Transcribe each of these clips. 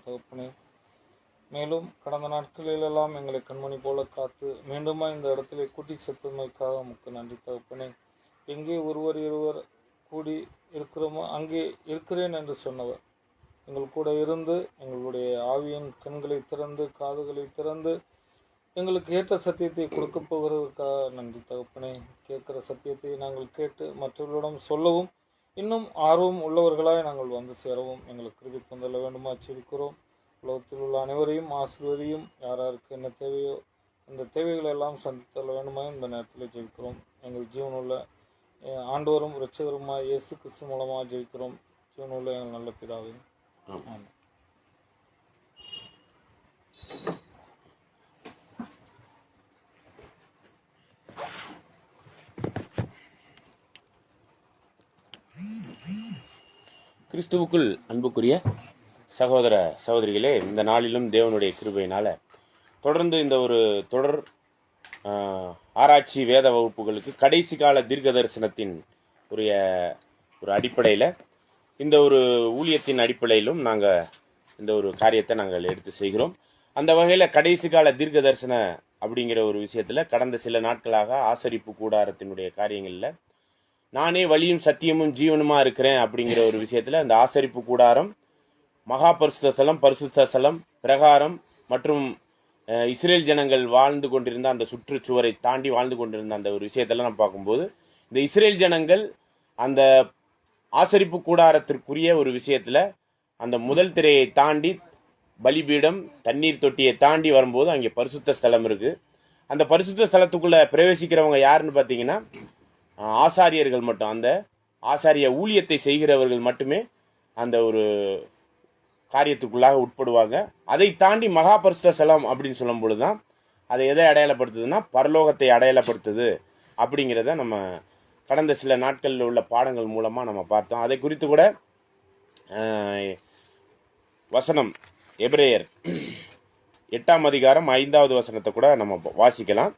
தகப்பனே. மேலும் கடந்த நாட்களிலெல்லாம் எங்களை கண்மணி போல காத்து மீண்டுமா இந்த இடத்திலே கூட்டி செத்துமைக்காக உமக்கு நன்றி தகப்பனே. எங்கே ஒருவர் இருவர் கூடி இருக்கிறோமோ அங்கே இருக்கிறேன் என்று சொன்னவர் எங்கள் கூட இருந்து எங்களுடைய ஆவியின் கண்களை திறந்து காதுகளை திறந்து எங்களுக்கு ஏற்ற சத்தியத்தை கொடுக்க போகிறதுக்காக நன்றி தகப்பனே. கேட்குற சத்தியத்தை நாங்கள் கேட்டு மற்றவர்களிடம் சொல்லவும் இன்னும் ஆர்வம் உள்ளவர்களாய் நாங்கள் வந்து சேரவும் எங்களுக்கு கிருபை தந்தல்ல வேண்டுமா செபிக்கிறோம். உலகத்தில் உள்ள அனைவரையும் ஆசீர்வதியும். யாராருக்கு என்ன தேவையோ அந்த தேவைகளை எல்லாம் சந்தித்தல்ல வேண்டுமா இந்த நேரத்தில் ஜெபிக்கிறோம். எங்கள் ஜீவனுள்ள ஆண்டவரும் இரட்சகருமாய் இயேசு கிறிஸ்து மூலமாக ஜெபிக்கிறோம். ஜீவனுள்ள எங்கள் நல்ல பிதாவே. ஆமாம். கிறிஸ்துவுக்குள் அன்புக்குரிய சகோதர சகோதரிகளே, இந்த நாளிலும் தேவனுடைய கிருபையினால தொடர்ந்து இந்த ஒரு தொடர் ஆராய்ச்சி வேத வகுப்புகளுக்கு கடைசி கால தீர்க்க தரிசனத்தின் ஒரு அடிப்படையில் இந்த ஒரு ஊழியத்தின் அடிப்படையிலும் நாங்கள் இந்த ஒரு காரியத்தை நாங்கள் எடுத்து செய்கிறோம். அந்த வகையில் கடைசி கால தீர்க்க தரிசன அப்படிங்கிற ஒரு விஷயத்தில் கடந்த சில நாட்களாக ஆசரிப்பு கூடாரத்தினுடைய காரியங்களில் நானே வழியும் சத்தியமும் ஜீவனுமா இருக்கிறேன் அப்படிங்கிற ஒரு விஷயத்தில் அந்த ஆசரிப்பு கூடாரம், மகா பரிசுத்த ஸ்தலம், பரிசுத்த ஸ்தலம், பிரகாரம் மற்றும் இஸ்ரேல் ஜனங்கள் வாழ்ந்து கொண்டிருந்த அந்த சுற்றுச்சுவரை தாண்டி வாழ்ந்து கொண்டிருந்த அந்த ஒரு விஷயத்தெல்லாம் நம்ம பார்க்கும்போது இந்த இஸ்ரேல் ஜனங்கள் அந்த ஆசரிப்பு கூடாரத்திற்குரிய ஒரு விஷயத்தில் அந்த முதல் திரையை தாண்டி பலிபீடம் தண்ணீர் தொட்டியை தாண்டி வரும்போது அங்கே பரிசுத்த ஸ்தலம் இருக்குது. அந்த பரிசுத்த ஸ்தலத்துக்குள்ளே பிரவேசிக்கிறவங்க யாருன்னு பார்த்தீங்கன்னா ஆசாரியர்கள் மட்டும், அந்த ஆசாரிய ஊழியத்தை செய்கிறவர்கள் மட்டுமே அந்த ஒரு காரியத்துக்குள்ளாக உட்படுவாங்க. அதை தாண்டி மகா பரிசுத்த ஸ்தலம் அப்படின்னு சொல்லும் பொழுது தான் அதை எதை அடையாளப்படுத்துதுன்னா பரலோகத்தை அடையாளப்படுத்துது அப்படிங்கிறத நம்ம கடந்த சில நாட்களில் உள்ள பாடங்கள் மூலமாக நம்ம பார்த்தோம். அதை குறித்து கூட வசனம் எபிரேயர் 8ஆம் அதிகாரம் 5வது வசனத்தை கூட நம்ம வாசிக்கலாம்.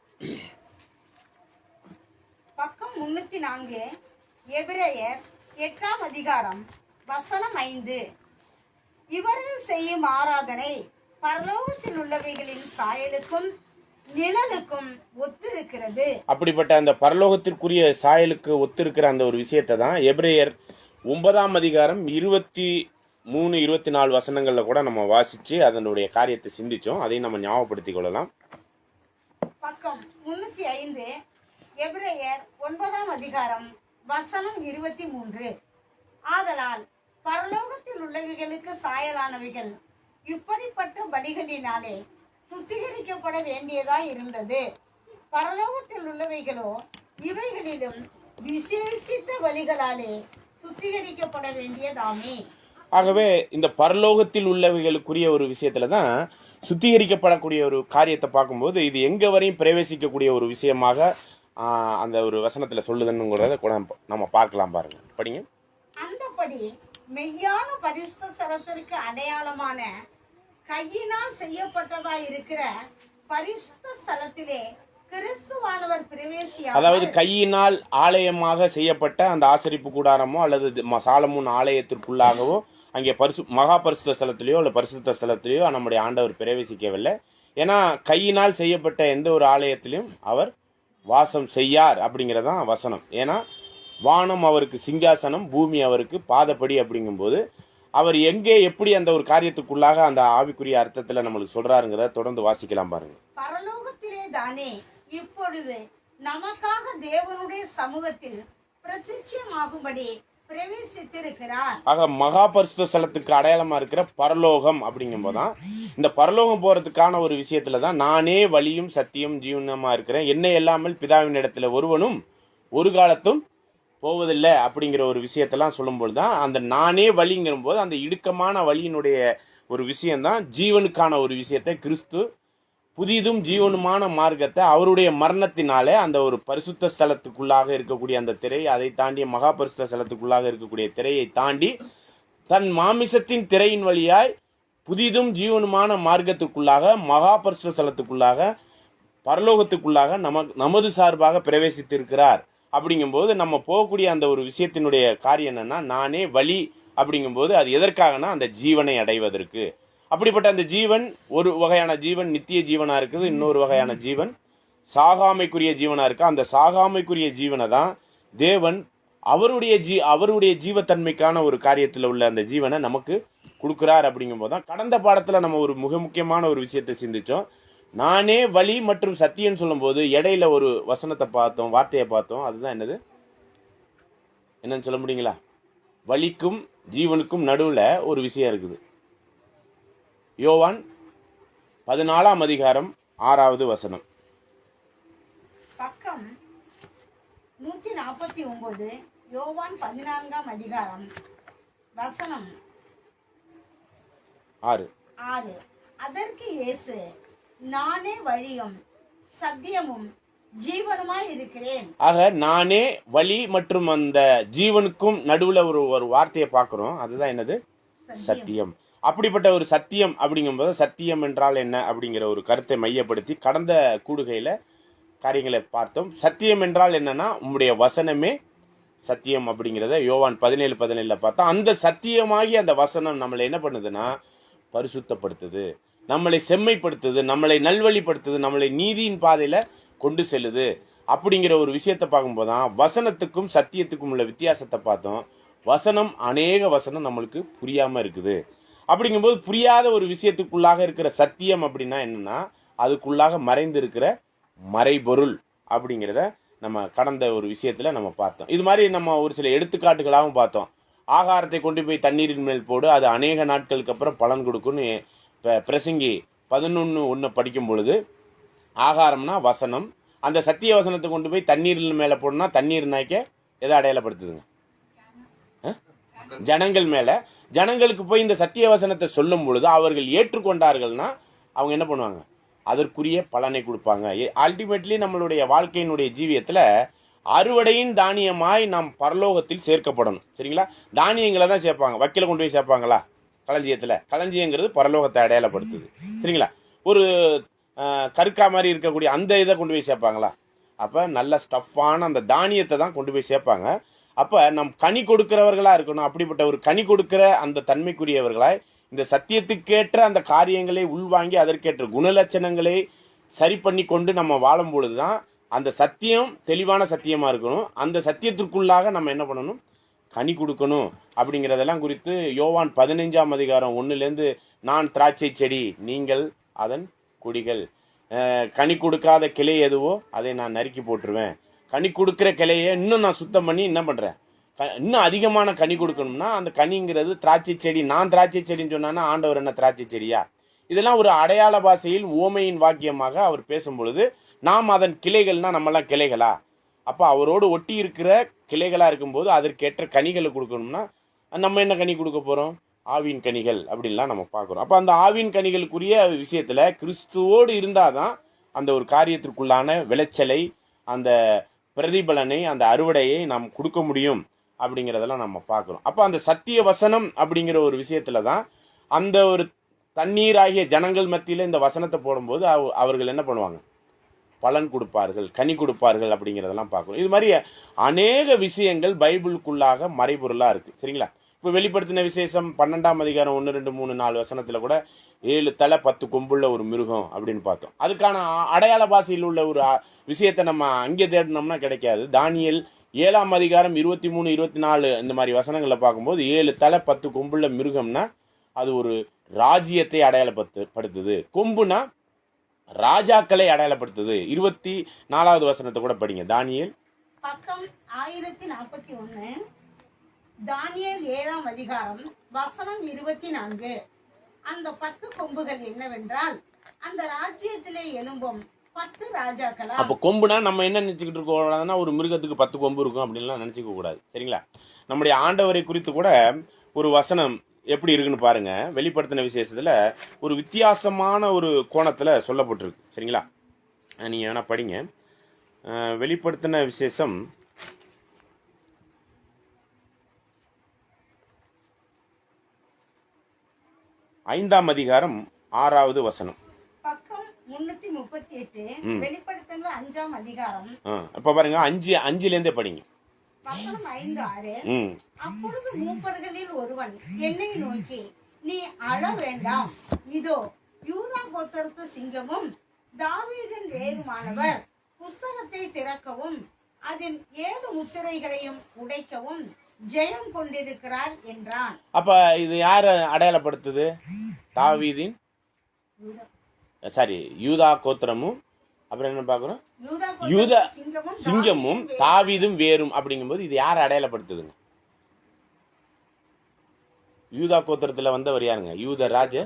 பக்கம் 304 எபிரேயர் 8ஆம் அதிகாரம் வசனம் 5. இவர்கள் செய்யும் ஆராதனை பரலோகத்தில் உள்ளவைகளின் சாயலுக்கும் நிழலுக்கும் ஒத்திருக்கிறது. அப்படிப்பட்ட அந்த பரலோகத்திற்குரிய சாயலுக்கு ஒத்திருக்கிற அந்த ஒரு விஷயத்தை தான் எபிரேயர் 9ஆம் அதிகாரம் 23, 24 வசனங்கள்ல கூட நம்ம வாசிச்சு அதனுடைய காரியத்தை சிந்திச்சோம். அதையும் நம்ம ஞாபகப்படுத்திக் கொள்ளலாம். பக்கம் 305 எபிரேயர் 9ஆம் அதிகாரம் வசனம் 23. ஆதலால் பரலோகத்தில் உள்ளவைகளுக்கு சாயலானவைகள் இப்படிப்பட்ட பலிகளினாலே சுத்திகரிக்கப்பட வேண்டியதாய் இருந்தது. பரலோகத்தில் உள்ளவைகளோ இவைகளிலும் விசேஷித்த பலிகளாலே சுத்திகரிக்கப்பட வேண்டியதாமே. ஆகவே இந்த பரலோகத்தில் உள்ளவைகளுக்குரிய ஒரு விஷயத்துல தான் சுத்திகரிக்கப்படக்கூடிய ஒரு காரியத்தை பார்க்கும்போது இது எங்க வரையும் பிரவேசிக்கக்கூடிய ஒரு விஷயமாக அந்த ஒரு வசனத்துல சொல்லுதுன்னுங்கிறத கூட நம்ம பார்க்கலாம். பாருங்க, படிங்க. அந்தபடி மெய்யான பரிசுத்த ஸ்தலத்திற்கு அடையாளமான கையினால் செய்யப்பட்டதா இருக்கிற பரிசுத்த ஸ்தலத்திலே கிறிஸ்துவானவர் பிரவேசியாமல், அதாவது கையினால் ஆலயமாக செய்யப்பட்ட அந்த ஆசரிப்பு கூடாரமோ அல்லது சாலமோன் ஆலயத்திற்குள்ளாகவோ அங்கே மகா பரிசுத்த ஸ்தலத்திலேயோ அல்ல பரிசுத்த ஸ்தலத்திலேயோ நம்முடைய ஆண்டவர் பிரவேசிக்கவில்லை. ஏன்னா கையினால் செய்யப்பட்ட எந்த ஒரு ஆலயத்திலையும் அவர் வாசம் செய்யார் அப்படிங்கிறதான் வசனம். ஏன்னா வானம் அவருக்கு சிங்காசனம், பூமி அவருக்கு பாதப்படி அப்படிங்கும்போது அவர் எங்கே எப்படி அந்த ஒரு காரியத்துக்குள்ளாக அந்த ஆவிக்குரிய அர்த்தத்தில் நம்மளுக்கு சொல்றாருங்கிறத தொடர்ந்து வாசிக்கலாம். பாருங்க. பரலோகத்திலே தானே இப்பொழுது நமக்காக தேவனுடைய சமூகத்தில் பிரத்யட்சமாகும்படி பிரவேசித்திருக்கிறார். ஆக மகா பரிசுத்த ஸ்தலத்துக்கு அடையாளமா இருக்கிற பரலோகம் அப்படிங்கும்போதுதான் இந்த பரலோகம் போறதுக்கான ஒரு விஷயத்துல தான் நானே வழியும் சத்தியம் ஜீவனமா இருக்கிறேன், என்னை இல்லாமல் பிதாவின் இடத்துல ஒருவனும் ஒரு காலத்தும் போவதில்லை அப்படிங்கிற ஒரு விஷயத்தெல்லாம் சொல்லும்போது தான் அந்த நானே வழிங்கிற போது அந்த இடுக்கமான வழியினுடைய ஒரு விஷயம்தான் ஜீவனுக்கான ஒரு விஷயத்தை கிறிஸ்து புதிதும் ஜீவனுமான மார்க்கத்தை அவருடைய மரணத்தினாலே அந்த ஒரு பரிசுத்த ஸ்தலத்துக்குள்ளாக இருக்கக்கூடிய அந்த திரை, அதை தாண்டிய மகா பரிசுத்த ஸ்தலத்துக்குள்ளாக இருக்கக்கூடிய திரையை தாண்டி தன் மாமிசத்தின் திரையின் வழியாய் புதிதும் ஜீவனுமான மார்க்கத்துக்குள்ளாக மகா பரிசுத்த ஸ்தலத்துக்குள்ளாக பரலோகத்துக்குள்ளாக நமது சார்பாக பிரவேசித்திருக்கிறார். அப்படிங்கும்போது நம்ம போகக்கூடிய அந்த ஒரு விஷயத்தினுடைய காரியம் என்னன்னா நானே வழி அப்படிங்கும்போது அது எதற்காகனா அந்த ஜீவனை அடைவதற்கு. அப்படிப்பட்ட அந்த ஜீவன், ஒரு வகையான ஜீவன் நித்திய ஜீவனா இருக்குது, இன்னொரு வகையான ஜீவன் சாகாமைக்குரிய ஜீவனா இருக்கு. அந்த சாகாமைக்குரிய ஜீவனை தான் தேவன் அவருடைய ஜீவத்தன்மைக்கான ஒரு காரியத்தில் உள்ள அந்த ஜீவனை நமக்கு கொடுக்கிறார். அப்படிங்கும் போது தான் கடந்த பாடத்தில் நம்ம ஒரு மிக முக்கியமான ஒரு விஷயத்தை சிந்திச்சோம். நானே வழி மற்றும் சத்தியம் சொல்லும் போது இடையில ஒரு வசனத்தை பார்த்தோம், வார்த்தையை பார்த்தோம். அதுதான் என்னன்னு சொல்ல முடியுங்களா? வழிக்கும் ஜீவனுக்கும் நடுவில் ஒரு விஷயம் இருக்குது. யோவான் 14ஆம் அதிகாரம் 6வது வசனம். பக்கம் 149, யோவான் 14ஆம் அதிகாரம் வசனம் 6. அதற்கு இயேசு, நானே வழியும் சத்தியமும் ஜீவனுமாய் இருக்கிறேன். ஆக நானே வழி மற்றும் அந்த ஜீவனுக்கும் நடுவுல ஒரு வார்த்தையை பார்க்கிறோம். அதுதான் என்னது? சத்தியம். அப்படிப்பட்ட ஒரு சத்தியம் அப்படிங்கும்போது சத்தியம் என்றால் என்ன அப்படிங்கிற ஒரு கருத்தை மையப்படுத்தி கடந்த கூடுகையில காரியங்களை பார்த்தோம். சத்தியம் என்றால் என்னன்னா உம்முடைய வசனமே சத்தியம் அப்படிங்கிறத யோவான் 17:17 பார்த்தோம். அந்த சத்தியமாகி அந்த வசனம் நம்மளை என்ன பண்ணுதுன்னா பரிசுத்தப்படுத்துது, நம்மளை செம்மைப்படுத்துது, நம்மளை நல்வழிப்படுத்துது, நம்மளை நீதியின் பாதையில கொண்டு செல்லுது. அப்படிங்கிற ஒரு விஷயத்தை பார்க்கும்போது தான் வசனத்துக்கும் சத்தியத்துக்கும் உள்ள வித்தியாசத்தை பார்த்தோம். அநேக வசனம் நம்மளுக்கு புரியாம இருக்குது. அப்படிங்கும்போது புரியாத ஒரு விஷயத்துக்குள்ளாக இருக்கிற சத்தியம் அப்படின்னா என்னன்னா அதுக்குள்ளாக மறைந்து இருக்கிற மறைபொருள் அப்படிங்கிறத நம்ம கடந்த ஒரு விஷயத்துல நம்ம பார்த்தோம். இது மாதிரி நம்ம ஒரு சில எடுத்துக்காட்டுகளாகவும் பார்த்தோம். ஆகாரத்தை கொண்டு போய் தண்ணீரின் மேல் போடு, அது அநேக நாட்களுக்கு அப்புறம் பலன் கொடுக்கும்னு பிரசங்கி 11:1 படிக்கும் பொழுது ஆகாரம்னா வசனம், அந்த சத்திய வசனத்தை கொண்டு போய் தண்ணீரின் மேல போடணும்னா தண்ணீர் நாய்க்க எதை அடையாளப்படுத்துதுங்க? ஜனங்கள் மேல. ஜனங்களுக்கு போய் இந்த சத்திய வசனத்தை சொல்லும் பொழுது அவர்கள் ஏற்றுக்கொண்டார்கள்னா அவங்க என்ன பண்ணுவாங்க? அதற்குரிய பலனை கொடுப்பாங்க. அல்டிமேட்லி நம்மளுடைய வாழ்க்கையினுடைய ஜீவியத்துல அறுவடையின் தானியமாய் நாம் பரலோகத்தில் சேர்க்கப்படணும். சரிங்களா? தானியங்களை தான் சேர்ப்பாங்க. வக்கீல கொண்டு போய் சேர்ப்பாங்களா களஞ்சியத்துல? களஞ்சியங்கிறது பரலோகத்தை அடையாளப்படுத்துது. சரிங்களா? ஒரு கருக்கா மாதிரி இருக்கக்கூடிய அந்த இதை கொண்டு போய் சேர்ப்பாங்களா? அப்ப நல்ல ஸ்டஃப்பான அந்த தானியத்தை தான் கொண்டு போய் சேர்ப்பாங்க. அப்ப நம் கனி கொடுக்கிறவர்களா இருக்கணும். அப்படிப்பட்ட ஒரு கனி கொடுக்கிற அந்த தன்மைக்குரியவர்களாய் இந்த சத்தியத்துக்கேற்ற அந்த காரியங்களை உள்வாங்கி அதற்கேற்ற குணலட்சணங்களை சரி பண்ணி கொண்டு நம்ம வாழும் பொழுதுதான் அந்த சத்தியம் தெளிவான சத்தியமா இருக்கணும். அந்த சத்தியத்திற்குள்ளாக நம்ம என்ன பண்ணணும்? கனி கொடுக்கணும். அப்படிங்கிறதெல்லாம் குறித்து யோவான் 15ஆம் அதிகாரம் 1லேருந்து நான் திராட்சை செடி, நீங்கள் அதன் கொடிகள். கனி கொடுக்காத கிளை எதுவோ அதை நான் நறுக்கி போட்டுருவேன். கனி கொடுக்கிற கிளையை இன்னும் நான் சுத்தம் பண்ணி என்ன பண்றேன்? இன்னும் அதிகமான கனி கொடுக்கணும்னா அந்த கனிங்கிறது திராட்சை செடி. நான் திராட்சை செடின்னு சொன்னா ஆண்டவர் என்ன திராட்சை செடியா? இதெல்லாம் ஒரு அடையாள பாஷையில் ஓமையின் வாக்கியமாக அவர் பேசும் பொழுது நாம் அதன் கிளைகள்னா நம்மெல்லாம் கிளைகளா? அப்ப அவரோடு ஒட்டி இருக்கிற கிளைகளா இருக்கும்போது அதற்கேற்ற கனிகளை கொடுக்கணும்னா நம்ம என்ன கனி கொடுக்க போறோம்? ஆவின் கனிகள் அப்படின்லாம் நம்ம பார்க்குறோம். அப்ப அந்த ஆவின் கனிகளுக்குரிய விஷயத்துல கிறிஸ்துவோடு இருந்தாதான் அந்த ஒரு காரியத்திற்குள்ளான விளைச்சலை, அந்த பிரதிபலனை, அந்த அறுவடையை நாம் கொடுக்க முடியும் அப்படிங்கிறதெல்லாம் நம்ம பார்க்குறோம். அப்போ அந்த சத்திய வசனம் அப்படிங்கிற ஒரு விஷயத்துல தான் அந்த ஒரு தண்ணீராகிய ஜனங்கள் மத்தியில் இந்த வசனத்தை போடும்போது அவர்கள் என்ன பண்ணுவாங்க? பலன் கொடுப்பார்கள், கனி கொடுப்பார்கள் அப்படிங்கிறதெல்லாம் பார்க்கணும். இது மாதிரி அநேக விஷயங்கள் பைபிளுக்குள்ளாக மறைபொருளாக இருக்குது. சரிங்களா? இப்போ வெளிப்படுத்தின விசேஷம் 12ஆம் அதிகாரம் 1, 2, 3, 4 வசனத்தில் கூட 7 தலை 10 கொம்புள்ள ஒரு மிருகம் அப்படின்னு பார்த்தோம். அதுக்கான அடையாள பாஷையில் உள்ள ஒரு விஷயத்தை நம்ம அங்கே தேடினோம்னா கிடைக்காது. தானியேல் 7ஆம் அதிகாரம் 23, 24 இந்த மாதிரி வசனங்களை பார்க்கும்போது 7 தலை 10 கொம்புள்ள மிருகம்னா அது ஒரு ராஜ்யத்தை அடையாளப்படுத்துது. கொம்புனா ராஜாக்களை அடையாளப்படுத்துது. 24வது வசனத்தை கூட படிங்க. தானியேல் பக்கம் 1041, தானியேல் 7ஆம் அதிகாரம் வசனம் 24. அந்த 10 கொம்புகள் என்னவென்றால் அந்த ராஜ்யத்திலே எழும்பும் 10 ராஜாக்களா. அப்ப கொம்புனா நம்ம என்ன நினைச்சுக்கிட்டு இருக்கோம்னா ஒரு மிருகத்துக்கு 10 கொம்பு இருக்கும் அப்படின்லாம் நினைச்சுக்க கூடாது. சரிங்களா? நம்முடைய ஆண்டவரை குறித்து கூட ஒரு வசனம் எப்படி இருக்குன்னு பாருங்க. வெளிப்படுத்தின விசேஷத்துல ஒரு வித்தியாசமான ஒரு கோணத்துல சொல்லப்பட்டிருக்கு. சரிங்களா? நீங்க வேணா படிங்க. வெளிப்படுத்தின விசேஷம் 5ஆம் அதிகாரம் 6வது வசனம். பக்கம் 338, வெளிப்படுத்தின 5ஆம் அதிகாரம். இப்ப பாருங்க 5லேருந்தே படிங்க. வசனம் 5, 6. அப்பொழுது மூப்பர்களில் ஒருவன் என்னை நோக்கி, நீ அழ வேண்டாம். இதோ யூதா கோத்திரத்து சிங்கமும் தாவீதின் வேருமானவர் புஸ்தகத்தை திறக்கவும் அதன் 7 முத்திரைகளையும் உடைக்கவும் ஜெயம் கொண்டிருக்கிறார் என்றான். அப்ப இது யார அடையாளப்படுத்துது? தாவீதின் யூதா கோத்திரமும், அப்புறம் என்ன பார்க்கிறோம், யூதா சிங்கமும் தாவீதும் வேரும். அப்படிங்கும்போது இது யாரை அடையாளப்படுத்துதுங்க? யூதா கோத்திரத்துல வந்தவர் யாருங்க? யூத ராஜ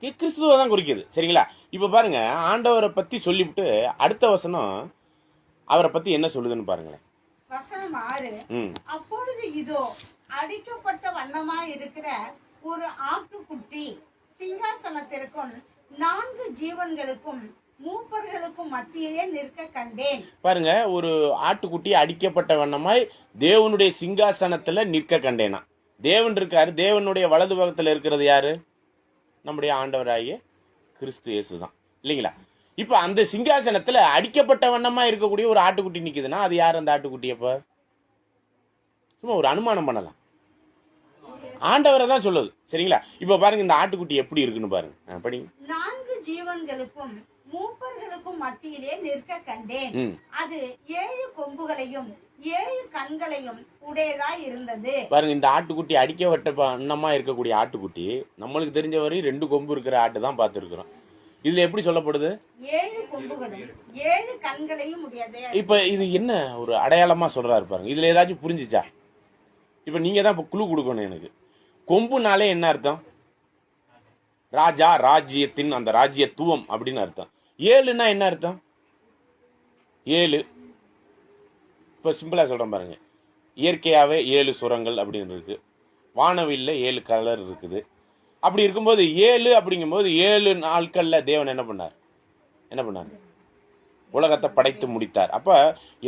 கிறிஸ்துவ தான் குறிக்குது. சரிங்களா? இப்ப பாருங்க, ஆண்டவரை பத்தி சொல்லிவிட்டு அடுத்த வசனம் அவரை பத்தி என்ன சொல்லுதுன்னு பாருங்களேன். வசனம் 6. அப்பொழுது இதோ அடிக்கப்பட்ட வண்ணமாய் இருக்கிற ஒரு ஆட்டுக்குட்டி சிங்காசனத்திற்கும் 4 ஜீவன்களுக்கும் மூப்பர்களுக்கும் மத்தியிலே நிற்க கண்டேன். பாருங்க, ஒரு ஆட்டுக்குட்டி அடிக்கப்பட்ட வண்ணமாய் தேவனுடைய சிங்காசனத்துல நிற்க கண்டேனா. தேவன் இருக்காரு. தேவனுடைய வலது பக்கத்துல இருக்கிறது யாரு? நம்முடைய ஆண்டவராகிய கிறிஸ்து இயேசு தான், இல்லைங்களா? இப்ப அந்த சிங்காசனத்துல அடிக்கப்பட்ட வண்ணமா இருக்கக்கூடிய ஒரு ஆட்டுக்குட்டி நிக்குதுன்னா அது யார்? அந்த ஆட்டுக்குட்டி அப்ப சும்மா ஒரு அனுமானம் பண்ணலாம், ஆண்டவரை தான் சொல்லுது. சரிங்களா? இப்ப பாருங்க, இந்த ஆட்டுக்குட்டி எப்படி இருக்குன்னு பாருங்க. படிங்க. 4 ஜீவன்களுக்கும் மூப்பர்களுக்கும் மத்தியிலே நிற்க கண்டேன். அது 7 கொம்புகளையும் 7 கண்களையும் உடையதாய் இருந்தது. பாருங்க, இந்த ஆட்டுக்குட்டி அடிக்கப்பட்ட வண்ணமா இருக்கக்கூடிய ஆட்டுக்குட்டி நம்மளுக்கு தெரிஞ்ச வரை 2 கொம்பு இருக்கிற ஆட்டு தான் பார்த்துருக்கிறோம். இதுல எப்படி சொல்லப்படுது? 7 கொம்புகளும் 7 கண்களையும் உடையது. இப்ப இது என்ன ஒரு அடையாளமா சொல்றாரு பாருங்க. இதுல ஏதாச்சும் புரிஞ்சுச்சா? இப்ப நீங்க தான் இப்ப குழு கொடுக்கணும் எனக்கு. கொம்புனாலே என்ன அர்த்தம்? ராஜா, ராஜ்யத்தின் அந்த ராஜ்யத்துவம் அப்படின்னு அர்த்தம். 7ன்னா என்ன அர்த்தம்? 7 இப்ப சிம்பிளா சொல்றேன் பாருங்க. இயற்கையாவே 7 சுரங்கள் அப்படின்னு இருக்கு. வானவில்ல 7 கலர் இருக்குது. அப்படி இருக்கும்போது 7 அப்படிங்கும்போது 7 நாட்கள்ல தேவன் என்ன பண்ணார்? உலகத்தை படைத்து முடித்தார். அப்ப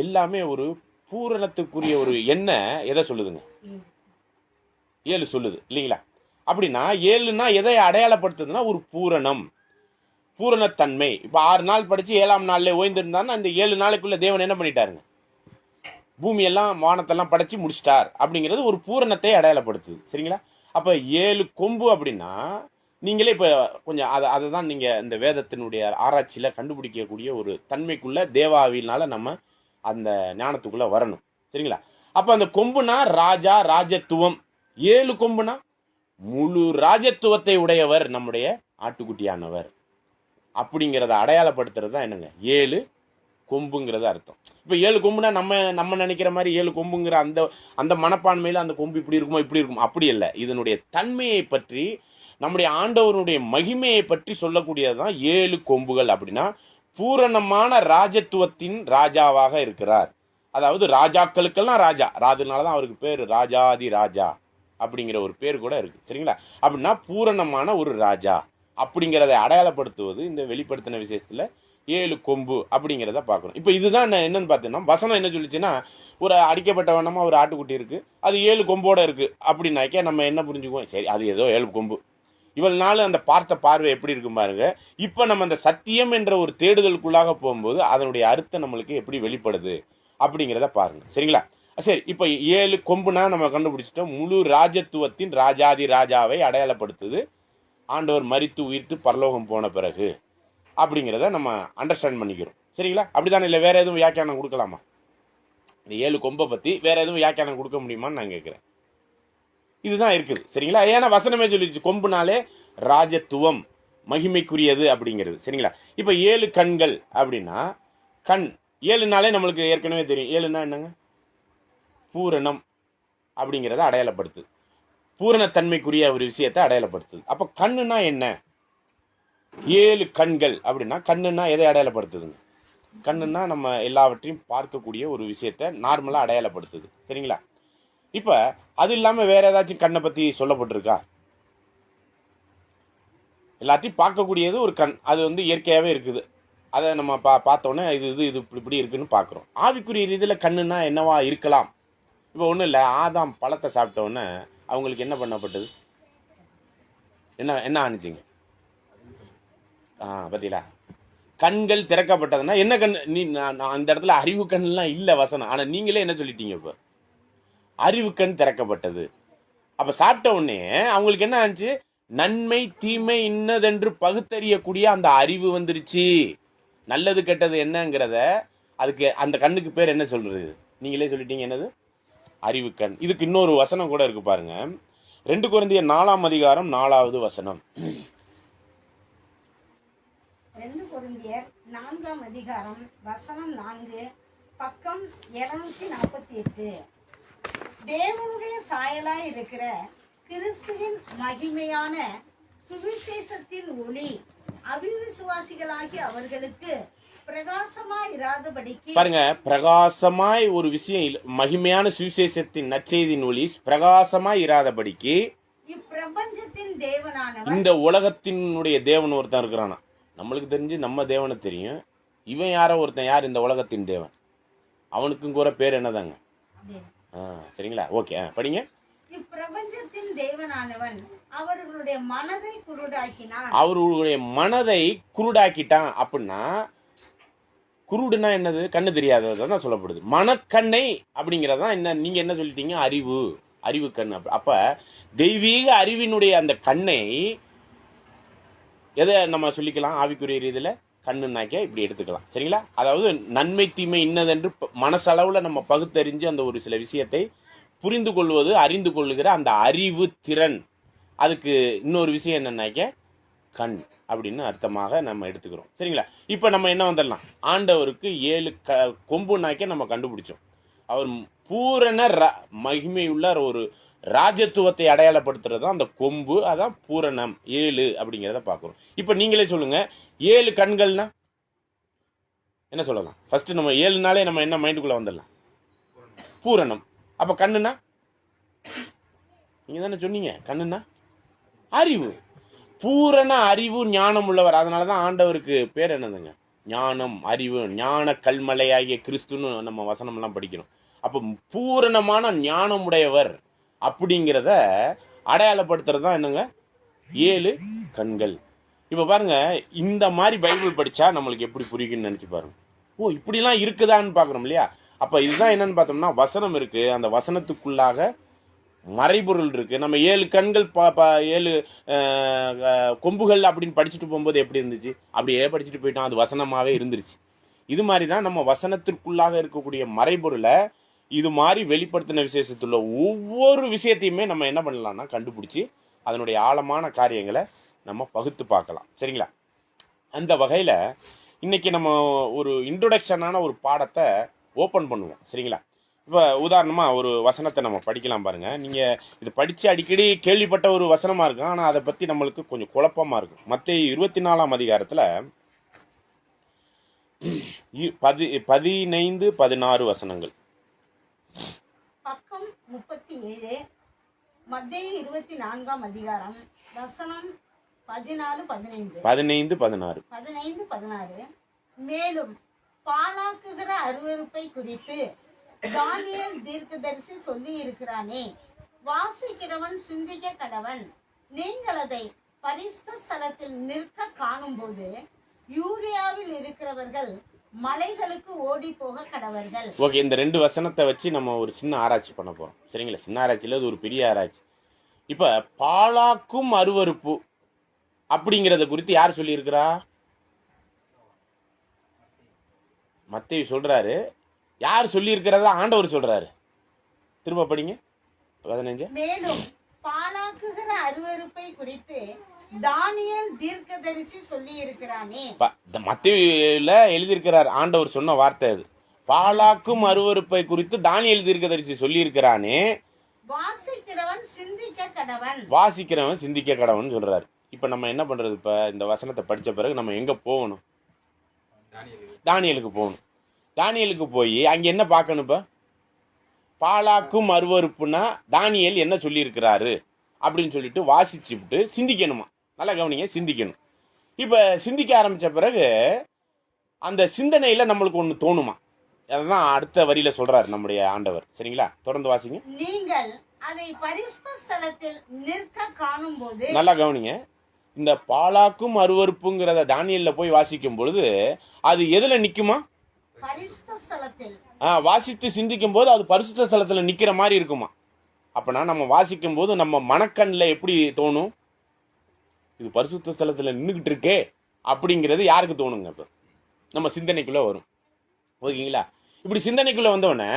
எல்லாமே ஒரு பூரணத்துக்குரிய ஒரு எண்ணெய் எதை சொல்லுதுங்க? 7 சொல்லுது, இல்லைங்களா? அப்படின்னா 7ன்னா எதை அடையாளப்படுத்துதுன்னா ஒரு பூரணத்தன்மை. இப்ப 6 நாள் படிச்சு 7ஆம் நாள்ல ஓய்ந்திருந்தான்னா அந்த 7 நாளைக்குள்ள தேவன் என்ன பண்ணிட்டாருங்க? பூமி எல்லாம் வானத்தெல்லாம் படைச்சு முடிச்சிட்டார். அப்படிங்கிறது ஒரு பூரணத்தை அடையாளப்படுத்துது. சரிங்களா? அப்ப 7 கொம்பு அப்படின்னா நீங்களே இப்ப கொஞ்சம் அதை தான் நீங்க இந்த வேதத்தினுடைய ஆராய்ச்சியில கண்டுபிடிக்கக்கூடிய ஒரு தன்மைக்குள்ள தேவாவினால நம்ம அந்த ஞானத்துக்குள்ள வரணும். சரிங்களா? அப்ப அந்த கொம்புனா ராஜா, ராஜத்துவம். 7 கொம்புனா முழு ராஜத்துவத்தை உடையவர் நம்முடைய ஆட்டுக்குட்டியானவர். அப்படிங்கிறத அடையாளப்படுத்துறது தான் என்னங்க 7 கொம்புங்கிறது அர்த்தம். இப்ப 7 கொம்புனா நம்ம நினைக்கிற மாதிரி 7 கொம்புங்கிற அந்த மனப்பான்மையில அந்த கொம்பு இப்படி இருக்குமோ இப்படி இருக்கும், அப்படி இல்லை. இதனுடைய தன்மையை பற்றி, நம்முடைய ஆண்டவருடைய மகிமையை பற்றி சொல்லக்கூடியதுதான் 7 கொம்புகள். அப்படின்னா பூரணமான ராஜத்துவத்தின் ராஜாவாக இருக்கிறார். அதாவது ராஜாக்களுக்கெல்லாம் ராஜா. அதனாலதான் அவருக்கு பேரு ராஜாதி ராஜா அப்படிங்கிற ஒரு பேர் கூட இருக்கு. சரிங்களா? அப்படின்னா பூரணமான ஒரு ராஜா அப்படிங்கிறத அடையாளப்படுத்துவது இந்த வெளிப்படுத்தின விசேஷத்துல 7 கொம்பு அப்படிங்கிறத பார்க்கணும். இப்போ இதுதான் என்னன்னு பார்த்தீங்கன்னா, வசனம் என்ன சொல்லிச்சுன்னா, ஒரு அடிக்கப்பட்ட வண்ணமா ஒரு ஆட்டுக்குட்டி இருக்கு, அது 7 கொம்போட இருக்கு அப்படின்னாக்க நம்ம என்ன புரிஞ்சுக்குவோம்? சரி, அது ஏதோ 7 கொம்பு. இவ்வளவு நாள் அந்த பார்த்த பார்வை எப்படி இருக்கும் பாருங்க. இப்போ நம்ம அந்த சத்தியம் என்ற ஒரு தேடுதலுக்குள்ளாக போகும்போது அதனுடைய அர்த்தம் நம்மளுக்கு எப்படி வெளிப்படுது அப்படிங்கிறத பாருங்க. சரிங்களா? சரி, இப்போ 7 கொம்புனா நம்ம கண்டுபிடிச்சிட்டோம். முழு ராஜத்துவத்தின் ராஜாதி ராஜாவை அடையாளப்படுத்துது. ஆண்டவர் மரித்து உயிர்த்து பரலோகம் போன பிறகு அப்படிங்கிறத நம்ம அண்டர்ஸ்டாண்ட் பண்ணிக்கிறோம். சரிங்களா? அப்படித்தானே? இல்லை வேற எதுவும் வியாக்கியானம் கொடுக்கலாமா? இந்த 7 கொம்பை பத்தி வேற எதுவும் வியாக்கியானம் கொடுக்க முடியுமான்னு நான் கேட்கிறேன். இதுதான் இருக்குது. சரிங்களா? ஏன்னா வசனமே சொல்லிடுச்சு, கொம்புனாலே ராஜத்துவம், மகிமைக்குரியது அப்படிங்கிறது. சரிங்களா? இப்ப 7 கண்கள் அப்படின்னா, கண் 7னாலே நம்மளுக்கு ஏற்கனவே தெரியும். 7ன்னா என்னங்க? பூரணம் அப்படிங்கிறத அடையாளப்படுத்துது. பூரணத்தன்மைக்குரிய ஒரு விஷயத்தை அடையாளப்படுத்துது. அப்ப கண்ணுனா என்ன? 7 கண்கள் அப்படின்னா கண்ணுன்னா எதை அடையாளப்படுத்துதுங்க? கண்ணுன்னா நம்ம எல்லாவற்றையும் பார்க்கக்கூடிய ஒரு விஷயத்தை நார்மலா அடையாளப்படுத்துது. சரிங்களா? இப்ப அது இல்லாம வேற ஏதாச்சும் கண்ணை பத்தி சொல்லப்பட்டிருக்கா? எல்லாத்தையும் பார்க்கக்கூடியது ஒரு கண். அது இயற்கையாவே இருக்குது. அதை நம்ம பார்த்தோன்னே இது இப்படி இருக்குன்னு பார்க்குறோம். ஆவிக்குரிய ரீதியில் கண்ணுன்னா என்னவா இருக்கலாம்? இப்போ ஒன்றும் இல்லை, ஆதாம் பழத்தை சாப்பிட்டோன்னே அவங்களுக்கு என்ன பண்ணப்பட்டது? என்ன ஆனிச்சிங்க? பார்த்தீங்களா? கண்கள் திறக்கப்பட்டதுன்னா என்ன கண்? அந்த இடத்துல அறிவு கண்லாம் இல்லை வசனம். ஆனால் நீங்களே என்ன சொல்லிட்டீங்க? இப்போ அறிவு கண் திறக்கப்பட்டது. அப்ப சாப்பிட்ட உடனே அவங்களுக்கு என்ன ஆச்சு? நன்மை தீமை இன்னதென்று பகுத்தறியக்கூடிய அந்த அறிவு வந்துருச்சு. நல்லது கெட்டது என்னங்கிறத அதுக்கு அந்த கண்ணுக்கு பேர் என்ன சொல்றது? நீங்களே சொல்லிட்டீங்க, என்னது? அறிவு கண். இதுக்கு இன்னொரு வசனம் கூட இருக்கு பாருங்க. 2 கொரிந்தியர் 4ஆம் அதிகாரம் 4வது வசனம். 2 கொரிந்தியர் 4ஆம் அதிகாரம் வசனம் 4 பக்கம் 248. தேவனுடைய சாயலாய் இருக்கிற கிறிஸ்துவின் மகிமையான சுவிசேஷத்தின் ஒளி அவிசுவாசிகளாகிய அவர்களுக்கு பிரகாசமாய் இராதபடிக்கு. பாருங்க, பிரகாசமாய் ஒரு விஷயம் மகிமையான சுவிசேஷத்தின் நற்செய்தியின் ஒளி பிரகாசமாய் இராதபடிக்கு இப்பிரபஞ்சத்தின் தேவனானவர். இந்த உலகத்தினுடைய தேவன் ஒருத்தன் இருக்கிறானா? நம்மளுக்கு தெரிஞ்சு நம்ம தேவனை தெரியும். இவன் யாரோ ஒருத்தன். யார் இந்த உலகத்தின் தேவன்? அவனுக்கும் கூட பேர் என்னதாங்க? சரிங்களா? ஓகே, படிங்க. இப்பிரபஞ்சத்தின் தேவனானவன் அவர்களுடைய மனதை குருடாக்கினான். அவர்களுடைய மனதை குருடாக்கிட்டான். அப்படின்னா குருடுனா என்னது? கண்ணு தெரியாததான் சொல்லப்படுது. மனக்கண்ணை அப்படிங்கறதான் என்ன? நீங்க என்ன சொல்லிட்டீங்க? அறிவு கண். அப்ப தெய்வீக அறிவினுடைய அந்த கண்ணை எதை நம்ம சொல்லிக்கலாம்? ஆவிக்குரிய ரீதியில கண்ணுனாக்க இப்படி எடுத்துக்கலாம். சரிங்களா? அதாவது நன்மை தீமை இன்னதென்று மனசளவுல நம்ம பகுத்தறிஞ்சு அந்த ஒரு சில விஷயத்தை புரிந்து கொள்வது, அறிந்து கொள்ளுகிற அந்த அறிவு திறன். அதுக்கு இன்னொரு விஷயம் என்னன்னாக்க கண் அப்படின்னு அர்த்தமாக நம்ம எடுத்துக்கிறோம். சரிங்களா? இப்ப நம்ம என்ன வந்துடலாம்? ஆண்டவருக்கு 7 கொம்புனாக்க நம்ம கண்டுபிடிச்சோம். அவர் பூரண மகிமையுள்ள ஒரு ராஜத்துவத்தை அடையாளப்படுத்துறது தான் அந்த கொம்பு. அதான் பூரணம் 7 அப்படிங்கிறத பார்க்கிறோம். இப்ப நீங்களே சொல்லுங்க, 7 கண்கள்னா என்ன சொல்லலாம்? ஃபர்ஸ்ட் நம்ம 7நாலே நம்ம என்ன மைண்டுக்குள்ள வந்துடலாம்? பூரணம். அப்ப கண்ணுனா நீங்க தானே சொன்னீங்க, கண்ணுனா அறிவு. பூரண அறிவு ஞானம் உள்ளவர். அதனாலதான் ஆண்டவருக்கு பேர் என்னதுங்க? ஞானம், அறிவு, ஞான கல்மலையாகிய கிறிஸ்துன்னு நம்ம வசனம் எல்லாம் படிக்கிறோம். அப்ப பூரணமான ஞானம் உடையவர் அப்படிங்கிறத அடையாளப்படுத்துறது தான் என்னங்க? 7 கண்கள். இப்ப பாருங்க, இந்த மாதிரி பைபிள் படிச்சா நம்மளுக்கு எப்படி புரியும்னு நினைச்சு பாருங்க. ஓ, இப்படிலாம் இருக்குதான்னு பாக்குறோம் இல்லையா? அப்ப இதுதான் என்னன்னு பார்த்தோம்னா, வசனம் இருக்கு, அந்த வசனத்துக்குள்ளாக மறைபொருள் இருக்கு. நம்ம 7 கண்கள் 7 கொம்புகள் அப்படின்னு படிச்சுட்டு போகும்போது எப்படி இருந்துச்சு? அப்படியே படிச்சுட்டு போயிட்டோம், அது வசனமாவே இருந்துருச்சு. இது மாதிரி தான் நம்ம வசனத்திற்குள்ளாக இருக்கக்கூடிய மறைபொருளை இது மாதிரி வெளிப்படுத்தின விசேஷத்துல ஒவ்வொரு விஷயத்தையுமே நம்ம என்ன பண்ணலாம்னா கண்டுபிடிச்சி அதனுடைய ஆழமான காரியங்களை நம்ம பகுத்து பார்க்கலாம். சரிங்களா? அந்த வகையில் இன்னைக்கு நம்ம ஒரு இன்ட்ரோடக்ஷனான ஒரு பாடத்தை ஓப்பன் பண்ணுவோம். சரிங்களா? இப்போ உதாரணமாக ஒரு வசனத்தை நம்ம படிக்கலாம் பாருங்க. நீங்கள் இது படித்து அடிக்கடி கேள்விப்பட்ட ஒரு வசனமாக இருக்கும், ஆனால் அதை பற்றி நம்மளுக்கு கொஞ்சம் குழப்பமாக இருக்கும். மத்தேயு 24ஆம் அதிகாரத்தில் 15, 16 வசனங்கள். பக்கம் 37. மத்தேயு 24ஆம் அதிகாரம் வசனம் 14, 15, 16. மேலும் பாழாக்குகிற அருவருப்பை குறித்து தானியேல் தீர்க்கதரிசி சொல்லி இருக்கிறானே, வாசிக்கிறவன் சிந்திக்க கடவன். நீங்கள் அதை பரிசுத்த ஸ்தலத்தில் நிற்க காணும்போது யூதேயாவில் இருக்கிறவர்கள் மலைகளுக்கு ஓடி போக கடவர்கள். ஓகே, இந்த 2 வசனத்தை வச்சு நம்ம ஒரு சின்ன ஆராய்ச்சி பண்ண போறோம். சரிங்களா? சின்ன ஆராய்ச்சியில் அது ஒரு பெரிய ஆராய்ச்சி. இப்ப பாழாக்கும் அருவருப்பு அப்படிங்கறத குறித்து யார் சொல்லியிருக்கிறா? மத்தேயு சொல்றாரு. யார் சொல்லியிருக்கிறதா? ஆண்டவர் சொல்றாரு. திரும்ப படிங்க 15. மேலும் பாழாக்குகிற அருவருப்பை குறித்து தானியேல் தீர்க்கதரிசி சொல்லி இருக்கிறானே. மத்தேயுல எழுதியிருக்கிறார். ஆண்டவர் சொன்ன வார்த்தை அது. பாழாக்கும் அருவருப்பை குறித்து தானியேல் தீர்க்கதரிசி சொல்லி இருக்கிறானே, வாசிக்கிறவன் சிந்திக்க கடவன் சொல்றாரு. இப்ப நம்ம என்ன பண்றது? இப்ப இந்த வசனத்தை படிச்ச பிறகு நம்ம எங்க போகணும்? தானியேலுக்கு போகணும். தானியேலுக்கு போய் அங்க என்ன பார்க்கணும்? இப்ப பாழாக்கும் அருவருப்புனா தானியேல் என்ன சொல்லி இருக்கிறாரு அப்படின்னு சொல்லிட்டு வாசிச்சுட்டு சிந்திக்கணுமா? நல்லா கவனிங்க, சிந்திக்கணும். இப்ப சிந்திக்க ஆரம்பிச்ச பிறகு அந்த சிந்தனையில நம்மளுக்கு ஒண்ணு தோணுமா? அதான் அடுத்த வரியில சொல்றாரு நம்முடைய ஆண்டவர். சரிங்களா? தொடர்ந்து வாசிங்க. நீங்கள் அதை பரிசுத்த ஸ்தலத்தில் நிற்க காணும்போது. நல்லா கவனிங்க. இந்த பாழாக்கும் அருவருப்புங்கிறத தானியேல்ல போய் வாசிக்கும் பொழுது அது எதுல நிக்குமா? பரிசுத்த ஸ்தலத்தில். வாசித்து சிந்திக்கும் போது அது பரிசுத்த ஸ்தலத்துல நிக்கிற மாதிரி இருக்குமா? அப்போனா நம்ம வாசிக்கும் போது நம்ம மனக்கண்ணில் எப்படி தோணும்? இது பரிசுத்த ஸ்தலத்தில் நின்றுக்கிட்டு இருக்கே அப்படிங்கிறது யாருக்கு தோணுங்க? இப்போ நம்ம சிந்தனைக்குள்ளே வரும். ஓகேங்களா? இப்படி சிந்தனைக்குள்ளே வந்தோடனே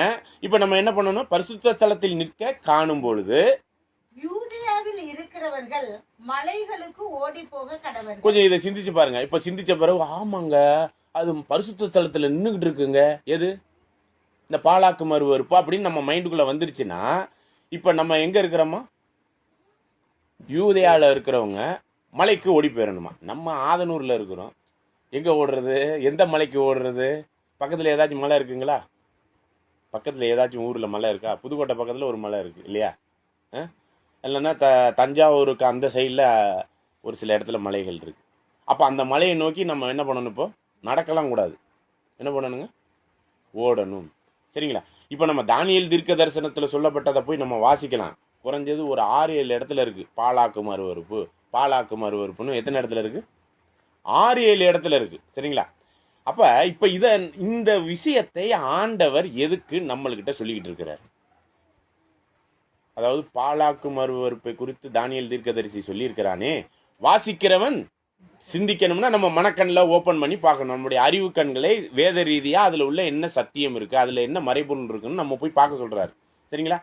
இப்போ நம்ம என்ன பண்ணணும்? பரிசுத்த ஸ்தலத்தில் நிற்க காணும் பொழுது யூதேயாவில் இருக்கிறவர்கள் மலைகளுக்கு ஓடி போக கடவர்கள். கொஞ்சம் இதை சிந்திச்சு பாருங்க. இப்போ சிந்திச்ச பிறகு ஆமாங்க, அது பரிசுத்த ஸ்தலத்தில் நின்றுக்கிட்டு இருக்குங்க. எது? இந்த பாலாக்கு மறுவறுப்பு அப்படின்னு நம்ம மைண்டுக்குள்ளே வந்துருச்சுன்னா இப்போ நம்ம எங்கே இருக்கிறோமா? யூதேயாவில் இருக்கிறவங்க மலைக்கு ஓடி போயிடணுமா? நம்ம ஆதனூரில் இருக்கிறோம். எங்கே ஓடுறது? எந்த மலைக்கு ஓடுறது? பக்கத்தில் ஏதாச்சும் மலை இருக்குங்களா? பக்கத்தில் ஏதாச்சும் ஊரில் மலை இருக்கா? புதுக்கோட்டை பக்கத்தில் ஒரு மலை இருக்குது இல்லையா? இல்லைன்னா தஞ்சாவூருக்கு அந்த சைடில் ஒரு சில இடத்துல மலைகள் இருக்குது. அப்போ அந்த மலையை நோக்கி நம்ம என்ன பண்ணணும்? இப்போ நடக்கலாம் கூடாது. என்ன பண்ணணுங்க? ஓடணும். சரிங்களா? இப்போ நம்ம தானியேல் தீர்க்க தரிசனத்தில் சொல்லப்பட்டதை போய் நம்ம வாசிக்கலாம். குறைஞ்சது ஒரு 6-7 இடத்துல இருக்குது. பாலாக்கு மறுவறுப்புன்னு எத்தனை இடத்துல இருக்குது? 6-7 இடத்துல இருக்குது. சரிங்களா? அப்போ இப்போ இந்த விஷயத்தை ஆண்டவர் எதுக்கு நம்மள்கிட்ட சொல்லிக்கிட்டு இருக்கிறார்? அதாவது பாலாக்கு மறுவறுப்பை குறித்து தானியேல் தீர்க்கதரிசி சொல்லியிருக்கிறானே, வாசிக்கிறவன் சிந்திக்கணும்னா நம்ம மனக்கண்ணில் ஓப்பன் பண்ணி பார்க்கணும். நம்மளுடைய அறிவு கண்களை வேத ரீதியாக அதில் உள்ள என்ன சத்தியம் இருக்குது, அதில் என்ன மறைபொருள் இருக்குன்னு நம்ம போய் பார்க்க சொல்கிறாரு. சரிங்களா?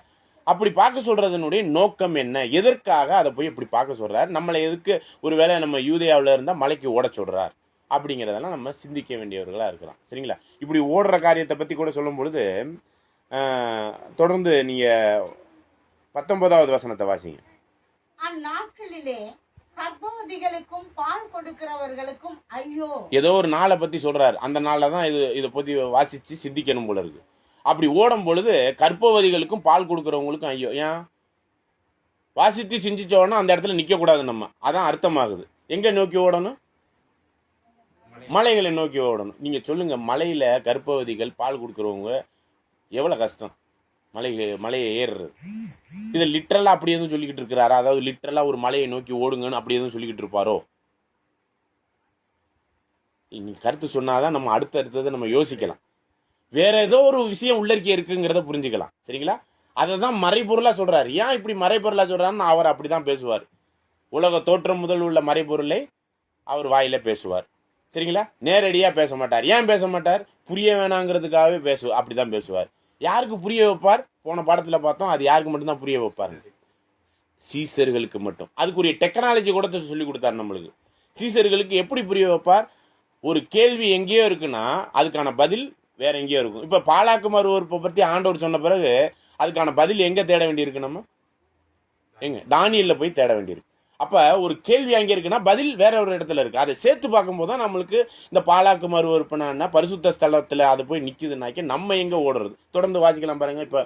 அப்படி பார்க்க சொல்கிறதனுடைய நோக்கம் என்ன? எதற்காக அதை போய் இப்படி பார்க்க சொல்கிறார்? நம்மளை எதுக்கு ஒருவேளை நம்ம யூதேயாவில் இருந்தால் மலைக்கு ஓட சொல்கிறார் அப்படிங்கிறதெல்லாம் நம்ம சிந்திக்க வேண்டியவர்களாக இருக்கிறோம். சரிங்களா? இப்படி ஓடுற காரியத்தை பற்றி கூட சொல்லும் பொழுது தொடர்ந்து நீங்கள் 19வது வசனத்தை வாசிங்க. அந்நாட்களிலே கர்ப்பவதிகளுக்கும் பால் கொடுக்கிறவர்களுக்கும் ஐயோ. ஏதோ ஒரு நாளை பற்றி சொல்கிறார். அந்த நாளில் தான் இதை பற்றி வாசித்து சிந்திக்கணும் போல இருக்கு. அப்படி ஓடும் பொழுது கர்ப்பவதிகளுக்கும் பால் கொடுக்குறவங்களுக்கும் ஐயோ. ஏன்? வாசித்து சிந்திச்சோன்னா அந்த இடத்துல நிற்கக்கூடாது நம்ம. அதான் அர்த்தமாகுது. எங்கே நோக்கி ஓடணும்? மலைகளை நோக்கி ஓடணும். நீங்கள் சொல்லுங்கள், மலையில் கர்ப்பவதிகள் பால் கொடுக்குறவங்க எவ்வளோ கஷ்டம் மலையை ஏறுறது. இதை லிட்ரலாக அப்படி எதுவும் சொல்லிக்கிட்டு இருக்கிறாரா? அதாவது லிட்ரலாக ஒரு மலையை நோக்கி ஓடுங்கன்னு அப்படி எதுவும் சொல்லிக்கிட்டு இருப்பாரோ? நீ கருத்து சொன்னாதான் நம்ம அடுத்ததை நம்ம யோசிக்கலாம். வேற ஏதோ ஒரு விஷயம் உள்ளிருக்கே இருக்குங்கிறத புரிஞ்சுக்கலாம். சரிங்களா? அதை தான் மறைபொருளாக சொல்கிறார். ஏன் இப்படி மறைபொருளாக சொல்கிறாருன்னு அவர் அப்படி தான் பேசுவார். உலக தோற்றம் முதல் உள்ள மறைபொருளை அவர் வாயில பேசுவார். சரிங்களா? நேரடியாக பேச மாட்டார். ஏன் பேச மாட்டார்? புரிய வேணாங்கிறதுக்காகவே அப்படி தான் பேசுவார். யாருக்கு புரிய வைப்பார்? போன பாடத்தில் பார்த்தோம். அது யாருக்கு மட்டும்தான் புரிய வைப்பார்? சீசர்களுக்கு மட்டும். அதுக்குரிய டெக்னாலஜி கூட சொல்லி கொடுத்தார் நம்மளுக்கு. சீசர்களுக்கு எப்படி புரிய வைப்பார்? ஒரு கேள்வி எங்கேயோ இருக்குன்னா அதுக்கான பதில் வேற எங்கேயோ இருக்கும். இப்போ பாலாக்கு மறுவறுப்பை பற்றி ஆண்டவர் சொன்ன பிறகு அதுக்கான பதில் எங்கே தேட வேண்டியிருக்கு? நம்ம தானியேல்ல போய் தேட வேண்டியிருக்கு. அப்போ ஒரு கேள்வி அங்கே இருக்குன்னா பதில் வேற ஒரு இடத்துல இருக்கு. அதை சேர்த்து பார்க்கும்போது தான் நம்மளுக்கு இந்த பாலாக்கு மறுவறுப்புனா பரிசுத்த ஸ்தலத்தில் அதை போய் நிற்குதுனாக்கி நம்ம எங்கே ஓடுறது? தொடர்ந்து வாசிக்கலாம் பாருங்க. இப்போ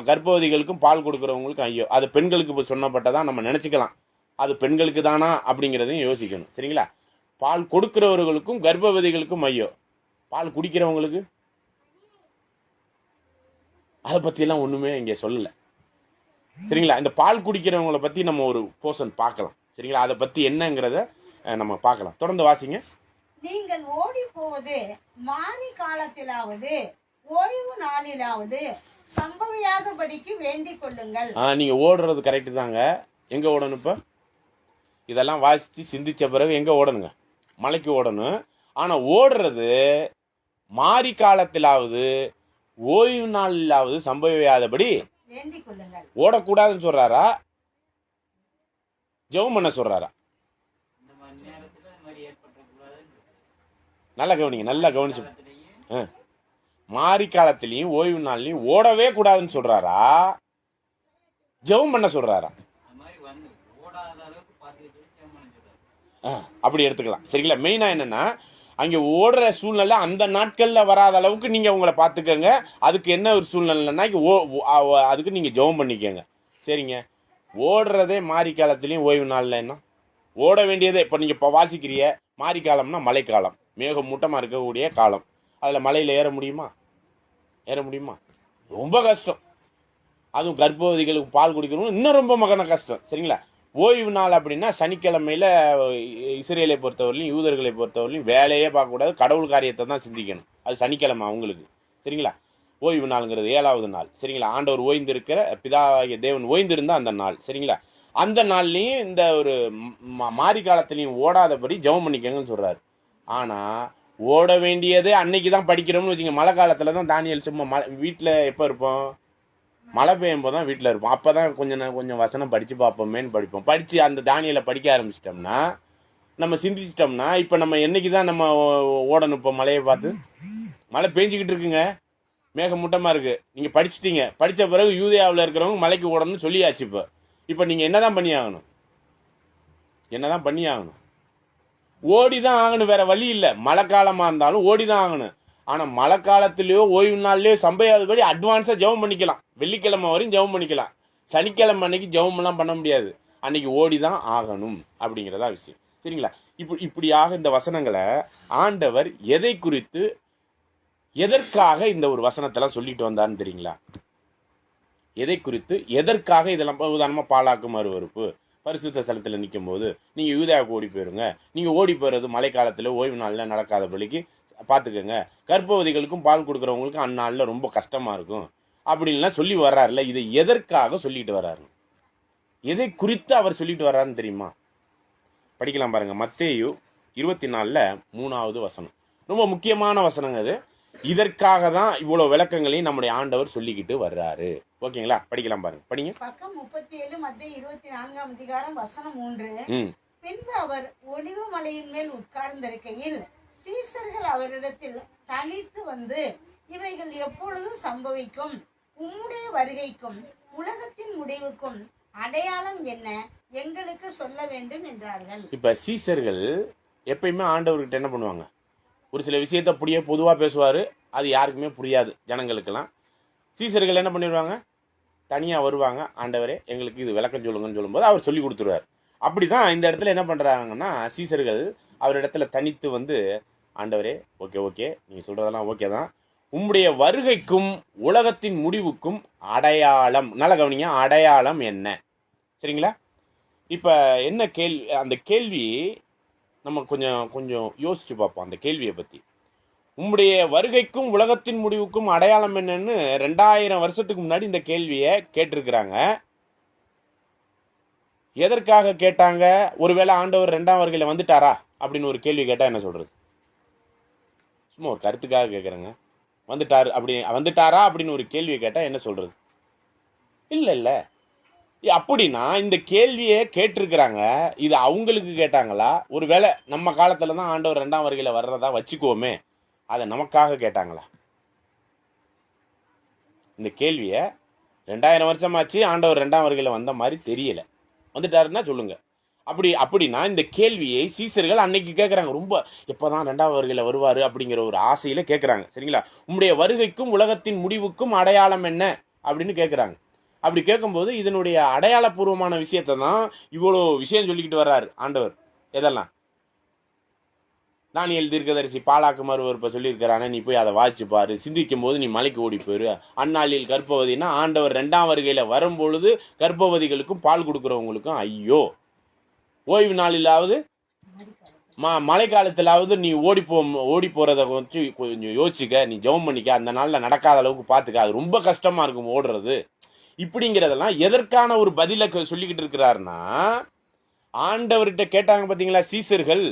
கர்ப்பவதிகளுக்கும் பால் கொடுக்குறவங்களுக்கும் ஐயோ, அது பெண்களுக்கு இப்போ சொன்னப்பட்டதான் நம்ம நினச்சிக்கலாம். அது பெண்களுக்கு தானா அப்படிங்கிறதையும் யோசிக்கணும். சரிங்களா? பால் கொடுக்கிறவர்களுக்கும் கர்ப்பவதிகளுக்கும் ஐயோ, பால் குடிக்கிறவங்களுக்கு அதை பற்றியெல்லாம் ஒன்றுமே இங்கே சொல்லலை. சரிங்களா? இந்த பால் குடிக்கிறவங்களை பற்றி நம்ம ஒரு போர்ஷன் பார்க்கலாம். சரிங்களா? அதை பற்றி என்னங்கிறத நம்ம பார்க்கலாம். தொடர்ந்து வாசிங்க. நீங்கள் ஓடி போவது மாறி காலத்திலாவது ஓய்வு நாளிலாவது சம்பவியாதபடிக்கு வேண்டிக் கொள்ளுங்கள். நீங்கள் ஓடுறது கரெக்டு தாங்க. எங்கே ஓடணும்? இப்போ இதெல்லாம் வாசித்து சிந்தித்த பிறகு எங்கே ஓடணுங்க? மலைக்கு ஓடணும். ஆனால் ஓடுறது மாறி காலத்திலாவது ஓய்வு நாளிலாவது சம்பவியாதபடி வேண்டிக் கொள்ளுங்கள். ஓடக்கூடாதுன்னு சொல்றாரா? ஜெபம் பண்ண சொல்றாரா? நல்லா கவனிங்க, நல்லா கவனிச்சு. மாறி காலத்திலையும் ஓய்வு நாள்லையும் ஓடவே கூடாதுன்னு சொல்றாரா? ஜெபம் பண்ண சொல்றாரா? அப்படி எடுத்துக்கலாம். சரிங்களா? மெயினா என்னன்னா அங்கே ஓடுற சூழ்நிலை அந்த நாட்களில் வராத அளவுக்கு நீங்கள் உங்களை பார்த்துக்கங்க. அதுக்கு என்ன ஒரு சூழ்நிலைன்னா அதுக்கு நீங்கள் ஜெபம் பண்ணிக்கோங்க. சரிங்க? ஓடுறதே மாறி காலத்துலேயும் ஓய்வு நாளில் என்ன ஓட வேண்டியதே. இப்போ நீங்கள் இப்போ வாசிக்கிறிய மாறி காலம்னா மழைக்காலம், மேகம் மூட்டமாக இருக்கக்கூடிய காலம். அதில் மலையில் ஏற முடியுமா? ரொம்ப கஷ்டம். அதுவும் கர்ப்பவதிகளுக்கு பால் குடிக்கணும் இன்னும் ரொம்ப கஷ்டம். சரிங்களா? ஓய்வு நாள் அப்படின்னா சனிக்கிழமையில் இஸ்ரேலை பொறுத்தவரையிலையும் யூதர்களை பொறுத்தவரையிலையும் வேலையே பார்க்கக்கூடாது, கடவுள் காரியத்தை தான் சிந்திக்கணும். அது சனிக்கிழமை அவங்களுக்கு. சரிங்களா? ஓய்வு நாளுங்கிறது 7வது நாள். சரிங்களா? ஆண்டவர் ஓய்ந்து இருக்கிற பிதாவாகிய தேவன் ஓய்ந்திருந்த அந்த நாள். சரிங்களா? அந்த நாள்லையும் இந்த ஒரு மாரி காலத்திலையும் ஓடாதபடி ஜெபம் பண்ணிக்கங்கன்னு சொல்றாரு. ஆனா ஓட வேண்டியது அன்னைக்கு தான் படிக்கிறோம்னு வச்சுங்க. மழை காலத்துல தான் தானியல் சும்மா வீட்டில் எப்போ இருப்போம்? மழை பெய்யும் போது தான் வீட்டில் இருப்போம். அப்போ தான் கொஞ்சம் வசனம் படித்து பார்ப்போமேன்னு படிப்போம். படித்து அந்த தானியலை படிக்க ஆரம்பிச்சிட்டோம்னா, நம்ம சிந்திச்சிட்டோம்னா, இப்போ நம்ம என்னைக்கு தான் நம்ம ஓடணும்? இப்போ மழையை பார்த்து மழை பெஞ்சிக்கிட்டு இருக்குங்க, மேகமூட்டமாக இருக்குது, நீங்கள் படிச்சிட்டீங்க. படித்த பிறகு யூதேயாவில் இருக்கிறவங்க மலைக்கு ஓடணும்னு சொல்லியாச்சு. இப்போ நீங்கள் என்ன தான் பண்ணி ஆகணும்? ஓடி தான் ஆகணும், வேற வழி இல்லை. மழை காலமாக இருந்தாலும் ஓடி தான் ஆகணும். ஆனால் மழை காலத்திலேயோ ஓய்வு நாள்லையோ சம்பையாதபடி அட்வான்ஸாக ஜெபம் பண்ணிக்கலாம். வெள்ளிக்கிழமை வரையும் ஜெபம் பண்ணிக்கலாம். சனிக்கிழமை அன்னைக்கு ஜெபம்லாம் பண்ண முடியாது. அன்னைக்கு ஓடி தான் ஆகணும் அப்படிங்கிறதா விஷயம். சரிங்களா? இப்படியாக இந்த வசனங்களை ஆண்டவர் எதை குறித்து எதற்காக இந்த ஒரு வசனத்தெல்லாம் சொல்லிட்டு வந்தார்னு தெரியுங்களா? எதை குறித்து எதற்காக இதெல்லாம்? உதாரணமாக பாலாக்கு மறுவறுப்பு, பரிசுத்த ஸ்தலத்தில் நிற்கும் போது நீங்கள் யூதேயாவுக்கு ஓடி போயிருங்க. நீங்கள் ஓடி போகிறது மழை காலத்தில் ஓய்வு நாளில் நடக்காத பலிக்கு பார்த்துக்கோங்க. கர்ப்பவதிகளுக்கும் பால் கொடுக்குறவங்களுக்கும் அந்நாளில் ரொம்ப கஷ்டமாக இருக்கும் அப்படின்லாம் சொல்லி வர்றாருல. இதை எதற்காக சொல்லிட்டு வர்றாரு? எதை குறித்து அவர் சொல்லிட்டு வர்றாருன்னு தெரியுமா? படிக்கலாம் பாருங்க. மத்தேயு 24 3வது வசனம். ரொம்ப முக்கியமான வசனங்க அது. இதற்காக தான் இவ்வளோ விளக்கங்களையும் நம்முடைய ஆண்டவர் சொல்லிக்கிட்டு வர்றாரு. ஓகேங்களா? படிக்கலாம் பாருங்க. படிங்க. பக்கம் 37 மத்தேயு 24ஆம் அதிகாரம் வசனம் 3. பின்பு அவர் ஒலிவ மலையின் மேல் உட்கார்ந்திருக்கையில் சீசர்கள் அவரிடத்தில் தனித்து வந்து, இவைகள் எப்பொழுதும் சம்பவிக்கும்? உம்முடைய வருகைக்கும் உலகத்தின் முடிவுக்கும் அடையாளம் என்ன? எங்களுக்கு சொல்ல வேண்டும் என்றார்கள். இப்ப சீசர்கள் எப்பயுமே ஆண்டவர்கிட்ட என்ன பண்ணுவாங்க? ஒரு சில விஷயத்த அப்படியே பொதுவாக பேசுவார். அது யாருக்குமே புரியாது, ஜனங்களுக்கெல்லாம். சீசர்கள் என்ன பண்ணிடுவாங்க? தனியாக வருவாங்க. ஆண்டவரே எங்களுக்கு இது விளக்கம் சொல்லுங்கன்னு சொல்லும்போது அவர் சொல்லி கொடுத்துருவார். அப்படி தான் இந்த இடத்துல என்ன பண்ணுறாங்கன்னா, சீசர்கள் அவரிடத்துல தனித்து வந்து, ஆண்டவரே ஓகே நீங்கள் சொல்கிறதெல்லாம் ஓகே தான், உம்முடைய வருகைக்கும் உலகத்தின் முடிவுக்கும் அடையாளம், நல்ல கவனிங்க, அடையாளம் என்ன? சரிங்களா? இப்போ என்ன கேள்வி? அந்த கேள்வி நம்ம கொஞ்சம் யோசிச்சு பார்ப்போம். அந்த கேள்வியை பற்றி, உம்முடைய வருகைக்கும் உலகத்தின் முடிவுக்கும் அடையாளம் என்னன்னு 2000 வருஷத்துக்கு முன்னாடி இந்த கேள்வியை கேட்டிருக்கிறாங்க. எதற்காக கேட்டாங்க? ஒருவேளை ஆண்டவர் 2ஆம் வருகையில் வந்துட்டாரா அப்படின்னு ஒரு கேள்வி கேட்டால் என்ன சொல்றது? சும்மா ஒரு கருத்துக்காக கேட்குறேங்க. வந்துட்டாரா அப்படின்னு ஒரு கேள்வியை கேட்டால் என்ன சொல்றது? இல்லை. அப்படின்னா இந்த கேள்வியை கேட்டிருக்கிறாங்க. இது அவங்களுக்கு கேட்டாங்களா? ஒருவேளை நம்ம காலத்துல தான் ஆண்டவர் 2ஆம் வருகையில் வர்றதா வச்சுக்குவோமே, அதை நமக்காக கேட்டாங்களா? இந்த கேள்வியை 2000 வருஷமாச்சு, ஆண்டவர் 2ஆம் வருகையில் வந்த மாதிரி தெரியல. வந்துட்டாருன்னா சொல்லுங்க. அப்படின்னா இந்த கேள்வியை சீசர்கள் அன்னைக்கு கேட்குறாங்க. ரொம்ப எப்போதான் 2ஆம் வருகையில் வருவார் அப்படிங்கிற ஒரு ஆசையில கேட்குறாங்க. சரிங்களா? உம்முடைய வருகைக்கும் உலகத்தின் முடிவுக்கும் அடையாளம் என்ன அப்படின்னு கேட்குறாங்க. அப்படி கேட்கும்போது இதனுடைய அடையாளபூர்வமான விஷயத்தை தான் இவ்வளோ விஷயம் சொல்லிக்கிட்டு வர்றாரு ஆண்டவர். எதெல்லாம்? தானியேல் தீர்க்கதரிசி பாலாக்கு மறுவறுப்பை சொல்லியிருக்கிறானே, நீ போய் அதை வாய்ச்சி பாரு. சிந்திக்கும் போது நீ மலைக்கு ஓடி போயிரு. அந்நாளில் கர்ப்பவதினா ஆண்டவர் 2ஆம் வருகையில் வரும்பொழுது கர்ப்பவதிகளுக்கும் பால் கொடுக்குறவங்களுக்கும் ஐயோ, ஓய்வு நாளிலாவது மழை காலத்திலாவது நீ ஓடி போறதை வச்சு கொஞ்சம் யோசிச்சுக்க, நீ ஜெபம் பண்ணிக்க, அந்த நாளில் நடக்காத அளவுக்கு பார்த்துக்க, அது ரொம்ப கஷ்டமா இருக்கும் ஓடுறது. இப்படிங்கிறதெல்லாம் எதற்கான ஒரு பதிலை சொல்லிக்கிட்டு இருக்கிறாருன்னா, ஆண்டவர்கிட்ட கேட்டாங்க பார்த்தீங்களா சீசர்கள்,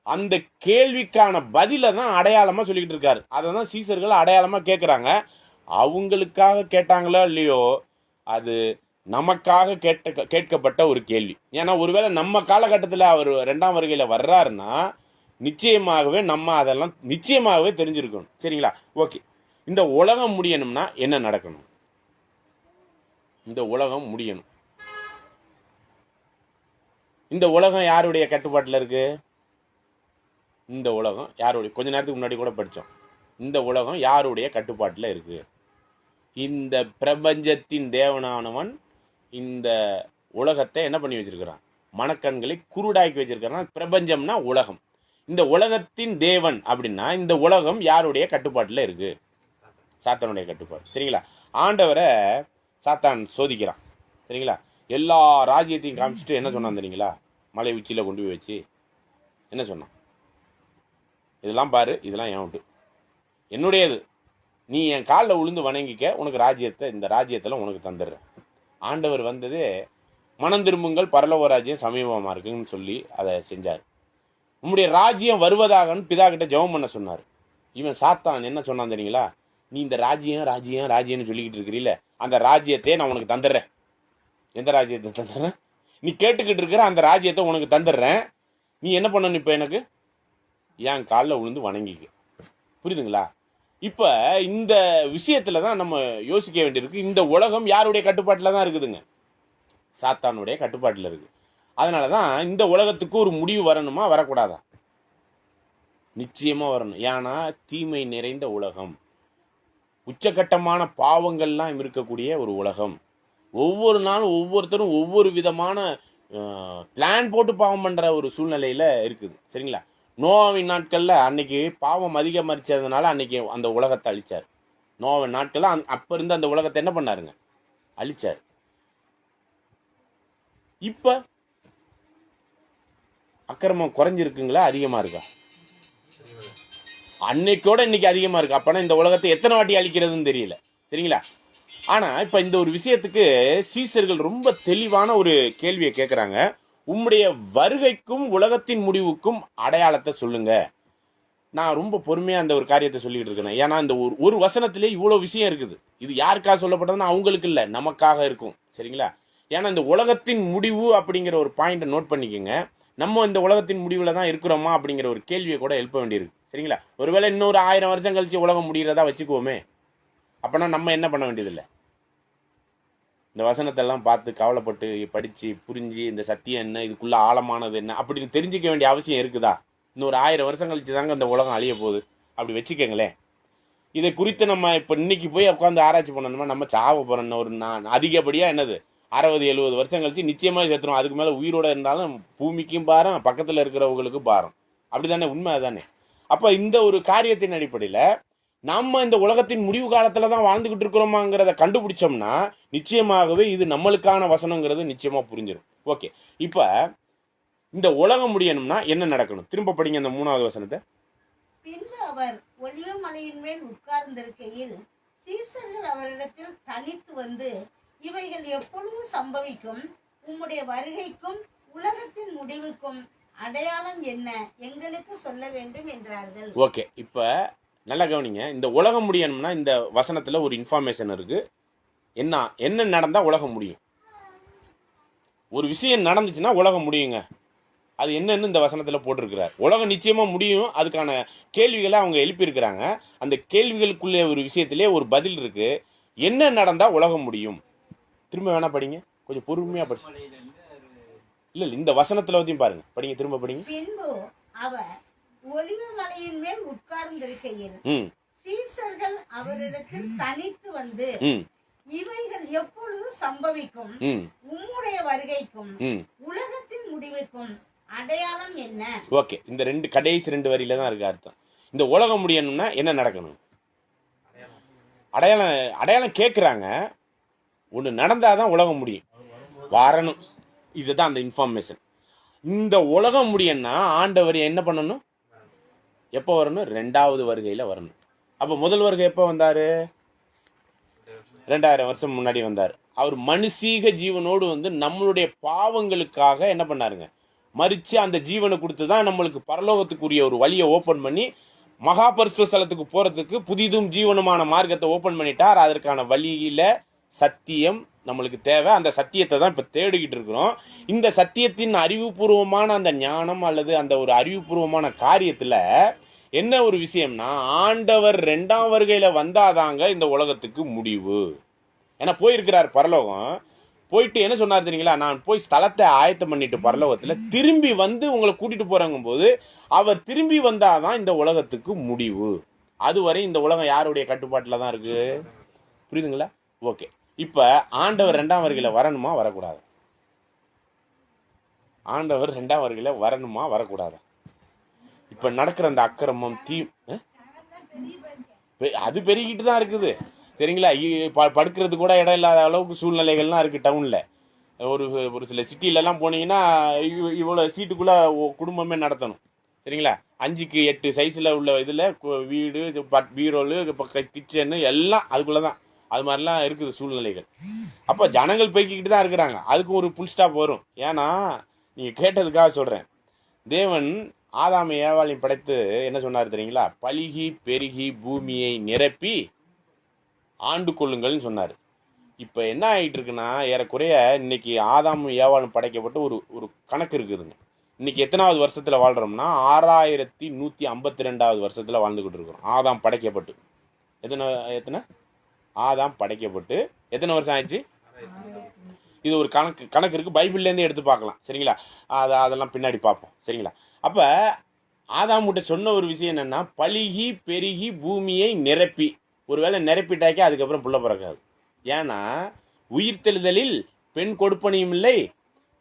அந்த கேள்விக்கான பதிலை தான் அடையாளமா சொல்லிக்கிட்டு இருக்காரு. அதை தான் சீசர்கள் அடையாளமா கேட்குறாங்க. அவங்களுக்காக கேட்டாங்களோ இல்லையோ, அது நமக்காக கேட்கப்பட்ட ஒரு கேள்வி. ஏன்னா ஒருவேளை நம்ம காலகட்டத்தில் அவர் 2ஆம் வருகையில் வர்றாருன்னா நிச்சயமாகவே நம்ம அதெல்லாம் நிச்சயமாகவே தெரிஞ்சிருக்கணும். சரிங்களா? ஓகே. இந்த உலகம் முடியணும்னா என்ன நடக்கணும்? இந்த உலகம் முடியணும். இந்த உலகம் யாருடைய கட்டுப்பாட்டில் இருக்கு? இந்த உலகம் யாருடைய, கொஞ்ச நேரத்துக்கு முன்னாடி கூட படித்தோம், இந்த உலகம் யாருடைய கட்டுப்பாட்டில் இருக்கு? இந்த பிரபஞ்சத்தின் தேவனானவன் இந்த உலகத்தை என்ன பண்ணி வச்சிருக்கிறான்? மனக்கண்களை குருடாக்கி வச்சிருக்கிறான். பிரபஞ்சம்னா உலகம். இந்த உலகத்தின் தேவன் அப்படின்னா இந்த உலகம் யாருடைய கட்டுப்பாட்டில் இருக்கு? சாத்தானுடைய கட்டுப்பாடு. சரிங்களா? ஆண்டவரை சாத்தான் சோதிக்கிறான். சரிங்களா? எல்லா ராஜ்யத்தையும் காமிச்சிட்டு என்ன சொன்னான் தெரியுங்களா? மலை உச்சியில் கொண்டு போய் வச்சு என்ன சொன்னான்? இதெல்லாம் பாரு, இதெல்லாம் என் விட்டு, என்னுடையது, நீ என் காலில் விழுந்து வணங்கிக்க, உனக்கு ராஜ்யத்தை, இந்த ராஜ்யத்தில் உனக்கு தந்துடுறேன். ஆண்டவர் வந்தது மனம் திரும்புங்கள், பரலோக ராஜ்யம் சமீபமாக இருக்குன்னு சொல்லி அதை செஞ்சார். உம்முடைய ராஜ்யம் வருவதாகன்னு பிதா கிட்ட ஜெபம் பண்ண சொன்னார். இவன் சாத்தான் என்ன சொன்னான் தெரியுங்களா? நீ இந்த ராஜ்யம்னு சொல்லிக்கிட்டு இருக்கிறீல, அந்த ராஜ்யத்தை நான் உனக்கு தந்துடுறேன். எந்த ராஜ்யத்தை தந்துடுறேன்? நீ கேட்டுக்கிட்டு இருக்கிற அந்த ராஜ்யத்தை உனக்கு தந்துடுறேன். நீ என்ன பண்ணணும்? இப்போ எனக்கு என் காலில் விழுந்து வணங்கிக்க. புரியுதுங்களா? இப்போ இந்த விஷயத்துல தான் நம்ம யோசிக்க வேண்டியிருக்கு. இந்த உலகம் யாருடைய கட்டுப்பாட்டில் தான் இருக்குதுங்க? சாத்தானுடைய கட்டுப்பாட்டில் இருக்கு. அதனால தான் இந்த உலகத்துக்கு ஒரு முடிவு வரணுமா, வரக்கூடாதா? நிச்சயமா வரணும். ஏன்னா தீமை நிறைந்த உலகம், உச்சகட்டமான பாவங்கள்லாம் இருக்கக்கூடிய ஒரு உலகம். ஒவ்வொரு நாளும் ஒவ்வொருத்தரும் ஒவ்வொரு விதமான பிளான் போட்டு பாவம் பண்ற ஒரு சூழ்நிலையில இருக்குது. சரிங்களா? நோவாவின் நாட்கள்ல அன்னைக்கு பாவம் அதிகமரிச்சதுனால அன்னைக்கு அந்த உலகத்தை அழிச்சார். நோவாவின் நாட்கள்ல அப்ப இருந்து அந்த உலகத்தை என்ன பண்ணாருங்க? அழிச்சார். இப்ப அக்கிரமம் குறைஞ்சிருக்குங்களா, அதிகமா இருக்கா? அன்னைக்கோட இன்னைக்கு அதிகமா இருக்கு. அப்பனா இந்த உலகத்தை எத்தனை வாட்டி அழிக்கிறதுன்னு தெரியல. சரிங்களா? ஆனா இப்ப இந்த ஒரு விஷயத்துக்கு சீசர்கள் ரொம்ப தெளிவான ஒரு கேள்வியை கேட்கிறாங்க. உம்முடைய வருகைக்கும் உலகத்தின் முடிவுக்கும் அடையாளத்தை சொல்லுங்க. நான் ரொம்ப பொறுமையா அந்த ஒரு காரியத்தை சொல்லிட்டு இருக்கேன். ஏன்னா இந்த ஒரு வசனத்திலே இவ்வளவு விஷயம் இருக்குது. இது யாருக்காக சொல்லப்பட்டதுன்னா அவங்களுக்கு இல்ல, நமக்காக இருக்கும். சரிங்களா? ஏன்னா இந்த உலகத்தின் முடிவு அப்படிங்கிற ஒரு பாயிண்ட்டை நோட் பண்ணிக்கோங்க. நம்ம இந்த உலகத்தின் முடிவுல தான் இருக்கிறோமா அப்படிங்கிற ஒரு கேள்வியை கூட எழுப்ப வேண்டியிருக்கு. சரிங்களா? ஒருவேளை இன்னொரு 1000 வருஷம் கழிச்சு உலகம் முடிகிறதா வச்சுக்குவோமே, அப்பனா நம்ம என்ன பண்ண வேண்டியதில்லை. இந்த வசனத்தெல்லாம் பார்த்து கவலைப்பட்டு படிச்சு புரிஞ்சு இந்த சத்தியம் என்ன, இதுக்குள்ள ஆழமானது என்ன அப்படின்னு தெரிஞ்சுக்க வேண்டிய அவசியம் இருக்குதா? இன்னொரு 1000 வருஷம் கழிச்சு தாங்க இந்த உலகம் அழிய போகுது. அப்படி வச்சுக்கோங்களேன். இதை குறித்து நம்ம இப்போ இன்னைக்கு போய் உட்காந்து ஆராய்ச்சி பண்ணணுமா? நம்ம சாவ போறோம். ஒரு அதிகப்படியா என்னது 60-70 வருஷம் கழிச்சு நிச்சயமா சேர்த்துரும். அதுக்கு மேல உயிரோட இருந்தாலும் பூமிக்கும் பாரம், பக்கத்துல இருக்கிறவங்களுக்கும் பாரம். அப்படிதானே? உண்மை தானே? அப்ப இந்த ஒரு காரியத்தின் அடிப்படையில நம்ம இந்த உலகத்தின் முடிவு காலத்துல தான் வாழ்ந்துகிட்டு இருக்கிறோமாங்கிறத கண்டுபிடிச்சோம்னா நிச்சயமாகவே இது நம்மளுக்கான வசனங்கிறது நிச்சயமா புரிஞ்சிடும். ஓகே, இப்ப இந்த உலகம் முடியணும்னா என்ன நடக்கணும்? திரும்ப படிங்க அந்த 3வது வசனத்தை. பின்பு அவர் ஒலிவ மலையின் மேல் உட்கார்ந்திருக்கையில் சீசர்கள் அவரிடத்தில் தனித்து வந்து, இவைகள் எப்பொழுது சம்பவிக்கும்? உம்முடைய வருகைக்கும் உலகத்தின் முடிவுக்கும் அடையாளம் என்ன? எங்களுக்கு சொல்ல வேண்டும் என்றார்கள். ஓகே, இப்ப நல்லா கவனிங்க. இந்த உலகம் முடியணும்னா இந்த வசனத்துல ஒரு இன்ஃபர்மேஷன் இருக்கு. என்ன நடந்தா உலகம் முடியும்? ஒரு விஷயம் நடந்துச்சுன்னா உலகம் முடியுங்க. அது என்னன்னு இந்த வசனத்துல போட்டிருக்கிறார். உலகம் நிச்சயமா முடியும். அதுக்கான கேள்விகளை அவங்க எழுப்பியிருக்கிறாங்க. அந்த கேள்விகளுக்குள்ள ஒரு விஷயத்திலே ஒரு பதில் இருக்கு. என்ன நடந்தா உலகம் முடியும்? திரும்ப வேணா படிங்க, கொஞ்சம் பொறுமையா படிச்சு. இல்ல இந்த வசனத்துல வந்து பாருங்க, படிங்க, திரும்ப படிங்க. பின்பு அவர் ஒலிவ மலையின் மேல் உட்கார்ந்திருக்கையில் சீசர்கள் அவரிடத்தில் தனித்து வந்து, இவைகள் எப்பொழுது சம்பவிக்கும்? உம்முடைய வருகைக்கும் உலகத்தின் முடிவுக்கும் அடையாளம் என்ன? ஓகே, இந்த கடைசி 2 வரியில தான் இருக்கு அர்த்தம். இந்த உலகம் முடியணும்னா என்ன நடக்கணும்? அடையாளம் கேட்கிறாங்க. ஒண்ணு நடந்தாதான் உலகம் முடியும், வரணும். இதுதான் அந்த இன்ஃபர்மேஷன். இந்த உலகம் முடியணும்னா ஆண்டவர் என்ன பண்ணணும்? எப்போ வரணும்? 2வது வருகையில வரணும். அப்ப முதல் வருகை எப்போ வந்தாரு? 2000 வருஷம் முன்னாடி வந்தார். அவர் மனுஷீக ஜீவனோடு வந்து நம்மளுடைய பாவங்களுக்காக என்ன பண்ணாருங்க? மரிச்சு அந்த ஜீவனை கொடுத்துதான் நம்மளுக்கு பரலோகத்துக்குரிய ஒரு வழியை ஓபன் பண்ணி மகா பரிசுத்த ஸ்தலத்துக்கு போறதுக்கு புதிதும் ஜீவனுமான மார்க்கத்தை ஓபன் பண்ணிட்டார். அதற்கான வழியில சத்தியம் நம்மளுக்கு தேவை. அந்த சத்தியத்தை தான் இப்ப தேடிக்கிட்டு இருக்கிறோம். இந்த சத்தியத்தின் அறிவுபூர்வமான அந்த ஞானம் அல்லது அந்த ஒரு அறிவுபூர்வமான காரியத்துல என்ன ஒரு விஷயம்னா, ஆண்டவர் 2ஆம் வருகையில வந்தாதாங்க இந்த உலகத்துக்கு முடிவு. ஏன்னா போயிருக்கிறார் பரலோகம். போயிட்டு என்ன சொன்னார் தெரியுங்களா? நான் போய் ஸ்தலத்தை ஆயத்தம் பண்ணிட்டு பரலோகத்துல திரும்பி வந்து உங்களை கூட்டிட்டு போறாங்க போது அவர் திரும்பி வந்தாதான் இந்த உலகத்துக்கு முடிவு. அதுவரை இந்த உலகம் யாருடைய கட்டுப்பாட்டுல தான் இருக்கு. புரியுதுங்களா? ஓகே, இப்ப ஆண்டவர் 2ஆம் வருகையில வரணுமா, வரக்கூடாது? ஆண்டவர் 2ஆம் வருகையில வரணுமா, வரக்கூடாது? இப்ப நடக்கிற அந்த அக்கிரமம் அது பெருகிட்டு தான் இருக்குது. சரிங்களா? படுக்கிறது கூட இடம் இல்லாத அளவுக்கு சூழ்நிலைகள்லாம் இருக்கு டவுன்ல. ஒரு சில சிட்டில எல்லாம் போனீங்கன்னா இவ்வளவு சீட்டுக்குள்ள குடும்பமே நடத்தணும். சரிங்களா? 5க்கு 8 சைஸில் உள்ள இதில் வீடு, பீரோலு, கிச்சனு எல்லாம் அதுக்குள்ளே தான். அது மாதிரிலாம் இருக்குது சூழ்நிலைகள். அப்போ ஜனங்கள் பெருக்கிக்கிட்டு தான் இருக்கிறாங்க. அதுக்கு ஒரு புல் ஸ்டாப் வரும். ஏன்னா நீங்கள் கேட்டதுக்காக சொல்கிறேன். தேவன் ஆதாம் ஏவாளையும் படைத்து என்ன சொன்னார் தெரியுங்களா? பலுகி பெருகி பூமியை நிரப்பி ஆண்டு கொள்ளுங்கள்னு சொன்னார். இப்போ என்ன ஆகிட்டு இருக்குன்னா, ஏறக்குறைய இன்னைக்கு ஆதாம் ஏவாளும் படைக்கப்பட்டு ஒரு கணக்கு இருக்குதுங்க. இன்னைக்கு எத்தனாவது வருஷத்தில் வாழ்கிறோம்னா 6152வது வருஷத்தில் வாழ்ந்துக்கிட்டு இருக்கிறோம். ஆதாம் படைக்கப்பட்டு எத்தனை ஆதாம் படைக்கப்பட்டு எத்தனை வருஷம் ஆயிடுச்சு? இது ஒரு கணக்கு இருக்குது. பைபிள்லேருந்து எடுத்து பார்க்கலாம். சரிங்களா? அதெல்லாம் பின்னாடி பார்ப்போம். சரிங்களா? அப்போ ஆதாம்கிட்ட சொன்ன ஒரு விஷயம் என்னென்னா, பலுகி பெருகி பூமியை நிரப்பி. ஒருவேளை நிரப்பிட்டாக்கே அதுக்கப்புறம் புள்ள பிறக்காது. ஏன்னா உயிர்த்தெழுதலில் பெண் கொடுப்பனையும் இல்லை,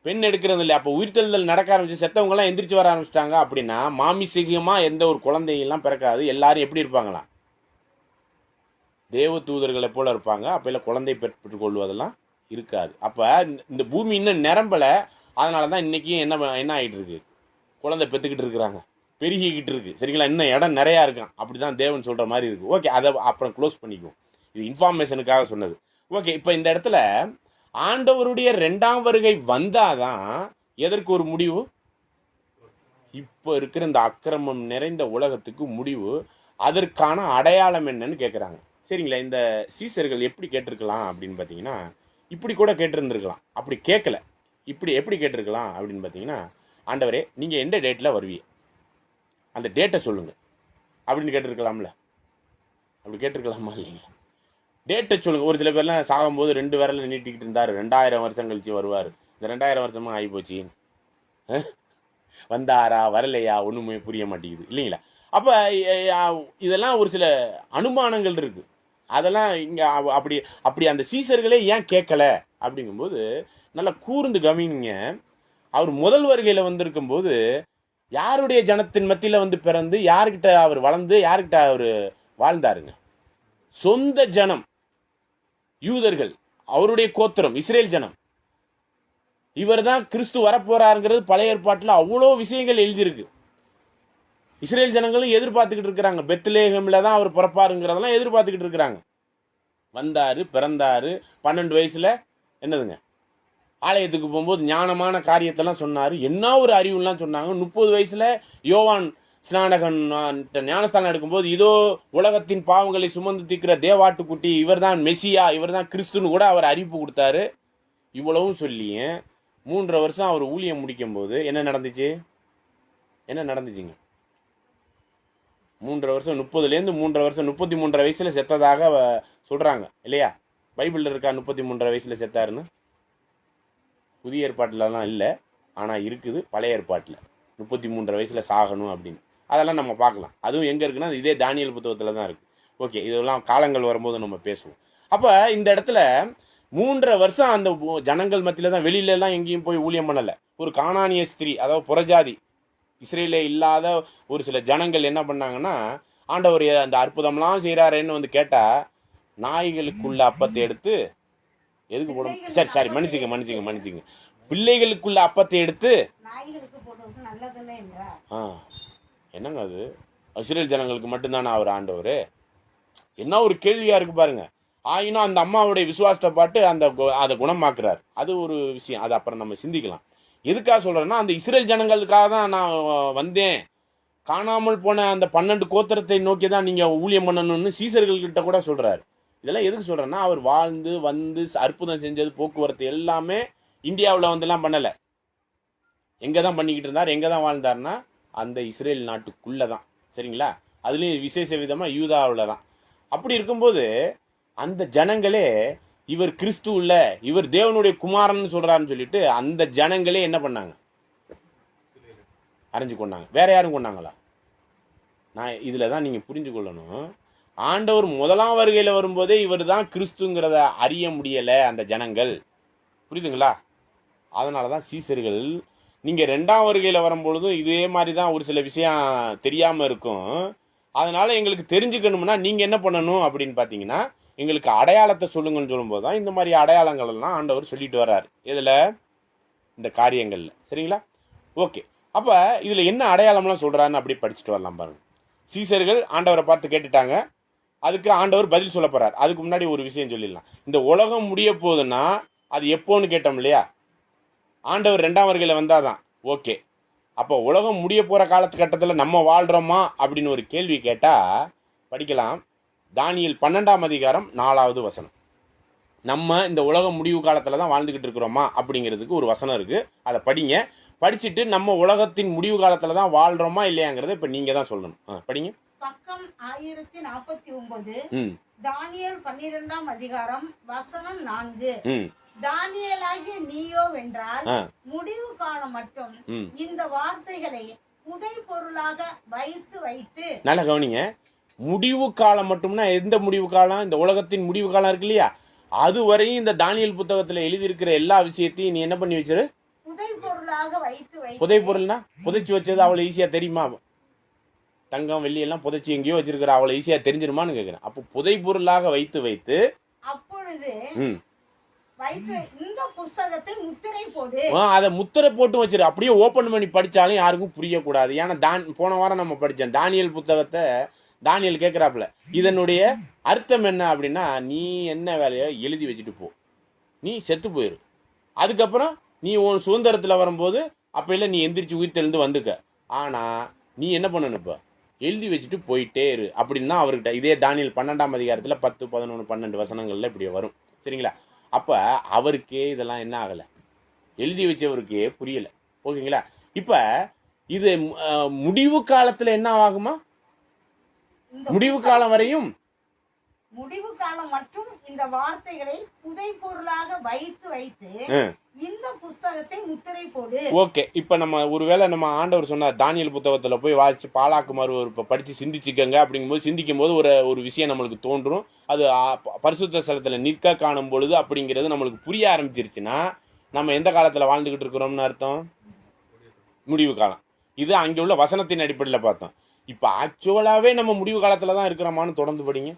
பெண் எடுக்கிறது இல்லை. அப்போ உயிர்த்தெழுதல் நடக்க ஆரம்பிச்சு செத்தவங்கலாம் எந்திரிச்சு வர ஆரம்பிச்சிட்டாங்க அப்படின்னா மாமிசீகமாக எந்த ஒரு குழந்தையெல்லாம் பிறக்காது. எல்லாரும் எப்படி இருப்பாங்களாம்? தேவ தூதர்களை போல இருப்பாங்க. அப்போ இல்லை குழந்தை பெற்றுக் கொள்வதெல்லாம் இருக்காது. அப்போ இந்த பூமி இன்னும் நிரம்பலை. அதனால தான் இன்றைக்கும் என்ன ஆகிட்டு இருக்கு? குழந்தை பெற்றுக்கிட்டு இருக்கிறாங்க, பெருகிக்கிட்டு இருக்கு. சரிங்களா? இன்னும் இடம் நிறையா இருக்கான். அப்படி தான் தேவன் சொல்கிற மாதிரி இருக்குது. ஓகே, அதை அப்புறம் க்ளோஸ் பண்ணிக்குவோம். இது இன்ஃபார்மேஷனுக்காக சொன்னது. ஓகே, இப்போ இந்த இடத்துல ஆண்டவருடைய 2ஆம் வருகை வந்தாதான் எதற்கு ஒரு முடிவு? இப்போ இருக்கிற இந்த அக்கிரமம் நிறைந்த உலகத்துக்கு முடிவு. அதற்கான அடையாளம் என்னன்னு கேட்குறாங்க. சரிங்களா? இந்த சீசர்கள் எப்படி கேட்டிருக்கலாம் அப்படின்னு பார்த்தீங்கன்னா, இப்படி கூட கேட்டிருந்துருக்கலாம். அப்படி கேட்கல. இப்படி எப்படி கேட்டிருக்கலாம் அப்படின்னு பார்த்தீங்கன்னா, ஆண்டவரே நீங்கள் எந்த டேட்டில் வருவீங்க, அந்த டேட்டை சொல்லுங்கள் அப்படின்னு கேட்டிருக்கலாம்ல. அப்படி கேட்டிருக்கலாமா இல்லைங்களா? டேட்டை சொல்லுங்கள். ஒரு சில பேர்லாம் சாகும்போது 2 விரலில் நீட்டிக்கிட்டு இருந்தார், 2000 வருஷம் கழிச்சு வருவார். இந்த 2000 வருஷமா ஆகிப்போச்சு, வந்தாரா வரலையா ஒன்றுமே புரிய மாட்டேங்குது இல்லைங்களா? அப்போ இதெல்லாம் ஒரு சில அனுமானங்கள் இருக்குது. அதெல்லாம் இங்கே அப்படி அந்த சீசர்களே ஏன் கேட்கல அப்படிங்கும்போது நல்லா கூர்ந்து கவனிங்க. அவர் முதல் வருகையில் வந்திருக்கும்போது யாருடைய ஜனத்தின் மத்தியில் வந்து பிறந்து யாருக்கிட்ட அவர் வளர்ந்து யாருக்கிட்ட அவர் வாழ்ந்தாருங்க? சொந்த ஜனம் யூதர்கள், அவருடைய கோத்திரம் இஸ்ரேல் ஜனம். இவர் தான் கிறிஸ்து வரப்போறாருங்கிறது பழைய ஏற்பாட்டில் அவ்வளோ விஷயங்கள் எழுதியிருக்கு. இஸ்ரேல் ஜனங்களும் எதிர்பார்த்துக்கிட்டு இருக்கிறாங்க. பெத்லேஹேமில் தான் அவர் பிறப்பாருங்கிறதெல்லாம் எதிர்பார்த்துக்கிட்டு இருக்கிறாங்க. வந்தாரு, பிறந்தாரு. 12 வயசுல என்னதுங்க ஆலயத்துக்கு போகும்போது ஞானமான காரியத்தெல்லாம் சொன்னார். என்ன ஒரு அறிவுலாம் சொன்னாங்க. 30 வயசுல யோவான் ஸ்நானகன் ஞானஸ்தானம் எடுக்கும்போது இதோ உலகத்தின் பாவங்களை சுமந்து தீர்க்கிற தேவாட்டுக்குட்டி, இவர் தான் மெசியா, இவர் தான் கிறிஸ்துன்னு கூட அவர் அறிவிப்பு கொடுத்தாரு. இவ்வளவும் சொல்லிய 3.5 வருஷம் அவர் ஊழியம் முடிக்கும் போது என்ன நடந்துச்சுங்க? 3.5 வருஷம், 30லேருந்து 3.5 வருஷம், 33 வயசுல செத்ததாக சொல்றாங்க இல்லையா? பைபிளில் இருக்கா 33 வயசுல செத்தாருன்னு? புதிய ஏற்பாட்டிலலாம் இல்லை, ஆனால் இருக்குது பழைய ஏற்பாட்டில் 33 வயசுல சாகணும் அப்படின்னு. அதெல்லாம் நம்ம பார்க்கலாம். அதுவும் எங்கே இருக்குன்னா இதே தானியல் புத்தகத்தில் தான் இருக்குது. ஓகே, இதெல்லாம் காலங்கள் வரும்போது நம்ம பேசுவோம். அப்போ இந்த இடத்துல 3.5 வருஷம் அந்த ஜனங்கள் மத்தியில் தான், வெளியிலலாம் எங்கேயும் போய் ஊழியம் பண்ணலை. ஒரு கானானிய ஸ்திரீ, அதாவது புறஜாதி இஸ்ரேலே இல்லாத ஒரு சில ஜனங்கள் என்ன பண்ணாங்கன்னா, ஆண்டவர் அந்த அற்புதம்லாம் செய்கிறாரேன்னு வந்து கேட்டால் நாய்களுக்குள்ள அப்பத்தை எடுத்து எதுக்கு போடும்? சரி மன்னிச்சுங்க. பிள்ளைகளுக்குள்ள அப்பத்தை எடுத்து என்னங்க அது? இஸ்ரேல் ஜனங்களுக்கு மட்டும்தானே அவர் ஆண்டவர்? என்ன ஒரு கேள்வியா இருக்கு பாருங்க. ஆயினும் அந்த அம்மாவுடைய விசுவாசத்தை பாட்டு அதை குணமாக்குறாரு. அது ஒரு விஷயம், அது அப்புறம் நம்ம சிந்திக்கலாம். எதுக்காக சொல்றேன்னா, அந்த இஸ்ரேல் ஜனங்களுக்காக தான் நான் வந்தேன். காணாமல் போன அந்த 12 கோத்திரத்தை நோக்கி தான் நீங்க ஊழியம் பண்ணணும்னு சீசர்கள்கிட்ட கூட சொல்றாரு. இதெல்லாம் எதுக்கு சொல்றேன்னா, அவர் வாழ்ந்து வந்து அற்புதம் செஞ்சது, போக்குவரத்து எல்லாமே இந்தியாவில் வந்துலாம் பண்ணலை. எங்கே தான் பண்ணிக்கிட்டு இருந்தார், எங்கே தான் வாழ்ந்தார்னா அந்த இஸ்ரேல் நாட்டுக்குள்ளே தான். சரிங்களா? அதுலேயும் விசேஷ விதமாக யூதாவில் தான். அப்படி இருக்கும்போது அந்த ஜனங்களே இவர் கிறிஸ்து இல்லை, இவர் தேவனுடைய குமாரன்னு சொல்கிறாருன்னு சொல்லிட்டு அந்த ஜனங்களே என்ன பண்ணாங்க? அறிஞ்சு கொண்டாங்க. வேற யாரும் கொண்டாங்களா? நான் இதில் தான் நீங்கள் புரிஞ்சு கொள்ளணும். ஆண்டவர் முதலாம் வருகையில் வரும்போதே இவர் தான் கிறிஸ்துங்கிறத அறிய முடியலை அந்த ஜனங்கள். புரியுதுங்களா? அதனால தான் சீசர்கள் நீங்கள் 2ஆம் வருகையில் வரும்பொழுதும் இதே மாதிரி தான் ஒரு சில விஷயம் தெரியாமல் இருக்கும். அதனால எங்களுக்கு தெரிஞ்சுக்கணும்னா நீங்கள் என்ன பண்ணணும் அப்படின்னு பார்த்தீங்கன்னா, எங்களுக்கு அடையாளத்தை சொல்லுங்கன்னு சொல்லும்போது தான் இந்த மாதிரி அடையாளங்கள் எல்லாம் ஆண்டவர் சொல்லிட்டு வர்றாரு. இதில் இந்த காரியங்களில். சரிங்களா? ஓகே, அப்ப இதுல என்ன அடையாளம்லாம் சொல்றான்னு அப்படியே படிச்சுட்டு வரலாம் பாருங்க. சீசர்கள் ஆண்டவரை பார்த்து கேட்டுட்டாங்க, அதுக்கு ஆண்டவர் பதில் சொல்ல போறார். அதுக்கு முன்னாடி ஒரு விஷயம் சொல்லிடலாம். இந்த உலகம் முடிய போகுதுன்னா அது எப்போன்னு கேட்டோம் இல்லையா? ஆண்டவர் 2ஆம் வருகையில வந்தாதான். ஓகே, அப்போ உலகம் முடிய போற காலகட்டத்தில் நம்ம வாழ்றோமா அப்படின்னு ஒரு கேள்வி கேட்டா படிக்கலாம். தானியேல் 12ஆம் அதிகாரம் 4வது வசனம். நம்ம இந்த உலகம் முடிவு காலத்துல தான் வாழ்ந்துகிட்டு இருக்கிறோமா அப்படிங்கிறதுக்கு ஒரு வசனம் இருக்கு. அதை படிங்க. படிச்சுட்டு நம்ம உலகத்தின் முடிவு காலத்துல தான் வாழ்றோமா இல்லையாங்கிறத இப்ப நீங்க தான் சொல்லணும். படிங்க. பக்கம் 1049. ம் தானியேல் 12ஆம் அதிகாரம் வசனம் 4. ம் தானியேலாகிய நீயோ வென்றால் ஆ. முடிவு காலம் மட்டும் ம் இந்த வார்த்தைகளை புதை பொருளாக வைத்து வைத்து. நல்லா கவனிங்க. முடிவு காலம் மட்டும்னா எந்த முடிவு காலம்? இந்த உலகத்தின் முடிவு காலம் இருக்கு இல்லையா, அது வரையும் இந்த தானியேல் புத்தகத்துல எழுதியிருக்கிற எல்லா விஷயத்தையும் நீ என்ன பண்ணி வச்சிரு? புதை பொருளாக வைத்து வைத்து. புதை பொருள்னா புதைச்சி வச்சது அவ்வளவு ஈஸியா தெரியுமா? தங்கம் வெள்ளி எல்லாம் புதைச்சி எங்கேயோ வச்சிருக்கிற அவ்வளவு ஈஸியா தெரிஞ்சிருமான்னு கேட்கிறேன். அப்போ புதை பொருளாக வைத்து வைத்து அப்பொழுது ம் வைத்து இந்த புஸ்தகத்தை முத்திரை போடு. அதை முத்திரை போட்டு வச்சிரு. அப்படியே ஓபன் பண்ணி படிச்சாலும் யாருக்கும் புரியக்கூடாது. ஏன்னா போன வாரம் நம்ம படிச்சோம் தானியேல் புத்தகத்தை. தானியேல் கேட்கிறாப்புல, இதனுடைய அர்த்தம் என்ன அப்படின்னா, நீ என்ன வேலையோ எழுதி வச்சுட்டு போ, நீ செத்து போயிரு. அதுக்கப்புறம் நீ உன் சுதந்திரத்தில் வரும்போது அப்ப இல்லை நீ எந்திரிச்சு உயிர் தெளிந்து வந்துக்க. ஆனா நீ என்ன பண்ணணும்? இப்ப எழுதி வச்சுட்டு போயிட்டே இரு அப்படின்னா அவர்கிட்ட. இதே தானியேல் 12ஆம் அதிகாரத்துல 10, 11, 12 வசனங்கள்ல இப்படி வரும். சரிங்களா? அப்ப அவருக்கே இதெல்லாம் என்ன ஆகல, எழுதி வச்சவருக்கே புரியல. ஓகேங்களா? இப்ப இது முடிவு காலத்துல என்ன ஆகுமா? முடிவு காலம் வரையும் முடிவு காலம் மட்டும் இந்த வார்த்தைகளை புதை பொருளாக வைத்து வைத்து இந்த புஸ்தகத்தை முத்திரை போடு. ஓகே, இப்ப நம்ம ஒருவேளை நம்ம ஆண்டவர் சொன்னார் தானியேல் புத்தகத்துல போய் வாசிச்சு பாலாக்கு மறுவ படிச்சு சிந்திச்சுக்கங்க அப்படிங்கும்போது சிந்திக்கும் போது ஒரு விஷயம் நம்மளுக்கு தோன்றும். அது பரிசுத்த ஸ்தலத்துல நிற்க காணும் பொழுது அப்படிங்கிறது நம்மளுக்கு புரிய ஆரம்பிச்சிருச்சுன்னா நம்ம எந்த காலத்துல வாழ்ந்துகிட்டு இருக்கிறோம்னு அர்த்தம்? முடிவு காலம். இது அங்கே உள்ள வசனத்தின் அடிப்படையில் பார்த்தோம். இப்ப ஆக்சுவலாவே நம்ம முடிவு காலத்துல தான் இருக்கிறோமான்னு தொடர்ந்து படிங்க.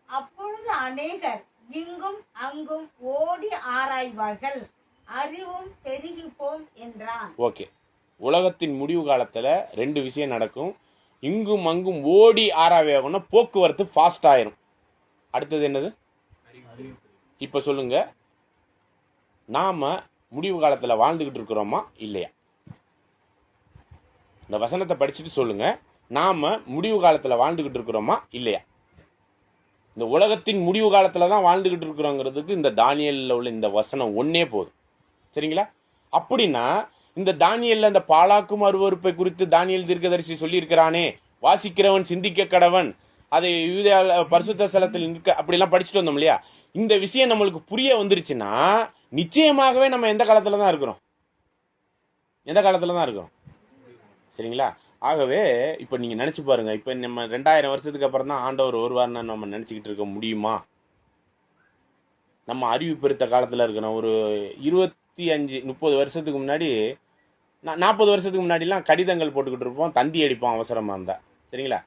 அப்பொழுது அநேகர் இங்கும் அங்கும் ஓடி ஆராய்வார்கள், அறிவும் பெருகிப்போம் என்றான். ஓகே, உலகத்தின் முடிவு காலத்துல 2 விஷயம் நடக்கும். இங்கும் அங்கும் ஓடி ஆராய்வாங்கன்னா போக்குவரத்து ஃபாஸ்ட் ஆயிரும். அடுத்தது என்னது? இப்ப சொல்லுங்க, நாம முடிவு காலத்துல வாழ்ந்துகிட்டு இருக்கிறோமா இல்லையா? இந்த வசனத்தை படிச்சுட்டு சொல்லுங்க, நாம முடிவு காலத்துல வாழ்ந்துகிட்டு இருக்கிறோமா இல்லையா? இந்த உலகத்தின் முடிவு காலத்துல தான் வாழ்ந்துகிட்டு இருக்கிறோங்கிறதுக்கு இந்த தானியேல்ல உள்ள இந்த வசனம் ஒன்னே போதும். சரிங்களா? அப்படின்னா இந்த தானியேல்ல இந்த பாலாக்கும் அருவருப்பை குறித்து தானியேல் தீர்க்கதரிசி சொல்லி இருக்கிறானே, வாசிக்கிறவன் சிந்திக்க கடவன், அதை பரிசுத்த ஸ்தலத்தில் நிற்க, அப்படிலாம் படிச்சுட்டு வந்தோம் இல்லையா? இந்த விஷயம் நம்மளுக்கு புரிய வந்துருச்சுன்னா நிச்சயமாகவே நம்ம எந்த காலத்துல தான் இருக்கிறோம்? எந்த காலத்துல தான் இருக்கிறோம்? சரிங்களா? ஆகவே இப்ப நீங்க நினைச்சு பாருங்க, இப்ப நம்ம 2000 வருஷத்துக்கு அப்புறம் தான் ஆண்டவர் வருவார்னு நம்ம நினைச்சுக்கிட்டு இருக்க முடியுமா? நம்ம அறிவு பெருத்த காலத்துல இருக்கிறோம். ஒரு 25, 30 வருஷத்துக்கு முன்னாடி, 40 வருஷத்துக்கு முன்னாடிலாம் கடிதங்கள் போட்டுக்கிட்டு இருப்போம், தந்தி அடிப்போம் அவசரமா இருந்தா. சரிங்களா?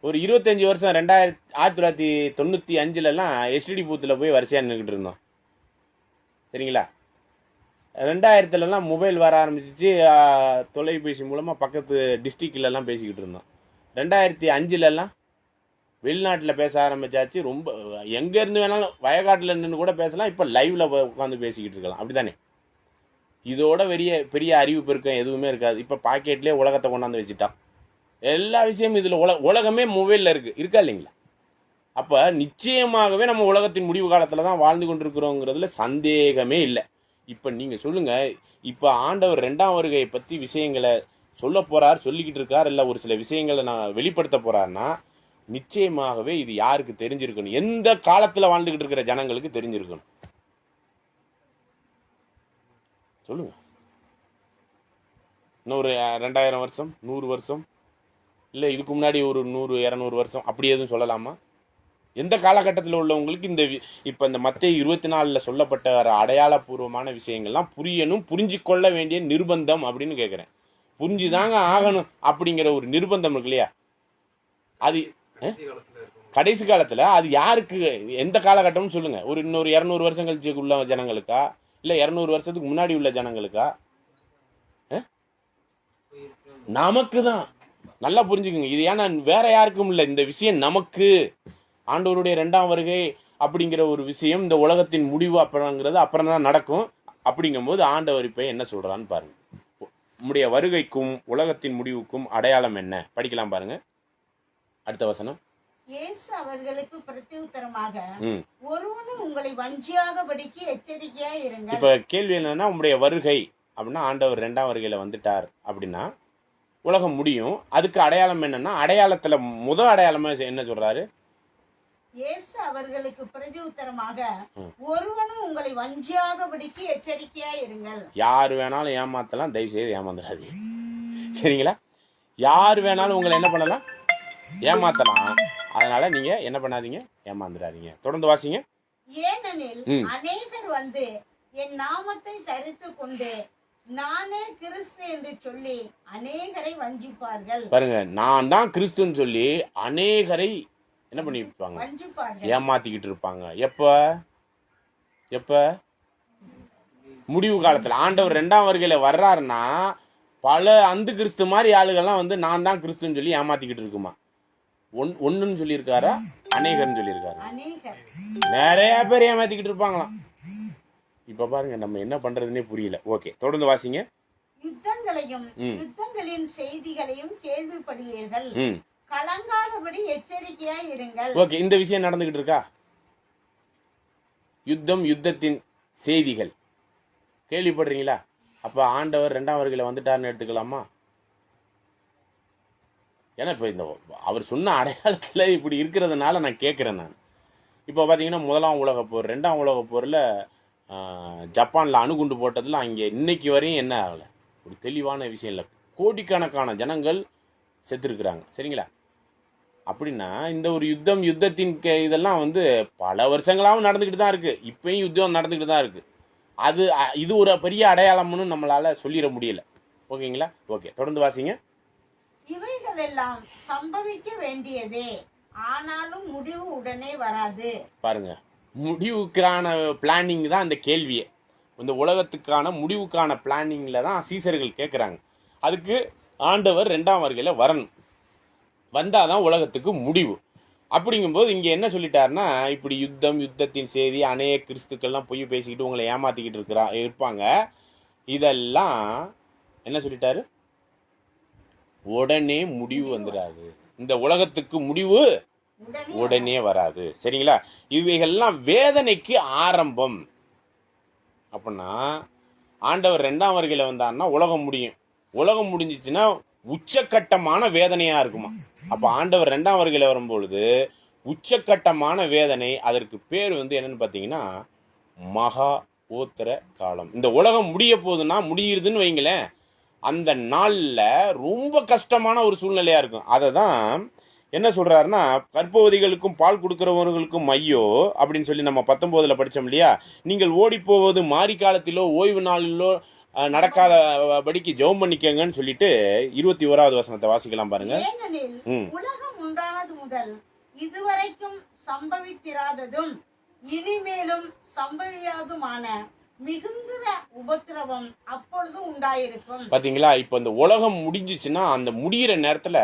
ஒரு 25 வருஷம் 1995 எஸ்டிடி பூத்துல போய் வரிசையா நின்றுக்கிட்டு இருந்தோம். சரிங்களா? 2000 மொபைல் வர ஆரம்பிச்சிச்சு, தொலைபேசி மூலமா பக்கத்து டிஸ்ட்ரிக்ட்லாம் பேசிக்கிட்டு இருந்தோம். 2005 வெளிநாட்டில் பேச ஆரம்பிச்சாச்சு. ரொம்ப எங்க இருந்து வேணாலும் வயக்காட்டில் நின்று கூட பேசலாம். இப்போ லைவ்ல உட்காந்து பேசிக்கிட்டு இருக்கலாம். அப்படித்தானே? இதோட பெரிய அறிவு பெருக்கம் எதுவுமே இருக்காது. இப்போ பாக்கெட்லேயே உலகத்தை கொண்டாந்து வச்சுட்டான். எல்லா விஷயமும் இதுல உலகமே மொபைல்ல இருக்கா இல்லைங்களா? அப்ப நிச்சயமாகவே நம்ம உலகத்தின் முடிவு காலத்துல தான் வாழ்ந்து கொண்டிருக்கிறோங்கிறதுல சந்தேகமே இல்லை. இப்ப நீங்க சொல்லுங்க, இப்ப ஆண்டவர் 2ஆம் வருகையை பத்தி விஷயங்களை சொல்ல போறார், சொல்லிக்கிட்டு இருக்கார், இல்ல ஒரு சில விஷயங்களை நான் வெளிப்படுத்த போறாருன்னா நிச்சயமாகவே இது யாருக்கு தெரிஞ்சிருக்கணும்? எந்த காலத்துல வாழ்ந்துகிட்டு இருக்கிற ஜனங்களுக்கு தெரிஞ்சிருக்கணும்? சொல்லுங்க. இன்னொரு 2000 வருஷம், 100 வருஷம், இல்லை இதுக்கு முன்னாடி ஒரு 100, 200 வருஷம் அப்படி எதுவும் சொல்லலாமா? எந்த காலகட்டத்தில் உள்ளவங்களுக்கு இப்போ இந்த மத்தேயு 24 சொல்லப்பட்ட அடையாளபூர்வமான விஷயங்கள்லாம் புரியணும், புரிஞ்சு கொள்ள வேண்டிய நிர்பந்தம் அப்படின்னு கேட்குறேன். புரிஞ்சுதாங்க ஆகணும் அப்படிங்கிற ஒரு நிர்பந்தம் இருக்கு இல்லையா? அது கடைசி காலத்தில் அது யாருக்கு, எந்த காலகட்டம்னு சொல்லுங்க. ஒரு இன்னொரு 200 வருஷம் கழிச்சு உள்ள ஜனங்களுக்கா, இல்லை 200 வருஷத்துக்கு முன்னாடி உள்ள ஜனங்களுக்கா? நமக்கு தான். நல்லா புரிஞ்சுக்குங்க. இது ஏன்னா வேற யாருக்கும் இல்லை. இந்த விஷயம் நமக்கு. ஆண்டவருடைய 2ஆம் வருகை அப்படிங்கிற ஒரு விஷயம் இந்த உலகத்தின் முடிவு அப்படிங்கிறது அப்புறம் தான் நடக்கும். அப்படிங்கும்போது ஆண்டவர் இப்போ என்ன சொல்றான்னு பாருங்க. உம்முடைய வருகைக்கும் உலகத்தின் முடிவுக்கும் அடையாளம் என்ன? படிக்கலாம் பாருங்க. அடுத்த வசனம். இயேசு அவர்களுக்கு பிரதியுத்தரமாக, ம் ஒருவனும் உங்களை வஞ்சியாதபடிக்கு எச்சரிக்கையாய் இருங்கள். இப்போ கேள்வி என்னன்னா, உம்முடைய வருகை அப்படின்னா ஆண்டவர் 2ஆம் வருகையில வந்துட்டார் அப்படின்னா உலகம் முடியும். அதுக்கு அடையாளம் என்னன்னா, அடையாளத்துல முதல் அடையாளமா என்ன சொல்றாரு? இயேசு அவர்களுக்கு பிரதியுத்தரமாக, ஒருவனும் உங்களை வஞ்சியாதபடிக்கு எச்சரிக்கையாய் இருங்கள். யார் வேணாலும் ஏமாத்தலாம், தயவு செய்து ஏமாந்துடாதீங்க. சரிங்களா? யார் வேணாலும் உங்களை என்ன பண்ணலாம்? ஏமாத்தலாம். அதனால நீங்க என்ன பண்ணாதீங்க? ஏமாந்துடாதீங்க. தொடர்ந்து வாசிங்க. ஏனெனில் அநேகர் வந்து என் நாமத்தை தரித்து கொண்டு நானே கிறிஸ்து என்று சொல்லி அநேகரை வஞ்சிப்பார்கள். பாருங்க, நான் தான் கிறிஸ்துன்னு சொல்லி அநேகரை என்ன பண்ணிருப்பாங்க? வஞ்சிப்பார்கள், ஏமாத்திக்கிட்டு இருப்பாங்க. எப்ப? முடிவு காலத்துல. ஆண்டவர் 2ஆம் வருகையில வர்றாருன்னா பல அந்த கிறிஸ்து மாதிரி ஆளுகள்லாம் வந்து நான் தான் கிறிஸ்துன்னு சொல்லி ஏமாத்திக்கிட்டு இருக்குமா? ஒன்னுன்னு சொல்லியிருக்காரா, அநேகர்னு சொல்லியிருக்காரு? அநேகர். நிறைய பேர் ஏமாத்திக்கிட்டு இருப்பாங்களாம். இப்ப பாருங்க, நம்ம என்ன பண்றதுன்னே புரியல. ஓகே, தொடர்ந்து வாசிங்க. யுத்தங்களையும் யுத்தங்களின் செய்திகளையும் கேள்விப்படுவீர்கள், கலங்காதபடி எச்சரிக்கையாய் இருங்கள். ஓகே, இந்த விஷயம் நடந்துகிட்டு இருக்கா? யுத்தத்தின் செய்திகள் கேள்விப்படுறீங்களா? அப்ப ஆண்டவர் 2ஆம் வருகையில வந்துட்டாருன்னு எடுத்துக்கலாமா? ஏன்னா இப்போ இந்த அவர் சொன்ன அடையாளத்தில் இப்படி இருக்கிறதுனால நான் கேட்குறேன். நான் இப்போ பார்த்தீங்கன்னா 1ஆம் உலகப் போர், 2ஆம் உலகப் போரில் ஜப்பானில் அணுகுண்டு போட்டதில் அங்கே இன்னைக்கு வரையும் என்ன ஆகலை? ஒரு தெளிவான விஷயம் இல்லை. கோடிக்கணக்கான ஜனங்கள் செத்துருக்குறாங்க. சரிங்களா? அப்படின்னா இந்த ஒரு யுத்தத்தின் இதெல்லாம் வந்து பல வருஷங்களாகவும் நடந்துக்கிட்டு தான் இருக்குது. இப்பயும் யுத்தம் நடந்துக்கிட்டு தான் இருக்குது. இது ஒரு பெரிய அடையாளம்னு நம்மளால் சொல்லிட முடியல. ஓகேங்களா? ஓகே, தொடர்ந்து வாசிங்க. இவைகள் எல்லாம் சம்பவிக்க வேண்டியதே, ஆனாலும் முடிவு உடனே வராது. பாருங்க, முடிவுக்கான பிளானிங் தான் இந்த கேள்வியே. இந்த உலகத்துக்கான முடிவுக்கான பிளானிங்ல தான் சீசர்கள் கேட்குறாங்க. அதுக்கு ஆண்டவர் 2ஆம் வருகையில வரணும். வந்தாதான் உலகத்துக்கு முடிவு. அப்படிங்கும்போது இங்க என்ன சொல்லிட்டாருன்னா, இப்படி யுத்தத்தின் செய்தி, அநேக கிறிஸ்துக்கள்லாம் பொய் பேசிக்கிட்டு உங்களை ஏமாத்திக்கிட்டு இருப்பாங்க. இதெல்லாம் என்ன சொல்லிட்டாரு? உடனே முடிவு வந்துடாது. இந்த உலகத்துக்கு முடிவு உடனே வராது. சரிங்களா? இவைகள்லாம் வேதனைக்கு ஆரம்பம். அப்படின்னா ஆண்டவர் 2ஆம் வருகையில வந்தாருன்னா உலகம் முடியும். உலகம் முடிஞ்சிச்சுன்னா உச்சக்கட்டமான வேதனையா இருக்குமா? அப்ப ஆண்டவர் 2ஆம் வருகையில வரும்பொழுது உச்சக்கட்டமான வேதனை. அதற்கு பேர் வந்து என்னன்னு பாத்தீங்கன்னா மகா ஓத்திர காலம். இந்த உலகம் முடிய போகுதுன்னா, முடியுதுன்னு வைங்களேன், அந்த நாள்ல ரொம்ப கஷ்டமான ஒரு சூழ்நிலையா இருக்கும். அதை தான் என்ன சொல்றாருன்னா, கர்ப்பவதிகளுக்கும் பால் கொடுக்கிறவர்களுக்கும் ஐயோ அப்படின்னு சொல்லி நம்ம 19ல படிச்சோம் இல்லையா? நீங்கள் ஓடி போவது மாரி காலத்திலோ ஓய்வு நாளிலோ நடக்காதபடிக்கு ஜெபம் பண்ணிக்கங்கன்னு சொல்லிட்டு 21வது வசனத்தை வாசிக்கலாம் பாருங்க. ஏனெனில் உலகம் உண்டானது முதல் இதுவரைக்கும் சம்பவித்திராததும் இனிமேலும் சம்பவியாதுமான மிகுந்த உபத்திரவம் அப்பொழுது உண்டாயிருக்கும். பாத்தீங்களா? இப்ப இந்த உலகம் முடிஞ்சிச்சுன்னா அந்த முடிகிற நேரத்துல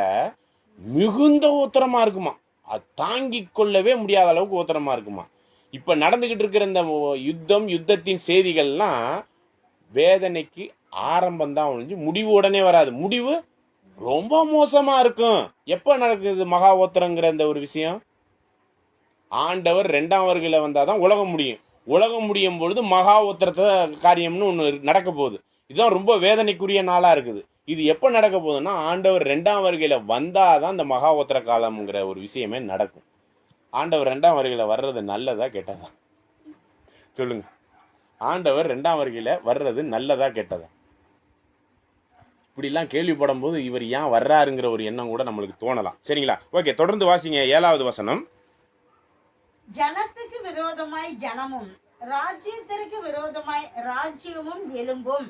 மிகுந்த உத்தரமா இருக்குமா. அது தாங்கிக் கொள்ளவே முடியாத அளவுக்கு உத்தரமா இருக்குமா. இப்ப நடந்துகிட்டு இருக்கிற இந்த யுத்தத்தின் செய்திகள்லாம் வேதனைக்கு ஆரம்பம் தான் ஒழிஞ்சு முடிவு உடனே வராது. முடிவு ரொம்ப மோசமா இருக்கும். எப்ப நடக்குது மகா ஓத்திரங்கிற இந்த ஒரு விஷயம்? ஆண்டவர் 2ஆம் வருகையில வந்தாதான் உலகம் முடியும். உலகம் முடியும் பொழுது மகா உத்திரத்த காரியம்னு ஒன்று நடக்க போகுது. இதுதான் ரொம்ப வேதனைக்குரிய நாளா இருக்குது. இது எப்ப நடக்க போகுதுன்னா, ஆண்டவர் 2ஆம் வருகையில வந்தாதான் இந்த மகா உத்திர காலம்ங்கிற ஒரு விஷயமே நடக்கும். ஆண்டவர் 2ஆம் வருகையில வர்றது நல்லதா கெட்டதா? சொல்லுங்க. ஆண்டவர் 2ஆம் வருகையில வர்றது நல்லதா கெட்டதா? இப்படிலாம் கேள்விப்படும் போது இவர் ஏன் வர்றாருங்கிற ஒரு எண்ணம் கூட நம்மளுக்கு தோணலாம். சரிங்களா? ஓகே, தொடர்ந்து வாசிங்க 7வது வசனம். ஜனத்துக்கு விரோதமாய் ஜனமும் ராஜ்யத்திற்கு விரோதமாய் ராஜ்யமும் எழும்பும்.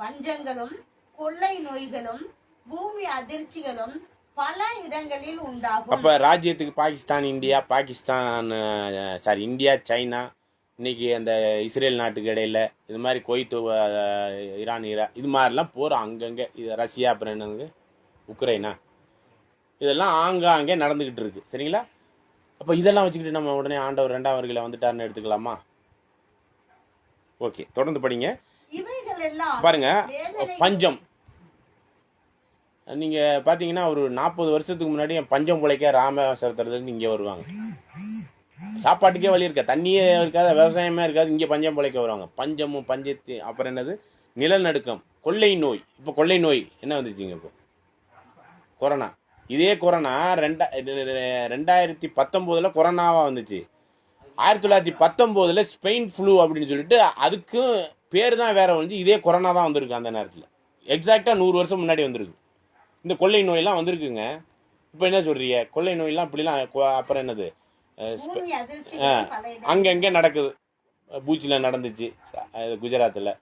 பஞ்சங்களும் கொள்ளை நோய்களும் பூமி அதிர்ச்சிகளும் பல இடங்களில் உண்டாகும். அப்ப ராஜ்யத்துக்கு இந்தியா, சைனா, இன்னைக்கு அந்த இஸ்ரேல் நாட்டுக்கு இடையில இது மாதிரி குவைத், ஈரான், இது மாதிரிலாம் போறோம். அங்கங்க இது ரஷ்யா, அப்புறம் என்னங்க உக்ரைனா, இதெல்லாம் ஆங்காங்கே நடந்துக்கிட்டு இருக்கு. சரிங்களா? அப்போ இதெல்லாம் வச்சுக்கிட்டு நம்ம உடனே ஆண்டவர் 2ஆம் வருகையில் வந்துட்டாருன்னு எடுத்துக்கலாமா? ஓகே, தொடர்ந்து படிங்க. இவைகள் எல்லாம் பாருங்க, வேதனை பஞ்சம். நீங்கள் பார்த்தீங்கன்னா ஒரு 40 வருஷத்துக்கு முன்னாடி பஞ்சம் பிழைக்க ராமேஸ்வரத்துலேருந்து இங்கே வருவாங்க. சாப்பாட்டுக்கே வழி இருக்க, தண்ணியே இருக்காது, விவசாயமே இருக்காது, இங்கே பஞ்சம் பிழைக்க வருவாங்க. பஞ்சமும் பஞ்சத்து, அப்புறம் என்னது, நிலநடுக்கம், கொள்ளை நோய். இப்போ கொள்ளை நோய் என்ன வந்துச்சுங்க? இப்போ கொரோனா. இதே கொரோனா 2019 கொரோனாவாக வந்துச்சு. 1919 ஸ்பெயின் ஃப்ளூ அப்படின்னு சொல்லிட்டு அதுக்கும் பேர் தான் வேற வந்துச்சு. இதே கொரோனா தான் வந்திருக்கு அந்த நேரத்தில். எக்ஸாக்டாக 100 வருஷம் முன்னாடி வந்திருக்கு. இந்த கொள்ளை நோயெல்லாம் வந்திருக்குங்க. இப்போ என்ன சொல்றீங்க? கொள்ளை நோயெல்லாம் இப்படிலாம். அப்புறம் என்னது, பூமி அதிர்ச்சி அங்கங்கே நடக்குது. பூச்சியில் நடந்துச்சு, குஜராத்தில்.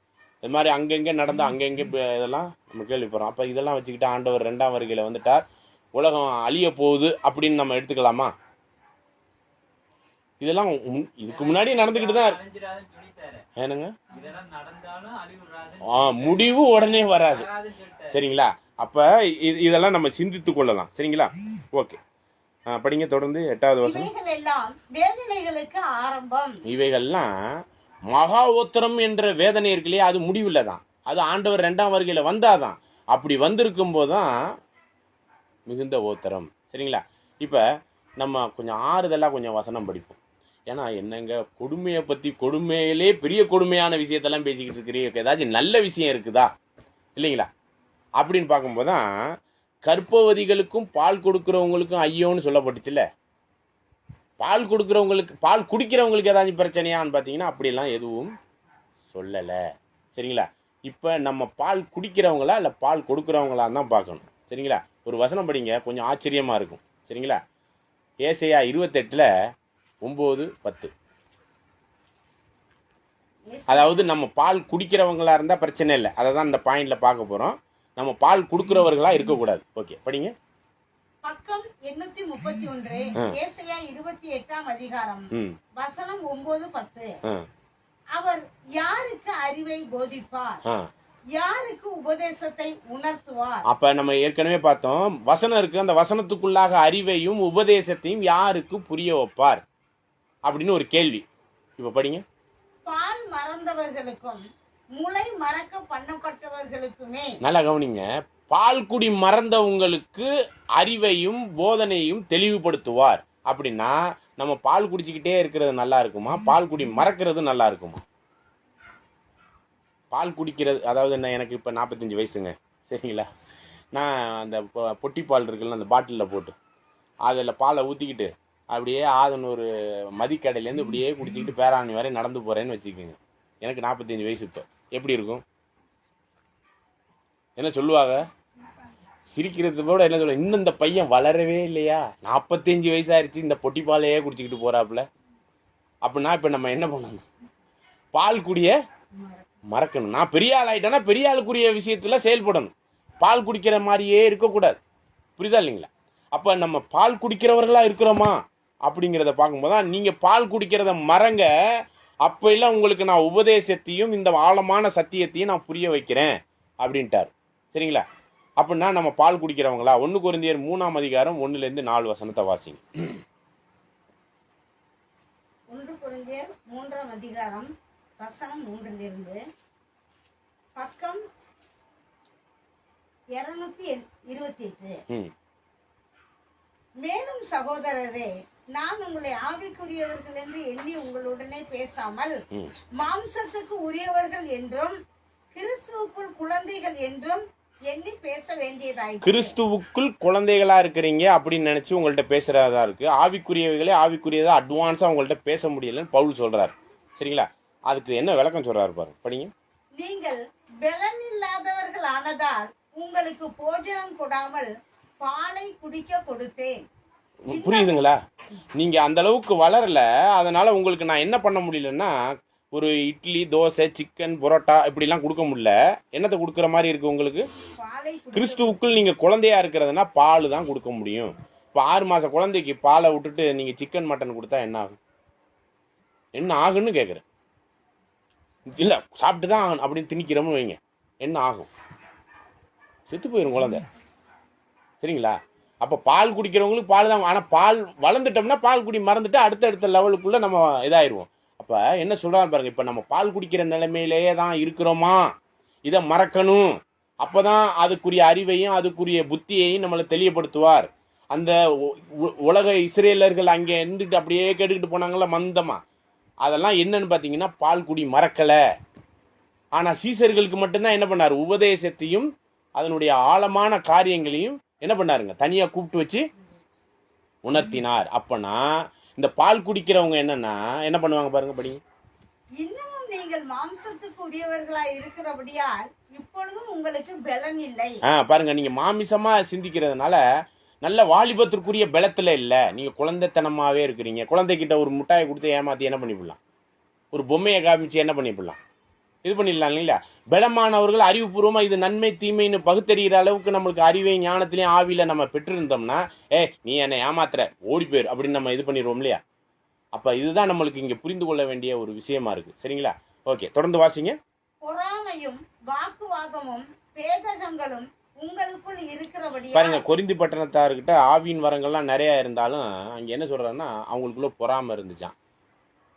இது மாதிரி அங்கங்கே நடந்து அங்கங்கே இதெல்லாம் நம்ம கேள்விப்படுறோம். அப்போ இதெல்லாம் வச்சுக்கிட்டு ஆண்டவர் 2ஆம் வருகையில் வந்துட்டார், உலகம் அழிய போகுது அப்படின்னு நம்ம எடுத்துக்கலாமா? இதெல்லாம் இதுக்கு முன்னாடி நடந்துக்கிட்டு தான் ஏனுங்க. முடிவு உடனே வராது. சரிங்களா? அப்போ இதெல்லாம் நம்ம சிந்தித்து கொள்ளலாம். சரிங்களா? ஓகே, படிங்க தொடர்ந்து 8வது வசனம். வேதனைகளுக்கு ஆரம்பம். இவைகள்லாம் மகா ஓத்திரம் என்ற வேதனை இருக்குல்லையே, அது முடிவில் தான். அது ஆண்டவர் 2ஆம் வருகையில் வந்தாதான். அப்படி வந்திருக்கும் போதுதான் மிகுந்த ஓத்திரம். சரிங்களா? இப்போ நம்ம கொஞ்சம் ஆறுதலாக கொஞ்சம் வசனம் படிப்போம். ஏன்னா என்னங்க, கொடுமையை பற்றி, கொடுமையிலே பெரிய கொடுமையான விஷயத்தெல்லாம் பேசிக்கிட்டு இருக்கிறீங்க, ஏதாச்சும் நல்ல விஷயம் இருக்குதா இல்லைங்களா? அப்படின்னு பார்க்கும்போது தான் கர்ப்பவதிகளுக்கும் பால் கொடுக்குறவங்களுக்கும் ஐயோன்னு சொல்லப்பட்டுச்சுல்ல. பால் கொடுக்குறவங்களுக்கு, பால் குடிக்கிறவங்களுக்கு ஏதாச்சும் பிரச்சனையான்னு பார்த்தீங்கன்னா அப்படியெல்லாம் எதுவும் சொல்லலை. சரிங்களா? இப்போ நம்ம பால் குடிக்கிறவங்களா இல்லை பால் கொடுக்குறவங்களான்னு தான் பார்க்கணும். சரிங்களா? ஒரு வசனம் படிங்க, கொஞ்சம் ஆச்சரியமாக இருக்கும். சரிங்களா? ஏசாயா 28:9-10. அதாவது நம்ம பால் குடிக்கிறவங்களா இருந்தால் பிரச்சனை இல்லை, அதை தான் இந்த பாயிண்ட்ல பார்க்க போகிறோம். நம்ம பால் கொடுக்குறவர்களா இருக்கக்கூடாது. ஓகே, படிங்க. பக்கம் 831, ஏசாயா 28ஆம் அதிகாரம், வசனம் 9-10. அவர் யாருக்கு அறிவை போதிப்பார், யாருக்கு உபதேசத்தை உணர்த்துவார்? அப்ப நம்ம ஏற்கனவே பார்த்தோம், வசனம் இருக்கு, அந்த வசனத்துக்குள்ளாக அறிவையும் உபதேசத்தையும் யாருக்கு புரிய வைப்பார் அப்படின்னு ஒரு கேள்வி. இப்ப படிங்க. பால் மறந்தவர்களுக்கும் முளை மறக்க பண்ணப்பட்டவர்களுக்குமே. நல்லா கவனிங்க. பால் குடி மறந்தவங்களுக்கு அறிவையும் போதனையும் தெளிவுபடுத்துவார் அப்படின்னா நம்ம பால் குடிச்சுக்கிட்டே இருக்கிறது நல்லா இருக்குமா, பால் குடி மறக்கிறது நல்லா இருக்குமா? பால் குடிக்கிறது, அதாவது என்ன, எனக்கு இப்போ 45 வயசுங்க. சரிங்களா? நான் அந்த பொட்டி பால் இருக்குல்ல, அந்த பாட்டிலில் போட்டு அதில் பாலை ஊற்றிக்கிட்டு அப்படியே ஆதனூர் மதிக்கடையிலேருந்து இப்படியே குடிச்சிக்கிட்டு பேராணி வரை நடந்து போகிறேன்னு வச்சுக்கோங்க. எனக்கு 45 வயசு. இப்போ எப்படி இருக்கும்? என்ன சொல்லுவாங்க? சிரிக்கிறது கூட என்ன சொல்லுவாங்க, இன்னும் இந்த பையன் வளரவே இல்லையா, 45 வயசாயிருச்சு, இந்த பொட்டி பாலையே குடிச்சிக்கிட்டு போகிறாப்புல. அப்படின்னா இப்போ நம்ம என்ன பண்ணணும்? பால் குடிய மறக்கணும். நான் பெரிய ஆள் ஆகிட்டேன்னா பெரிய ஆளுக்குரிய விஷயத்தில் செயல்படணும். பால் குடிக்கிற மாதிரியே இருக்கக்கூடாது. புரியுதா இல்லைங்களா? அப்போ நம்ம பால் குடிக்கிறவர்களா இருக்கிறோமா அப்படிங்கிறத பார்க்கும்போது தான், நீங்கள் பால் குடிக்கிறத மறங்க, அப்போ எல்லாம் உங்களுக்கு நான் உபதேசத்தையும் இந்த ஆழமான சத்தியத்தையும் நான் புரிய வைக்கிறேன் அப்படின்ட்டார். சரிங்களா? அப்படின்னா நம்ம பால் குடிக்கிறவங்களா? 1 கொரிந்தியர் 3ஆம் அதிகாரம் 1-4 வசனத்தை வாசிங்க. 1 கொரிந்தியர் 3ஆம் அதிகாரம் வசனம் 3 பக்கம் 228. மேலும் சகோதரரே, நான் உங்களை ஆவிக்குரியவர்கள் என்று எண்ணி உங்களுடனே பேசாமல் மாம்சத்துக்கு உரியவர்கள் என்றும் கிறிஸ்துவுக்குள் குழந்தைகள் என்றும் எண்ணி பேச வேண்டியதாயிற்று. கிறிஸ்துவுக்குள் குழந்தைகளா இருக்கிறீங்க அப்படின்னு நினைச்சு உங்கள்ட்ட பேசுறதா இருக்கு. ஆவிக்குரியவைகளே ஆவிக்குரியதா அட்வான்ஸா உங்கள்ட்ட பேச முடியலன்னு பவுல் சொல்றாரு. சரிங்களா? அதுக்கு என்ன விளக்கம் சொல்றாரு பாருங்க, படிங்க. நீங்கள் பலன் இல்லாதவர்கள் ஆனதால் உங்களுக்கு போஜனம் கொடாமல் பாலை குடிக்க கொடுத்தேன். புரியுதுங்களா? நீங்க அந்த அளவுக்கு வளரல, அதனால உங்களுக்கு நான் என்ன பண்ண முடியலன்னா, ஒரு இட்லி, தோசை, சிக்கன், புரோட்டா இப்படிலாம் கொடுக்க முடியல. என்னத்தை கொடுக்குற மாதிரி இருக்கு உங்களுக்கு? கிறிஸ்துவுக்குள் நீங்க குழந்தையா இருக்கிறதுனா பால் தான் கொடுக்க முடியும். இப்போ 6 மாச குழந்தைக்கு பாலை விட்டுட்டு நீங்க சிக்கன் மட்டன் கொடுத்தா என்ன ஆகும்? என்ன ஆகுன்னு கேட்குறேன். இல்லை சாப்பிட்டு தான் அப்படின்னு திணிக்கிறோம்னு வைங்க, என்ன ஆகும்? செத்து போயிடும் குழந்தை. சரிங்களா? அப்போ பால் குடிக்கிறவங்களுக்கு பால் தான். ஆனால் பால் வளர்ந்துட்டோம்னா பால் குடி மறந்துட்டு அடுத்தடுத்த லெவலுக்குள்ளே நம்ம இதாயிடுவோம். அப்போ என்ன சொல்கிறான்னு பாருங்கள், இப்போ நம்ம பால் குடிக்கிற நிலைமையிலேயே தான் இருக்கிறோமா, இதை மறக்கணும். அப்போ தான் அதுக்குரிய அறிவையும் அதுக்குரிய புத்தியையும் நம்மளை தெளிவுபடுத்துவார். அந்த உலக இஸ்ரேலர்கள் அங்கே இருந்துட்டு அப்படியே கேட்டுக்கிட்டு போனாங்களா மந்தமாக, அதெல்லாம் என்னன்னு பார்த்தீங்கன்னா பால் குடி மறக்கலை. ஆனால் சீசர்களுக்கு மட்டும்தான் என்ன பண்ணார், உபதேசத்தையும் அதனுடைய ஆழமான காரியங்களையும் என்ன பண்ணாருங்க தனியாக கூப்பிட்டு வச்சு உணர்த்தினார். அப்பனா இந்த பால் குடிக்கிறவங்க என்னன்னா என்ன பண்ணுவாங்க பாருங்க, படிங்க. இன்னமும் நீங்கள் மாம்சத்துக்கு உரியவர்களாய் இருக்கிறபடியால் இப்பொழுதும் உங்களுக்கு பலன் இல்லை. பாருங்க, நீங்க மாமிசமா சிந்திக்கிறதுனால நல்ல வாலிபத்திற்குரிய பலத்துல இல்ல, நீங்க குழந்தைத்தனமாவே இருக்கிறீங்க. குழந்தைகிட்ட ஒரு முட்டாயை கொடுத்து ஏமாத்தி என்ன பண்ணிவிடலாம், ஒரு பொம்மையை காமிச்சு என்ன பண்ணிவிடலாம், இது பண்ணிடலாம் இல்லைங்களா? பலமானவர்கள் அறிவுபூர்வமா இது நன்மை தீமைன்னு பகுத்தறிகிற அளவுக்கு நம்மளுக்கு அறிவை ஞானத்திலையும் ஆவியில நம்ம பெற்றிருந்தோம்னா, நீ என்னை ஏமாத்துற ஓடி போயிரு அப்படின்னு நம்ம இது பண்ணிடுவோம் இல்லையா? அப்ப இதுதான் நம்மளுக்கு இங்க புரிந்து கொள்ள வேண்டிய ஒரு விஷயமா இருக்கு. சரிங்களா? ஓகே, தொடர்ந்து வாசிங்க. பொறாமையும் வாக்குவாதமும் பேதகங்களும் உங்களுக்குள் இருக்கிறபடியா. பாருங்க, கொரிந்தி பட்டணத்தார்கிட்ட ஆவியின் வரங்கள்லாம் நிறைய இருந்தாலும் அங்க என்ன சொல்றாருன்னா அவங்களுக்குள்ள பொறாமை இருந்துச்சான்.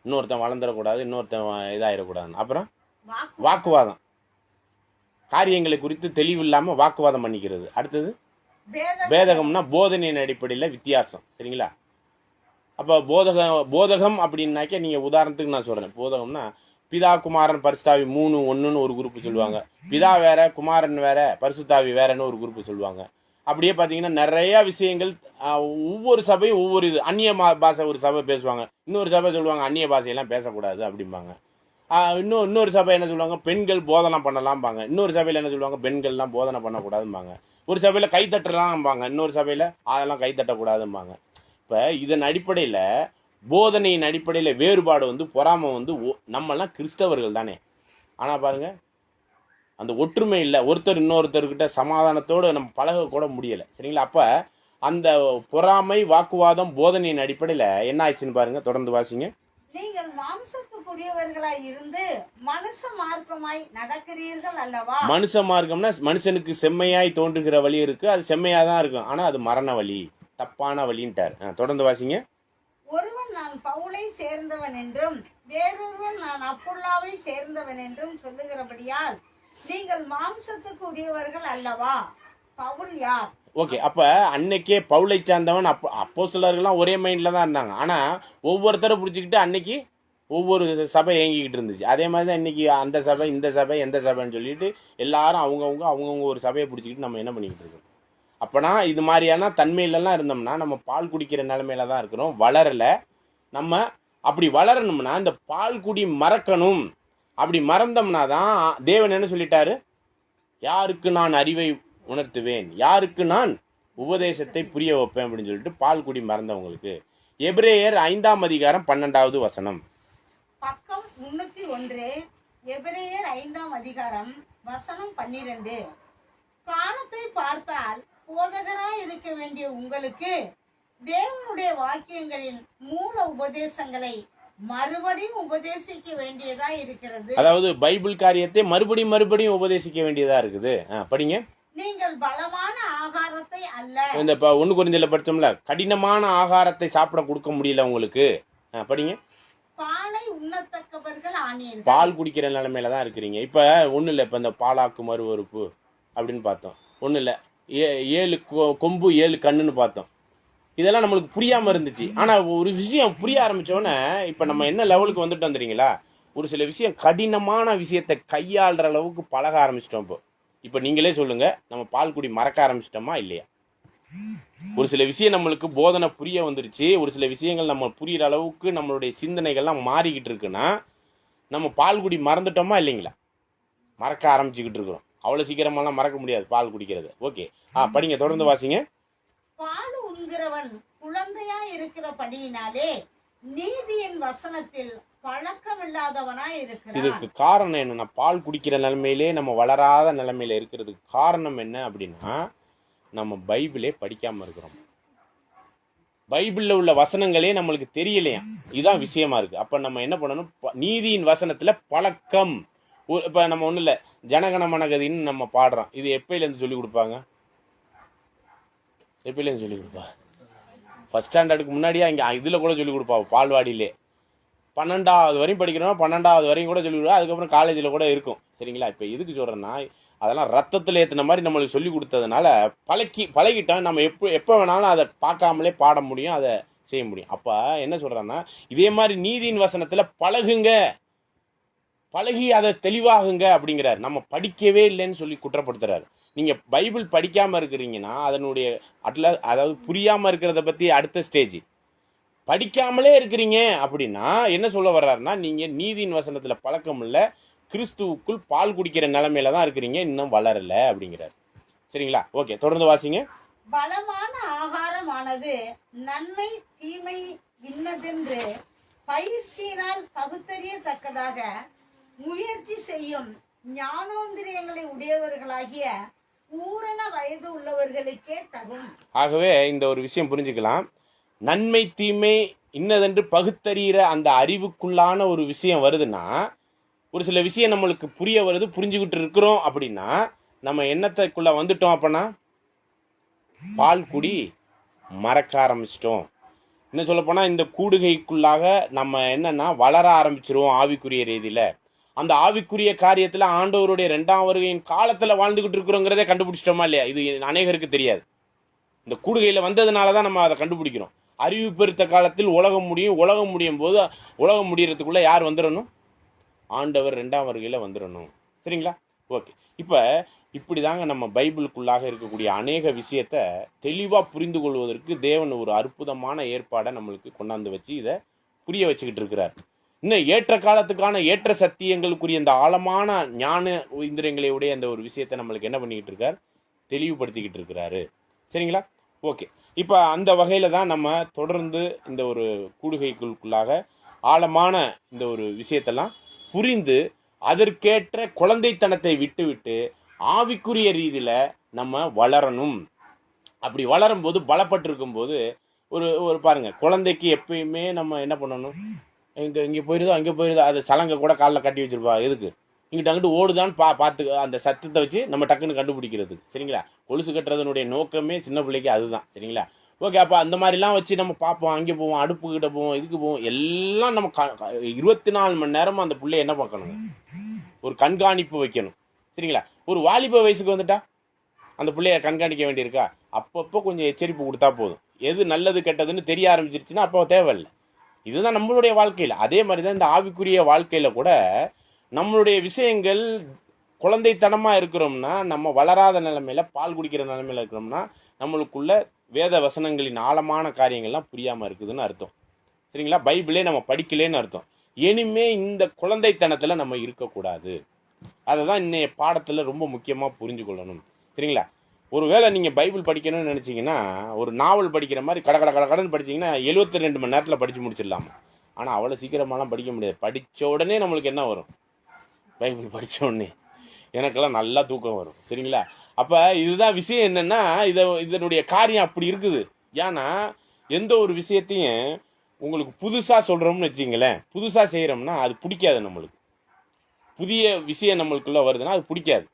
இன்னொருத்தன் வளர்ந்துடக்கூடாது, இன்னொருத்தன் இதாயிடக்கூடாதுன்னு. அப்புறம் வாக்குவாதம், காரியங்களை குறித்து தெளிவு இல்லாம வாக்குவாதம் பண்ணிக்கிறது. அடுத்தது பேதகம்னா போதனையின் அடிப்படையில் வித்தியாசம். சரிங்களா? அப்போ போதகம் அப்படின்னாக்க நீங்கள் உதாரணத்துக்கு நான் சொல்கிறேன். போதகம்னா பிதா குமாரன் பரிசுத்தாவி 3-1 ஒரு குரூப் சொல்லுவாங்க. பிதா வேற, குமாரன் வேற, பரிசுத்தாவி வேறன்னு ஒரு குரூப் சொல்லுவாங்க. அப்படியே பார்த்தீங்கன்னா நிறைய விஷயங்கள் ஒவ்வொரு சபையும் ஒவ்வொரு இது. அந்நிய பாஷை ஒரு சபை பேசுவாங்க, இன்னொரு சபை சொல்லுவாங்க அந்நிய பாஷையெல்லாம் பேசக்கூடாது அப்படிம்பாங்க. இன்னொரு சபை என்ன சொல்லுவாங்க, பெண்கள் போதனை பண்ணலாம்பாங்க. இன்னொரு சபையில் என்ன சொல்லுவாங்க, பெண்கள்லாம் போதனை பண்ணக்கூடாதும்பாங்க. ஒரு சபையில் கைத்தட்டலாம்பாங்க, இன்னொரு சபையில் அதெல்லாம் கைத்தட்டக்கூடாதும்பாங்க. இப்போ இதன் அடிப்படையில், போதனையின் அடிப்படையில் வேறுபாடு பொறாமை நம்மெல்லாம் கிறிஸ்தவர்கள் தானே. ஆனால் பாருங்க, அந்த ஒற்றுமை இல்லை. ஒருத்தர் இன்னொருத்தர்கிட்ட சமாதானத்தோடு நம்ம பழக கூட முடியலை. சரிங்களா? அப்போ அந்த பொறாமை வாக்குவாதம் போதனையின் அடிப்படையில் என்ன ஆயிடுச்சுன்னு பாருங்க. தொடர்ந்து வாசிங்க. நீங்கள் மாம்சத்துக்குரியவர்களாய் இருந்து மனுஷ மார்க்கமாய் நடக்கிறீர்கள் அல்லவா? மனுஷ மார்க்கம்னா மனுஷனுக்கு செம்மையாய் தோன்றுகிற வழி இருக்கு, அது செம்மையா தான் இருக்கும். ஆனா அது மரண வழி, தப்பான வழின்ட்டார். தொடர்ந்து வாசிங்க. ஒருவன் நான் பவுலை சேர்ந்தவன் என்றும் வேறொருவன் நான் அப்பொல்லாவை சேர்ந்தவன் என்றும் சொல்லுகிறபடியால் நீங்கள் மாம்சத்துக்கு உரியவர்கள் அல்லவா? பவுல் யார்? ஓகே, அப்ப அன்னைக்கே பவுலை சார்ந்தவன் அப்போஸ்தலர்கள்லாம் ஒரே மைண்ட்ல தான் இருந்தாங்க. ஆனா ஒவ்வொருத்தரும் பிடிச்சிக்கிட்டு அன்னைக்கு ஒவ்வொரு சபை இயங்கிக்கிட்டு இருந்துச்சு. அதே மாதிரி தான் இன்னைக்கு அந்த சபை இந்த சபை எந்த சபைன்னு சொல்லிட்டு எல்லாரும் அவங்கவுங்க ஒரு சபையை பிடிச்சிக்கிட்டு நம்ம என்ன பண்ணிக்கிட்டு இருக்கோம். அப்போனா இது மாதிரியான தன்மையிலலாம் இருந்தோம்னா நம்ம பால் குடிக்கிற நிலைமையில தான் இருக்கிறோம், வளரல. நம்ம அப்படி வளரணும்னா இந்த பால் குடி மறக்கணும். அப்படி மறந்தோம்னா தான் தேவன் என்ன சொல்லிட்டாரு, யாருக்கு நான் அறிவை உணர்த்துவேன், யாருக்கு நான் உபதேசத்தை புரிய வைப்பேன் அப்படின்னு சொல்லிட்டு பால் குடி மறந்தவங்களுக்கு. எபிரேயர் 5ஆம் அதிகாரம் 12வது வசனம். பக்கம் 301. எபிரேயர் 5ஆம் அதிகாரம் வசனம் 12. காலத்தை பார்த்தால் போதகராய் இருக்க வேண்டிய உங்களுக்கு தேவனுடைய வாக்கியங்களின் மூல உபதேசங்களை மறுபடியும் உபதேசிக்க வேண்டியதா இருக்கிறது. அதாவது பைபிள் காரியத்தை மறுபடியும் உபதேசிக்க வேண்டியதா இருக்குது. படிங்க. நீங்கள் பலமான ஆகாரத்தை அல்ல. இந்த 1 கொரிந்தியர்ல படிச்சோம்ல, கடினமான ஆகாரத்தை சாப்பிட கொடுக்க முடியல உங்களுக்கு. படிங்க. பாலை உண்ணத்தக்கவர்கள் ஆனீர்கள். பால் குடிக்கிற நிலைமையில தான் இருக்கிறீங்க. இப்ப ஒண்ணு இல்ல, இப்ப இந்த பாலாக்கு மறுவறுப்பு அப்படின்னு பார்த்தோம். ஒண்ணு இல்ல, 7 கொம்பு 7 கண்ணுன்னு பார்த்தோம். இதெல்லாம் நம்மளுக்கு புரியாம இருந்துச்சு. ஆனா ஒரு விஷயம் புரிய ஆரம்பிச்சோன்னே இப்ப நம்ம என்ன லெவலுக்கு வந்துட்டு வந்துறீங்களா, ஒரு சில விஷயம் கடினமான விஷயத்தை கையாளுற அளவுக்கு பழக ஆரம்பிச்சிட்டோம். இப்போ நீங்களே சொல்லுங்க, நம்ம பால் குடி மறக்க ஆரம்பிச்சிட்டோமா இல்லையா? ஒரு சில விஷயம் நம்மளுக்கு போதனை புரிய வந்துருச்சு, ஒரு சில விஷயங்கள் நம்ம புரியுற அளவுக்கு நம்மளுடைய சிந்தனைகள்லாம் மாறிக்கிட்டு இருக்குன்னா நம்ம பால் குடி மறந்துட்டோமா இல்லைங்களா? மறக்க ஆரம்பிச்சுக்கிட்டு இருக்கிறோம். அவ்வளோ சீக்கிரமாலாம் மறக்க முடியாது பால் குடிக்கிறது. ஓகே, படிங்க, தொடர்ந்து வாசிங்க. பால் உண்கிறவன் குழந்தையா இருக்கிறபடியினாலே நீதியின் வசனத்தில் பழக்கமில்லாதவனா இருக்கிறான். இதுக்கு காரணம் என்னன்னா, பால் குடிக்கிற நிலைமையிலே நம்ம வளராத நிலைமையில இருக்கிறதுக்கு காரணம் என்ன அப்படின்னா, நம்ம பைபிளே படிக்காம இருக்கிறோம். பைபிள்ல உள்ள வசனங்களே நம்மளுக்கு தெரியலையா, இதுதான் விஷயமா இருக்கு. அப்ப நம்ம என்ன பண்ணணும், நீதியின் வசனத்துல பழக்கம். இப்ப நம்ம ஒண்ணு இல்ல, ஜனகண மனகதின்னு நம்ம பாடுறோம். இது எப்பயில இருந்து சொல்லி கொடுப்பாங்க? எப்பயிலேருந்து சொல்லிக் கொடுப்பா? ஃபஸ்ட் ஸ்டாண்டர்டுக்கு முன்னாடியே இங்கே இதில் கூட சொல்லிக் கொடுப்பா, பால்வாடியிலே. 12வது வரையும் படிக்கிறோம், 12வது வரையும் கூட சொல்லிக் கொடுப்பா. அதுக்கப்புறம் காலேஜில் கூட இருக்கும். சரிங்களா? இப்போ எதுக்கு சொல்கிறேன்னா, அதெல்லாம் ரத்தத்தில் ஏற்றின மாதிரி நம்மளுக்கு சொல்லி கொடுத்ததுனால பழகிட்டோம். நம்ம எப்போ வேணாலும் அதை பார்க்காமலே பாட முடியும், அதை செய்ய முடியும். அப்போ என்ன சொல்கிறேன்னா, இதே மாதிரி நீதியின் வசனத்தில் பழகி அதை தெளிவாகுங்க அப்படிங்கிறார். நம்ம படிக்கவே இல்லைன்னு சொல்லி குற்றப்படுத்துறாரு. நீங்கள் பைபிள் படிக்காமல் இருக்கிறீங்கன்னா அதனுடைய அதாவது புரியாமல் இருக்கிறத பற்றி அடுத்த ஸ்டேஜ். படிக்காமலே இருக்கிறீங்க அப்படின்னா என்ன சொல்ல வர்றாருன்னா, நீங்கள் நீதியின் வசனத்தில் பழக்கம் இல்லை, கிறிஸ்துவுக்குள் பால் குடிக்கிற நிலைமையில தான் இருக்கிறீங்க, இன்னும் வளரல அப்படிங்கிறார். சரிங்களா? ஓகே, தொடர்ந்து வாசிங்க. பலமான ஆகாரமானது நன்மை தீமை இன்னதென்று பயிற்சியினால் பகுத்தறியத்தக்கதாக முயற்சி செய்யும் ஞானோந்திரியங்களை உடையவர்களாகிய பூரண வயது உள்ளவர்களுக்கே தகும். ஆகவே இந்த ஒரு விஷயம் புரிஞ்சுக்கலாம். நன்மை தீமை இன்னதென்று பகுத்தறிகிற அந்த அறிவுக்குள்ளான ஒரு விஷயம் வருதுன்னா, ஒரு சில விஷயம் நம்மளுக்கு புரிய வருது, புரிஞ்சுக்கிட்டு இருக்கிறோம் அப்படின்னா நம்ம எண்ணத்துக்குள்ள வந்துட்டோம். அப்பனா பால் குடி மறக்க ஆரம்பிச்சிட்டோம். இன்னும் சொல்லப்போனால் இந்த கூடுகைக்குள்ளாக நம்ம என்னன்னா வளர ஆரம்பிச்சிருவோம் ஆவிக்குரிய ரீதியில். அந்த ஆவிக்குரிய காரியத்தில் ஆண்டவருடைய 2ஆம் வருகையின் காலத்தில் வாழ்ந்துகிட்டு இருக்கிறோங்கிறதே கண்டுபிடிச்சிட்டோமா இல்லையா? இது அநேகருக்கு தெரியாது. இந்த கூடுகையில் வந்ததுனால தான் நம்ம அதை கண்டுபிடிக்கிறோம். அறிவு பெருத்த காலத்தில் உலகம் முடியும் போது உலகம் முடியறதுக்குள்ளே யார் வந்துடணும்? ஆண்டவர் 2ஆம் வருகையில் வந்துடணும். சரிங்களா? ஓகே. இப்போ இப்படி தாங்க நம்ம பைபிளுக்குள்ளாக இருக்கக்கூடிய அநேக விஷயத்தை தெளிவாக புரிந்து கொள்வதற்கு தேவன் ஒரு அற்புதமான ஏற்பாடை நம்மளுக்கு கொண்டாந்து வச்சு இதை புரிய வச்சுக்கிட்டு இருக்கிறார். இன்னும் ஏற்ற காலத்துக்கான ஏற்ற சத்தியங்களுக்குரிய இந்த ஆழமான ஞான இந்திரியங்களுடைய அந்த ஒரு விஷயத்தை நம்மளுக்கு என்ன பண்ணிக்கிட்டு இருக்கார்? தெளிவுபடுத்திக்கிட்டு இருக்கிறாரு. சரிங்களா? ஓகே. இப்போ அந்த வகையில் தான் நம்ம தொடர்ந்து இந்த ஒரு கூடுகைக்குள்ளாக ஆழமான இந்த ஒரு விஷயத்தெல்லாம் புரிந்து அதற்கேற்ற குழந்தைத்தனத்தை விட்டு ஆவிக்குரிய ரீதியில் நம்ம வளரணும். அப்படி வளரும் போது பலப்பட்டிருக்கும் போது ஒரு பாருங்க, குழந்தைக்கு எப்பயுமே நம்ம என்ன பண்ணணும்? இங்கே போயிருதோ அங்கே போயிருதோ, அது சலங்கை கூட காலில் கட்டி வச்சிருப்பா. எதுக்கு? இங்கிட்ட அங்கிட்டு ஓடுதான்னு பார்த்து அந்த சத்தத்தை வச்சு நம்ம டக்குன்னு கண்டுபிடிக்கிறது. சரிங்களா? கொலுசு கட்டுறதுனுடைய நோக்கமே சின்ன பிள்ளைக்கு அதுதான். சரிங்களா? ஓகே. அப்போ அந்த மாதிரிலாம் வச்சு நம்ம பார்ப்போம், அங்கே போவோம், அடுப்புக்கிட்ட போவோம், இதுக்கு போவோம், எல்லாம் நம்ம 24 மணி நேரமும் அந்த பிள்ளைய என்ன பார்க்கணுங்க? ஒரு கண்காணிப்பு வைக்கணும். சரிங்களா? ஒரு வாலிப வயசுக்கு வந்துட்டா அந்த பிள்ளைய கண்காணிக்க வேண்டியிருக்கா? அப்பப்போ கொஞ்சம் எச்சரிப்பு கொடுத்தா போதும். எது நல்லது கெட்டதுன்னு தெரிய ஆரம்பிச்சிருச்சுன்னா அப்போ தேவையில்லை. இதுதான் நம்மளுடைய வாழ்க்கையில். அதே மாதிரி தான் இந்த ஆவிக்குரிய வாழ்க்கையில் கூட நம்மளுடைய விஷயங்கள் குழந்தைத்தனமாக இருக்கிறோம்னா, நம்ம வளராத நிலைமையில் பால் குடிக்கிற நிலைமையில் இருக்கிறோம்னா நம்மளுக்குள்ள வேத வசனங்களின் ஆழமான காரியங்கள்லாம் புரியாமல் இருக்குதுன்னு அர்த்தம். சரிங்களா? பைபிளே நம்ம படிக்கலேன்னு அர்த்தம். இனிமே இந்த குழந்தைத்தனத்தில் நம்ம இருக்கக்கூடாது. அதை தான் இன்னைய பாடத்தில் ரொம்ப முக்கியமாக புரிஞ்சு கொள்ளணும். சரிங்களா? ஒருவேளை நீங்கள் பைபிள் படிக்கணும்னு நினச்சிங்கன்னா ஒரு நாவல் படிக்கிற மாதிரி கடன்னு படிச்சிங்கன்னா 72 மணி நேரத்தில் படித்து முடிச்சிடலாமா? ஆனால் அவ்வளோ சீக்கிரமாலாம் படிக்க முடியாது. படித்த உடனே நம்மளுக்கு என்ன வரும்? பைபிள் படித்த உடனே எனக்கெல்லாம் நல்லா தூக்கம் வரும். சரிங்களா? அப்போ இதுதான் விஷயம். என்னென்னா இதனுடைய காரியம் அப்படி இருக்குது. ஏன்னா எந்த ஒரு விஷயத்தையும் உங்களுக்கு புதுசாக சொல்கிறோம்னு வச்சிங்களேன், புதுசாக செய்கிறோம்னா அது பிடிக்காது. நம்மளுக்கு புதிய விஷயம் நம்மளுக்குள்ளே வருதுன்னா அது பிடிக்காது.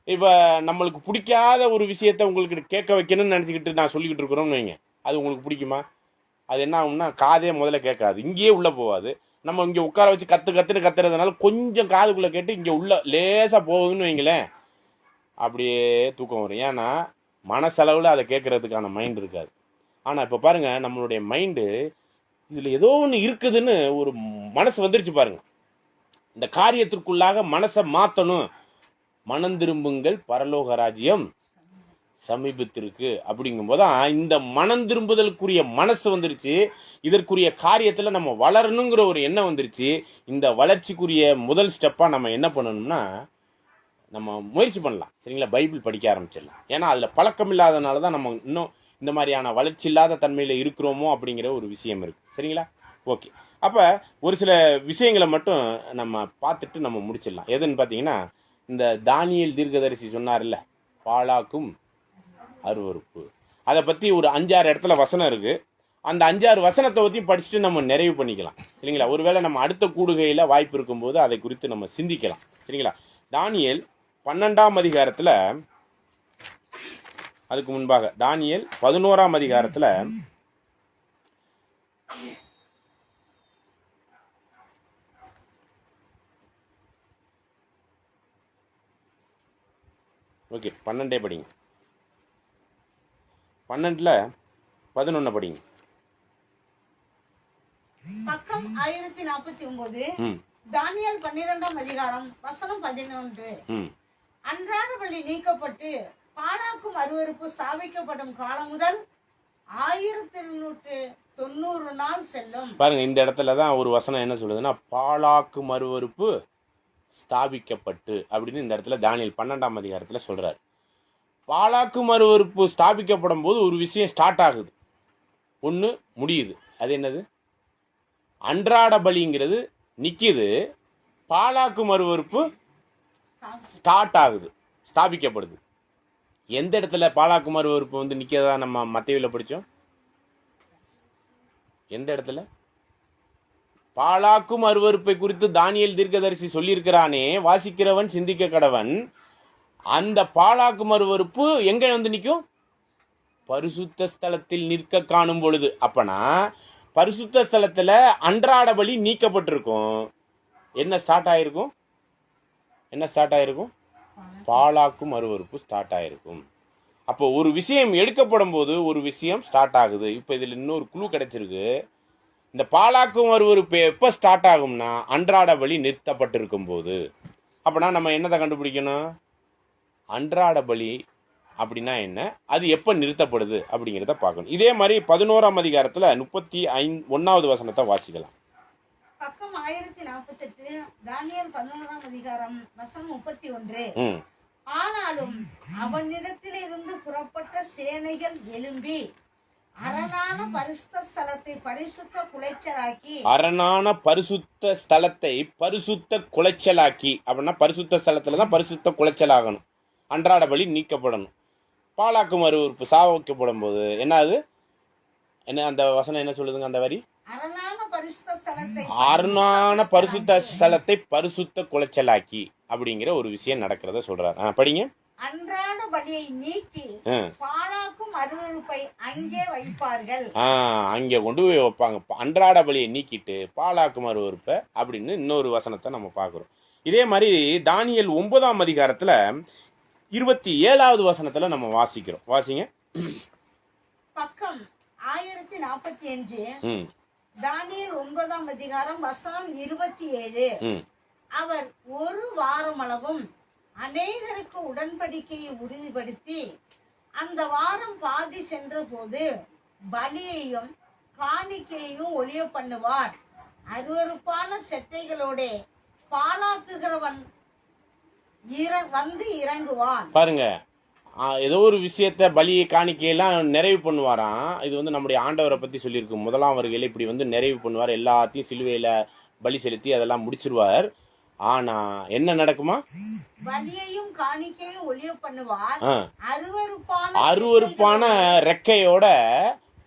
இப்போ நம்மளுக்கு பிடிக்காத ஒரு விஷயத்த உங்களுக்கு கேட்க வைக்கணும்னு நினச்சிக்கிட்டு நான் சொல்லிக்கிட்டு இருக்கிறோம்னு வைங்க, அது உங்களுக்கு பிடிக்குமா? அது என்ன ஆகும்னா காதே முதல்ல கேட்காது, இங்கேயே உள்ளே போகாது. நம்ம இங்கே உட்கார வச்சு கத்துன்னு கத்துறதுனால கொஞ்சம் காதுக்குள்ளே கேட்டு இங்கே உள்ள லேசாக போகுதுன்னு வைங்களேன், அப்படியே தூக்கம் வரும். ஏன்னா மனசளவில் அதை கேட்கறதுக்கான மைண்ட் இருக்காது. ஆனால் இப்போ பாருங்கள், நம்மளுடைய மைண்டு இதில் ஏதோ ஒன்று இருக்குதுன்னு ஒரு மனசு வந்துருச்சு பாருங்க. இந்த காரியத்திற்குள்ளாக மனசை மாற்றணும். மனம் திரும்புங்கள், பரலோக ராஜ்யம் சமீபத்திற்கு அப்படிங்கும் போதான் இந்த மனம் திரும்புதலுக்குரிய மனசு வந்துருச்சு. இதற்குரிய காரியத்தில் நம்ம வளரணுங்கிற ஒரு எண்ணம் வந்துருச்சு. இந்த வளர்ச்சிக்குரிய முதல் ஸ்டெப்பாக நம்ம என்ன பண்ணணும்னா நம்ம முயற்சி பண்ணலாம். சரிங்களா? பைபிள் படிக்க ஆரம்பிச்சிடலாம். ஏன்னா அதில் பழக்கம் இல்லாதனால தான் நம்ம இன்னும் இந்த மாதிரியான வளர்ச்சி இல்லாத தன்மையில் இருக்கிறோமோ அப்படிங்கிற ஒரு விஷயம் இருக்குது. சரிங்களா? ஓகே. அப்போ ஒரு சில விஷயங்களை மட்டும் நம்ம பார்த்துட்டு நம்ம முடிச்சிடலாம். எதுன்னு பார்த்தீங்கன்னா, இந்த தானியேல் தீர்க்கதரிசி சொன்னார்ல, பாழாக்கும் அருவருப்பு, அதை பற்றி ஒரு 5-6 இடத்துல வசனம் இருக்குது. அந்த 5-6 வசனத்தை பற்றி படிச்சுட்டு நம்ம நிறைவு பண்ணிக்கலாம். சரிங்களா? ஒருவேளை நம்ம அடுத்த கூடுகையில் வாய்ப்பு இருக்கும்போது அதை குறித்து நம்ம சிந்திக்கலாம். சரிங்களா? தானியேல் 12ஆம் அதிகாரத்தில் அதுக்கு முன்பாக தானியேல் 11ஆம் அதிகாரத்தில் ஓகே 12 படிங்க. 12ல் 11 படிங்க. பக்கம் 1049. தானியேல் 12ஆம் அதிகாரம் வசனம் 11. அன்றாட பலி நீக்கப்பட்டு பாழாக்கும் அருவருப்பு ஸ்தாபிக்கப்படும் காலம் முதல் 1290 நாள் செல்லும். பாருங்க, இந்த இடத்துல தான் ஒரு வசனம் என்ன சொல்லுதுன்னா, பாழாக்கும் அருவருப்பு ஸ்தாபிக்கப்பட்டு அப்படின்னு இந்த இடத்துல தானியேல் 12ஆம் அதிகாரத்தில் சொல்றாரு. பாழாக்கும் அருவருப்பு ஸ்தாபிக்கப்படும் போது ஒரு விஷயம் ஸ்டார்ட் ஆகுது, ஒன்று முடியுது. அது என்னது? அன்றாட பலிங்கிறது நிற்கிது, பாழாக்கும் அருவருப்பு ஸ்டார்ட் ஆகுது, ஸ்தாபிக்கப்படுது. எந்த இடத்துல பாழாக்கும் அருவருப்பு வந்து நிற்கிறதா நம்ம மத்தேயுல படித்தோம்? எந்த இடத்துல? பாழாக்கும் அருவருப்பை குறித்து தானியேல் தீர்க்கதரிசி சொல்லியிருக்கிறானே, வாசிக்கிறவன் சிந்திக்க கடவன். அந்த பாழாக்கும் அருவருப்பு எங்க வந்து நிற்கும்? பரிசுத்த ஸ்தலத்தில் நிற்க காணும் பொழுது. அப்பனா பரிசுத்த ஸ்தலத்துல அன்றாட பலி நீக்கப்பட்டிருக்கும். என்ன ஸ்டார்ட் ஆயிருக்கும்? என்ன ஸ்டார்ட் ஆயிருக்கும்? பாழாக்கும் அருவருப்பு ஸ்டார்ட் ஆயிருக்கும். அப்போ ஒரு விஷயம் எடுக்கப்படும் போது ஒரு விஷயம் ஸ்டார்ட் ஆகுது. இப்போ இதில் இன்னொரு குழு கிடைச்சிருக்கு. இந்த பாழாக்கும் அருவருப்பு எப்போ ஸ்டார்ட் ஆகும்னா, அன்றாட பலி நிறுத்தப்பட்டிருக்கும் போது. அப்படின்னா நம்ம என்னதை கண்டுபிடிக்கணும்? அன்றாட பலி அப்படின்னா என்ன, அது எப்போ நிறுத்தப்படுது அப்படிங்கிறத பார்க்கணும். இதே மாதிரி 11ஆம் அதிகாரத்தில் 31வது வசனத்தை வாசிக்கலாம். பக்கம் 1048. தானியேல் 11ஆம் அதிகாரம் வசனம் 31. ஆனாலும் அவனிடத்திலிருந்து புறப்பட்ட சேனைகள் எழும்பி அரணான பரிசுத்த ஸ்தலத்தை பரிசுத்த குலைச்சலாக்கி. அரணான பரிசுத்த ஸ்தலத்தை பரிசுத்த குலைச்சலாக்கி அப்படின்னா பரிசுத்த ஸ்தலத்துல தான் பரிசுத்த குலைச்சலாகணும், அன்றாட பலி நீக்கப்படணும். பாழாக்கும் அருவருப்பு சாவக்கப்படும் போது என்ன அது? என்ன அந்த வசனம் என்ன சொல்லுதுங்க? அந்த வரி அரணான பரிசுத்த ஸ்தலத்தை பரிசுத்த குலைச்சலாக்கி அப்படிங்கிற ஒரு விஷயம் நடக்கிறத சொல்றாரு. படிங்க. அன்றாட பலியை நீக்கி பாழாக்கும் அருவருப்பை அங்கே வைப்பார்கள். அங்கே கொண்டு போய் வைப்பாங்க. அன்றாட பலியை நீக்கிட்டு பாழாக்கும் அருவருப்பை அப்படின்னு இன்னொரு வசனத்தை நம்ம பார்க்கிறோம். இதே மாதிரி தானியேல் 9ஆம் அதிகாரத்துல 27வது வசனத்துல நம்ம வாசிக்கிறோம். வாசிங்க. பக்கம் 1045. தானியேல் 9ஆம் அதிகாரம் வசனம் 27. அவர் ஒரு வாரம் அளவும் அநேகருக்கு உடன்படிக்கையை உறுதிப்படுத்தி அந்த வாரம் பாதி சென்ற போது பலியையும் காணிக்கையையும் ஒளிய பண்ணுவார். அருவருப்பான செட்டைகளோட பாழாக்குகிறவன் வந்து இறங்குவான். பாருங்க, ஏதோ ஒரு விஷயத்த பலி காணிக்கையெல்லாம் நிறைவு பண்ணுவாராம். இது வந்து நம்முடைய ஆண்டவரை பத்தி சொல்லியிருக்கு. முதலாம் வருகையில இப்படி வந்து நிறைவு பண்ணுவார், எல்லாத்தையும் சிலுவையில பலி செலுத்தி அதெல்லாம் முடிச்சிருவார். ஆனா என்ன நடக்குமா? பலியையும் காணிக்கையும் ஒளிய பண்ணுவார். அருவருப்பான ரெக்கையோட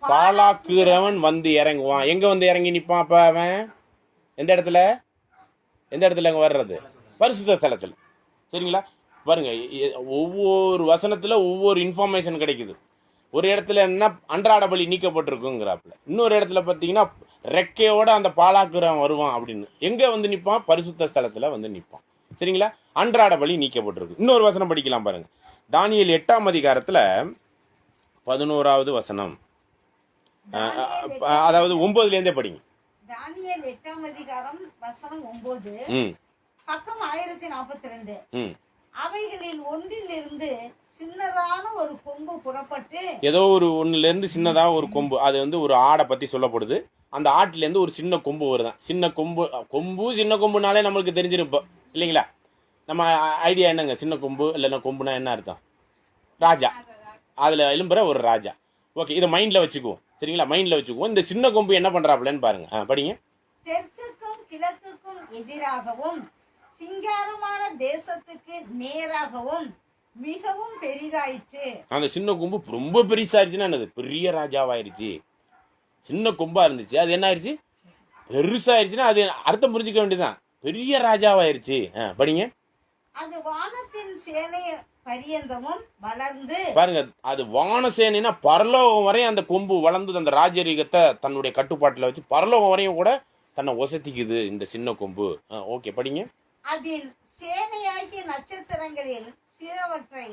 பாழாக்குறவன் வந்து இறங்குவான். எங்க வந்து இறங்கி நிப்பான்? அப்ப அவன் எந்த இடத்துல அங்க வர்றது? பரிசுத்த ஸ்தலத்துல. சரிங்களா? பாருங்க, ஒவ்வொரு வசனத்துல ஒவ்வொரு இன்ஃபர்மேஷன் கிடைக்குது. ஒரு இடத்துல என்ன அன்றாட பலி நீக்கப்பட்டிருக்குங்கிறாப்புல, இன்னொரு இடத்துல பார்த்தீங்கன்னா ரெக்கையோட அந்த பாழாக்குறவன் வருவான் அப்படின்னு. எங்க வந்து நிற்பான்? பரிசுத்த ஸ்தலத்துல வந்து நிற்பான். சரிங்களா? அன்றாட பலி நீக்கப்பட்டிருக்கு. இன்னொரு வசனம் படிக்கலாம் பாருங்க. தானியேல் 8ஆம் அதிகாரத்துல 11வது வசனம், அதாவது 9லேருந்தே படிங்க. தானியேல் 8ஆம் அதிகாரம் வசனம் 9, பக்கம் 1042. அவைகளில் ஒன்றிலிருந்து சின்னதான ஒரு கொம்பு புறப்பட்டு, ஏதோ ஒரு ஒன்னுல இருந்து சின்னதா ஒரு கொம்பு, அது வந்து ஒரு ஆடை பத்தி சொல்லப்படுது. அந்த ஆட்டுல இருந்து ஒரு சின்ன கொம்பு வருதான். சின்ன சின்ன கொம்புனாலே நம்மளுக்கு தெரிஞ்சிருப்போம் இல்லைங்களா? நம்ம ஐடியா என்னங்க? சின்ன கொம்பு இல்லைன்னா கொம்புனா என்ன அர்த்தம்? ராஜா. அதுல எழும்புற ஒரு ராஜா. ஓகே, இதை மைண்ட்ல வச்சுக்குவோம். சரிங்களா? மைண்ட்ல வச்சுக்குவோம். இந்த சின்ன கொம்பு என்ன பண்றாப்லன்னு பாருங்க. படிங்க. தெற்குக்கும் கிழக்குக்கும் எதிராகவும் சிங்காரமான தேசத்துக்கு நேராகவும் மிகவும் பெரிதாயிற்று. அந்த சின்ன கொம்பு ரொம்ப பெருசாயிருச்சுன்னா என்னது? பெரிய ராஜாவாயிருச்சு. சின்ன கொம்பா இருந்துச்சு, அது என்ன ஆயிடுச்சு? பெருசாயிருச்சுன்னா அது அர்த்தம் புரிஞ்சுக்க வேண்டியதுதான். பெரிய ராஜாவாயிருச்சு. படிங்க. அது வானத்தின் சேனை பரியந்தமும் வளர்ந்து பாருங்க, அது வானசேனைனா பரலோகம் வரையும் அந்த கொம்பு வளர்ந்து அந்த ராஜரீகத்தை தன்னுடைய கட்டுப்பாட்டுல வச்சு பரலோகம் வரையும் கூட தன்னை ஒசத்திக்குது இந்த சின்ன கொம்பு. ஓகே, படிங்க. அதில் சேனையாகிய நட்சத்திரங்களில் சிலவற்றை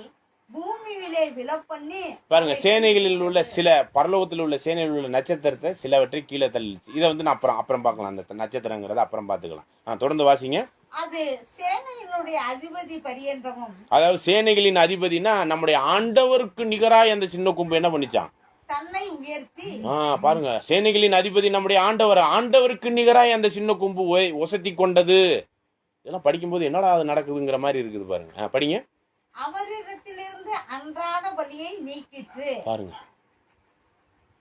பூமியிலே விழப்பண்ணி. பாருங்க, சேனைகளில் உள்ள சில பரலோகத்தில் உள்ள சேனையில் உள்ள நட்சத்திரத்தை சிலவற்றை கீழே தள்ளிச்சு. இதை வந்து நான் அப்புறம் பார்க்கலாம், அந்த நட்சத்திரங்கிறத அப்புறம் பார்த்துக்கலாம். தொடர்ந்து வாசிங்க. அது சேனையினுடைய அதிபதி பரியந்தமும், அதாவது சேனைகளின் அதிபதினா நம்முடைய ஆண்டவருக்கு நிகராய் அந்த சின்ன கொம்பு என்ன பண்ணிச்சான்? தன்னை உயர்த்தி. பாருங்க, சேனைகளின் அதிபதி நம்முடைய ஆண்டவருக்கு நிகராய் அந்த சின்ன கொம்பு ஒசத்தி கொண்டது. இதெல்லாம் படிக்கும்போது என்னடா அது நடக்குதுங்கிற மாதிரி இருக்குது. பாருங்க, படிங்க. அவரிடத்திலிருந்து அன்றாட பலியை நீக்கிட்டு. பாருங்க,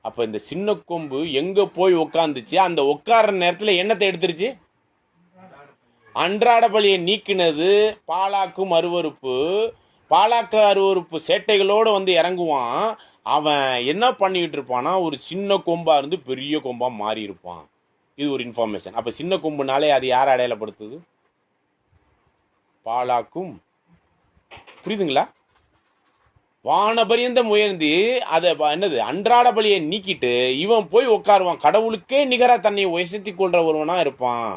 அப்ப இந்த சின்ன கொம்பு எங்க போய் உட்காந்துச்சு? அந்த உட்கார்ற நேரத்துல என்னத்தை எடுத்துருச்சு? அன்றாட பலியை நீக்கினது. பாலாக்கும் அருவருப்பு, பாலாக்கு அருவருப்பு சேட்டைகளோடு வந்து இறங்குவான். அவன் என்ன பண்ணிட்டு இருப்பானா, ஒரு சின்ன கொம்பா இருந்து பெரிய கொம்பா மாறி இருப்பான். இது ஒரு இன்ஃபர்மேஷன். அப்ப சின்ன கொம்புனாலே அது யாரை அடையாளப்படுத்துது? பாலாக்கும். புரியுதுங்களா? வானபரியந்தம் உயர்ந்து அதை என்னது அன்றாட பலியை நீக்கிட்டு இவன் போய் உட்காருவான். கடவுளுக்கே நிகரா தன்னை உயர்த்தி கொள்ற ஒருவனா இருப்பான்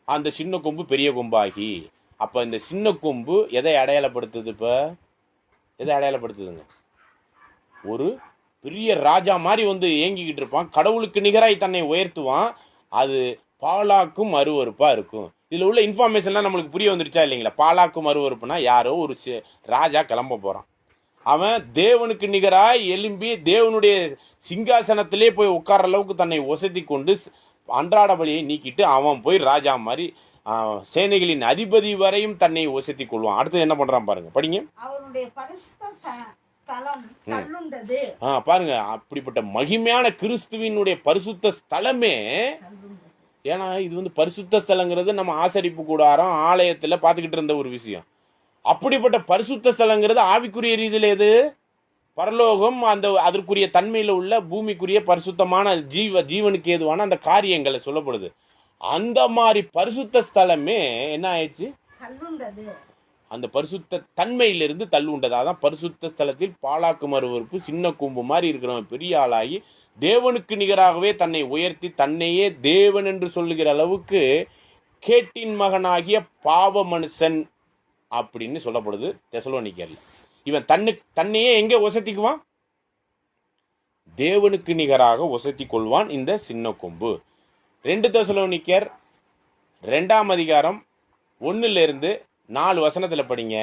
அந்த சின்ன கொம்பு பெரிய கொம்பாகி. அப்ப இந்த சின்ன கொம்பு எதை அடையாளப்படுத்துது? இப்ப எதை அடையாளப்படுத்துதுங்க? ஒரு பெரிய ராஜா மாதிரி வந்து ஏங்கிக்கிட்டு இருப்பான், கடவுளுக்கு நிகராய் தன்னை உயர்த்துவான். அது பாலாக்கும் அருவருப்பா இருக்கும். இதுல உள்ள இன்ஃபர்மேஷன்லாம் நம்மளுக்கு புரிய வந்துருச்சா இல்லைங்களா? பாலாக்கும் அருவருப்புனா யாரோ ஒரு ராஜா கிளம்ப போறான். அவன் தேவனுக்கு நிகராய் எலும்பி தேவனுடைய சிங்காசனத்திலே போய் உட்கார்ற அளவுக்கு தன்னை ஒசத்தி கொண்டு அன்றாட பலியை நீக்கிட்டு அவன் போய் ராஜா மாதிரி சேனைகளின் அதிபதி வரையும் தன்னை ஒசத்தி கொள்வான். அடுத்து என்ன பண்றான் பாருங்க, படிங்க. அவருடைய பரிசுத்த ஸ்தலம் தள்ளுண்டது. பாருங்க, அப்படிப்பட்ட மகிமையான கிறிஸ்துவினுடைய பரிசுத்த ஸ்தலமே, ஏன்னா இது வந்து பரிசுத்த ஸ்தலங்கிறது நம்ம ஆசரிப்பு கூடாரம் ஆலயத்துல பாத்துக்கிட்டு இருந்த ஒரு விஷயம். அப்படிப்பட்ட பரிசுத்த ஸ்தலங்கிறது ஆவிக்குரிய ரீதியில எது? பரலோகம். அந்த அதற்குரிய தன்மையில உள்ள பூமிக்குரிய பரிசுத்தமான ஜீவனுக்கு ஏதுவான அந்த காரியங்களை சொல்லப்படுது. அந்த மாதிரி பரிசுத்த ஸ்தலமே என்ன ஆயிடுச்சு? அந்த பரிசுத்த தன்மையிலிருந்து தள்ளுண்டது. அதான் பரிசுத்த ஸ்தலத்தில் பாலாக்கு மறுவறுப்பு சின்ன கொம்பு மாதிரி இருக்கிறவன் பெரிய ஆளாகி தேவனுக்கு நிகராகவே தன்னை உயர்த்தி தன்னையே தேவன் என்று சொல்லுகிற அளவுக்கு கேட்டின் மகனாகிய பாவ மனுஷன் அப்படின்னு சொல்லப்படுது தெசலோனிக்கேர்ல. இவன் தன்னையே எங்க ஒசத்திக்குவான்? தேவனுக்கு நிகராக ஒசத்தி கொள்வான் இந்த சின்ன கொம்பு. 2 தெசலோனிக்கேர் 2ஆம் அதிகாரம் 1-4 படிங்க.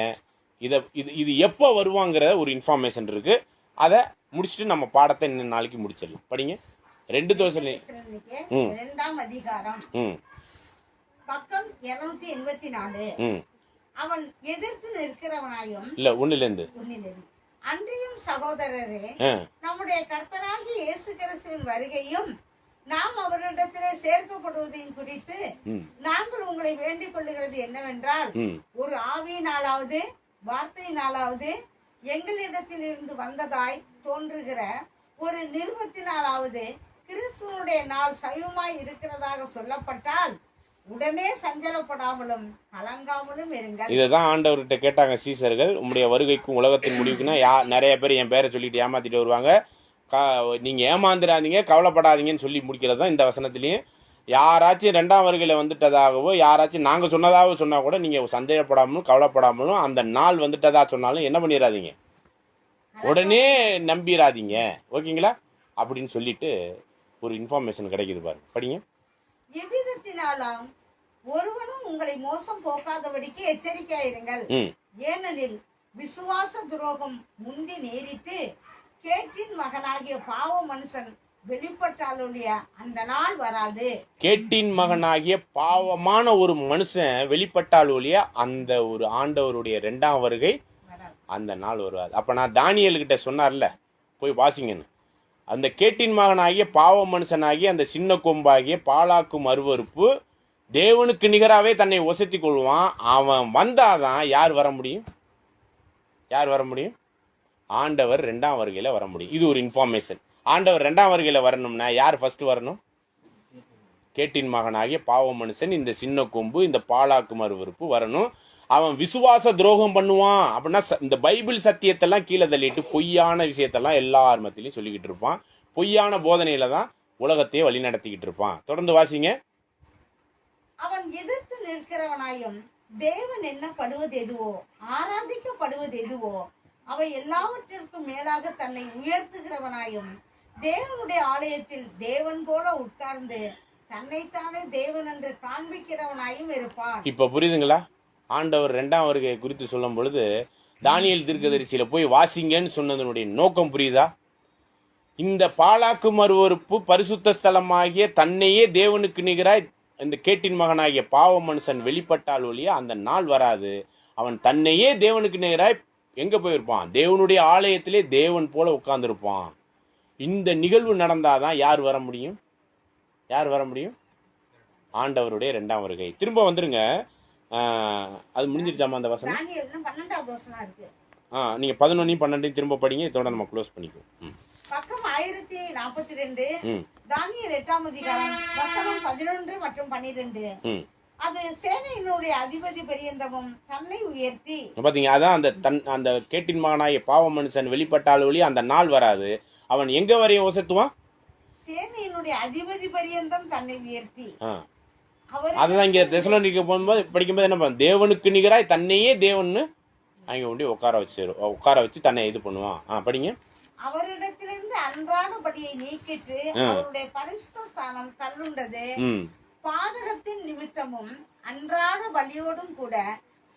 இது எப்போ வருவாங்கிற ஒரு இன்ஃபர்மேஷன் இருக்கு. அதை முடிச்சுட்டு நம்ம பாடத்தை இன்னும் நாளைக்கு முடிச்சிடலாம். படிங்க. 2 தெசலோனிக்கேர் 2ஆம் அதிகாரம் பக்கம் 284. அவன் எதிர்த்து நிற்கிறவனாயும் இல்ல 1 அன்றியும் சகோதரரே, நம்முடைய கர்த்தராகிய இயேசு கிறிஸ்துவின் வருகையும் நாம் அவரிடத்திலே சேர்க்கப்படுவதையும் குறித்து நாங்கள் உங்களை வேண்டிக் கொள்ளுகிறது என்னவென்றால், ஒரு ஆவியினாலாவது வார்த்தையினாலாவது எங்களிடத்தில் இருந்து வந்ததாய் தோன்றுகிற ஒரு நிருபத்தினாலாவது கிறிஸ்துவனுடைய நாள் சமீபமாய் இருக்கிறதாக சொல்லப்பட்டால் உடனே சஞ்சலப்படாமலும் கலங்காமலும் இருங்கள். இதைதான் ஆண்டவர்கிட்ட கேட்டாங்க சீசர்கள். உங்களுடைய வருகைக்கும் உலகத்தின் முடிவுக்குன்னா நிறைய பேர் என் பேரை சொல்லிட்டு ஏமாத்திட்டு வருவாங்க. நீங்க ஏமாந்துடாதீங்க, கவலைப்படாதீங்கன்னு சொல்லி முடிக்கிறது தான் இந்த வசனத்திலையும். யாராச்சும் 2ஆம் வருகையில வந்துட்டதாகவோ யாராச்சும் நாங்க சொன்னதாக சொன்னா கூட நீங்க சந்தேகப்படாமலும் கவலைப்படாமலும் அந்த நாள் வந்துட்டதா சொன்னாலும் என்ன பண்ணிடாதீங்க, உடனே நம்பிடாதீங்க. ஓகேங்களா? அப்படின்னு சொல்லிட்டு ஒரு இன்ஃபர்மேஷன் கிடைக்குது பாருங்க. படிங்க. எவ்விதத்தினாலும் ஒருவனும் உங்களை மோசம் போக்காதபடிக்கு எச்சரிக்கையாயிருங்கள். ஏனெனில் விசுவாச துரோகம் முந்தி நேரிட்டு கேட்டின் மகனாகிய பாவ மனுஷன் வெளிப்பட்டாலுடைய அந்த நாள் வராது. கேட்டின் மகனாகிய பாவமான ஒரு மனுஷன் வெளிப்பட்டாலுடைய அந்த ஒரு ஆண்டவருடைய 2ஆம் வருகை அந்த நாள் வருவாது. அப்ப நான் தானியேல் கிட்ட சொன்னார்ல போய் வாசிங்கன்னு, அந்த கேட்டின் மகனாகிய பாவ மனுஷனாகிய அந்த சின்ன கொம்பாகிய பாலாக்கும் அருவருப்பு தேவனுக்கு நிகராகவே தன்னை ஒசத்தி கொள்வான். அவன் வந்தாதான் யார் வர முடியும்? யார் வர முடியும்? ஆண்டவர் 2ஆம் வருகையில வர முடியும். இது ஒரு இன்ஃபர்மேஷன். ஆண்டவர் 2ஆம் வருகையில வரணும்னா யார் ஃபர்ஸ்ட் வரணும்? கேட்டின் மகனாகிய பாவ மனுஷன் இந்த சின்ன கொம்பு இந்த பாலாக்கும் அருவருப்பு வரணும். அவன் விசுவாச துரோகம் பண்ணுவான் அப்படின்னா இந்த பைபிள் சத்தியத்தெல்லாம் கீழே தள்ளிட்டு பொய்யான விஷயத்தெல்லாம் எல்லார் மத்தியிலையும் சொல்லிக்கிட்டு இருப்பான். பொய்யான போதனையில தான் உலகத்தையே வழி நடத்திக்கிட்டு இருப்பான். தொடர்ந்து வாசிங்க. அவன் எதிர்த்து நிற்கிறவனாயும் தேவன் எண்ணப்படுவது எதுவோ ஆராதிக்கப்படுவது எதுவோ அவை எல்லாவற்றிற்கும் மேலாக தன்னை உயர்த்துகிறவனாயும் தேவனுடைய ஆலயத்தில் தேவன் போல உட்கார்ந்து தன்னைத்தானே தேவன் என்று காண்பிக்கிறவனாயும் இருப்பான். இப்ப புரியுதுங்களா? ஆண்டவர் 2ஆம் வருகை குறித்து சொல்லும் பொழுது தானியேல் தீர்க்கதரிசியில போய் வாசிங்கன்னு சொன்னதனுடைய நோக்கம் புரியுதா? இந்த பாலாக்கு மறுவறுப்பு பரிசுத்த ஸ்தலமாகிய தன்னையே தேவனுக்கு நிகராய் இந்த கேட்டின் மகனாகிய பாவ மனுஷன் வெளிப்பட்டால் ஒழிய அந்த நாள் வராது. அவன் தன்னையே தேவனுக்கு நிகராய் எங்க போயிருப்பான்? தேவனுடைய ஆலயத்திலே தேவன் போல உட்கார்ந்துருப்பான். இந்த நிகழ்வு நடந்தாதான் யார் வர முடியும்? யார் வர முடியும்? ஆண்டவருடைய 2ஆம் வருகை. திரும்ப வந்துருங்க. அது முடிஞ்சிருச்சாமா அந்த வசனம்? தானியேல் 12வது வசனம் இருக்கு. நீங்க 11 12 திரும்ப படிங்க. இதோட நம்ம க்ளோஸ் பண்ணிக்குவோம். பக்கம் 1042. தானியேல் 8ஆம் அதிகாரம் வசனம் 11 மற்றும் 12. அது சேனையினுடைய அதிபதி பரியந்தமும் தன்னை உயர்த்தி. பாத்தீங்க, அதான் அந்த கேட்டின் மகனாகிய பாவ மனுஷன் வெளிப்பட்டால் ஒழிய அந்த நாள் வராது. அவன் எங்க வரையும் உசத்துவான்? சேனையினுடைய அதிபதி பரியந்தம் தன்னை உயர்த்தி. அதுதான் இங்க தெசலோனிக்க போகும்போது படிக்கும்போது என்ன பண்ண, தேவனுக்கு நிகராய் தன்னையே தேவன்னு அங்க கொண்டு உட்கார வச்சு தன்னை இது பண்ணுவான். படிங்க. அவரிடத்திலிருந்து அன்றாட பலியை நீக்கிட்டு அவருடைய பரிசுத்த ஸ்தானம் தள்ளுண்டது. பாதகத்தின் நிமித்தமும் அன்றாட பலியோடும் கூட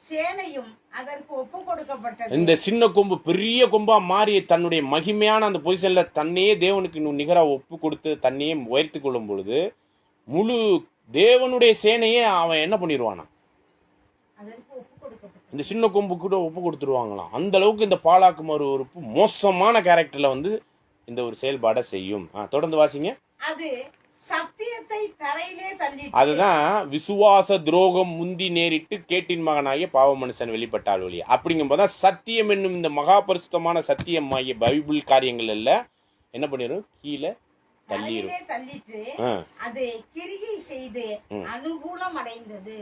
சேனையும் அதற்கு ஒப்பு கொடுக்கப்பட்டது. இந்த சின்ன கொம்பு பெரிய கொம்பா மாறி தன்னுடைய மகிமையான அந்த பொசிஷன்ல தன்னையே தேவனுக்கு நிகரா ஒப்பு கொடுத்து தன்னையே உயர்த்தி கொள்ளும் பொழுது முழு தேவனுடைய சேனையே அவன் என்ன பண்ணிடுவானா? இந்த சின்ன கொம்பு கூட ஒப்பு கொடுத்துருவாங்களாம். அந்த அளவுக்கு இந்த பாலாக்கு மறுவறுப்பு மோசமான கேரக்டர்ல இந்த ஒரு செயல்பாடை செய்யும். தொடர்ந்து வாசிங்க. அது சத்தியத்தை தரையிலே தள்ளி, அதுதான் விசுவாச துரோகம் முந்தி நேரிட்டு கேட்டின் மகனாகிய பாவ மனுஷன் வெளிப்பட்டால் ஒழிய. அப்படிங்கும் போதுதான் சத்தியம் என்னும் இந்த மகா பரிசுத்தமான சத்தியம் ஆகிய பைபிள் காரியங்கள் எல்லாம் என்ன பண்ணிடும்? கீழே தள்ளிட்டு அது கிரியை செய்து அனுகூலம் அடைந்தது.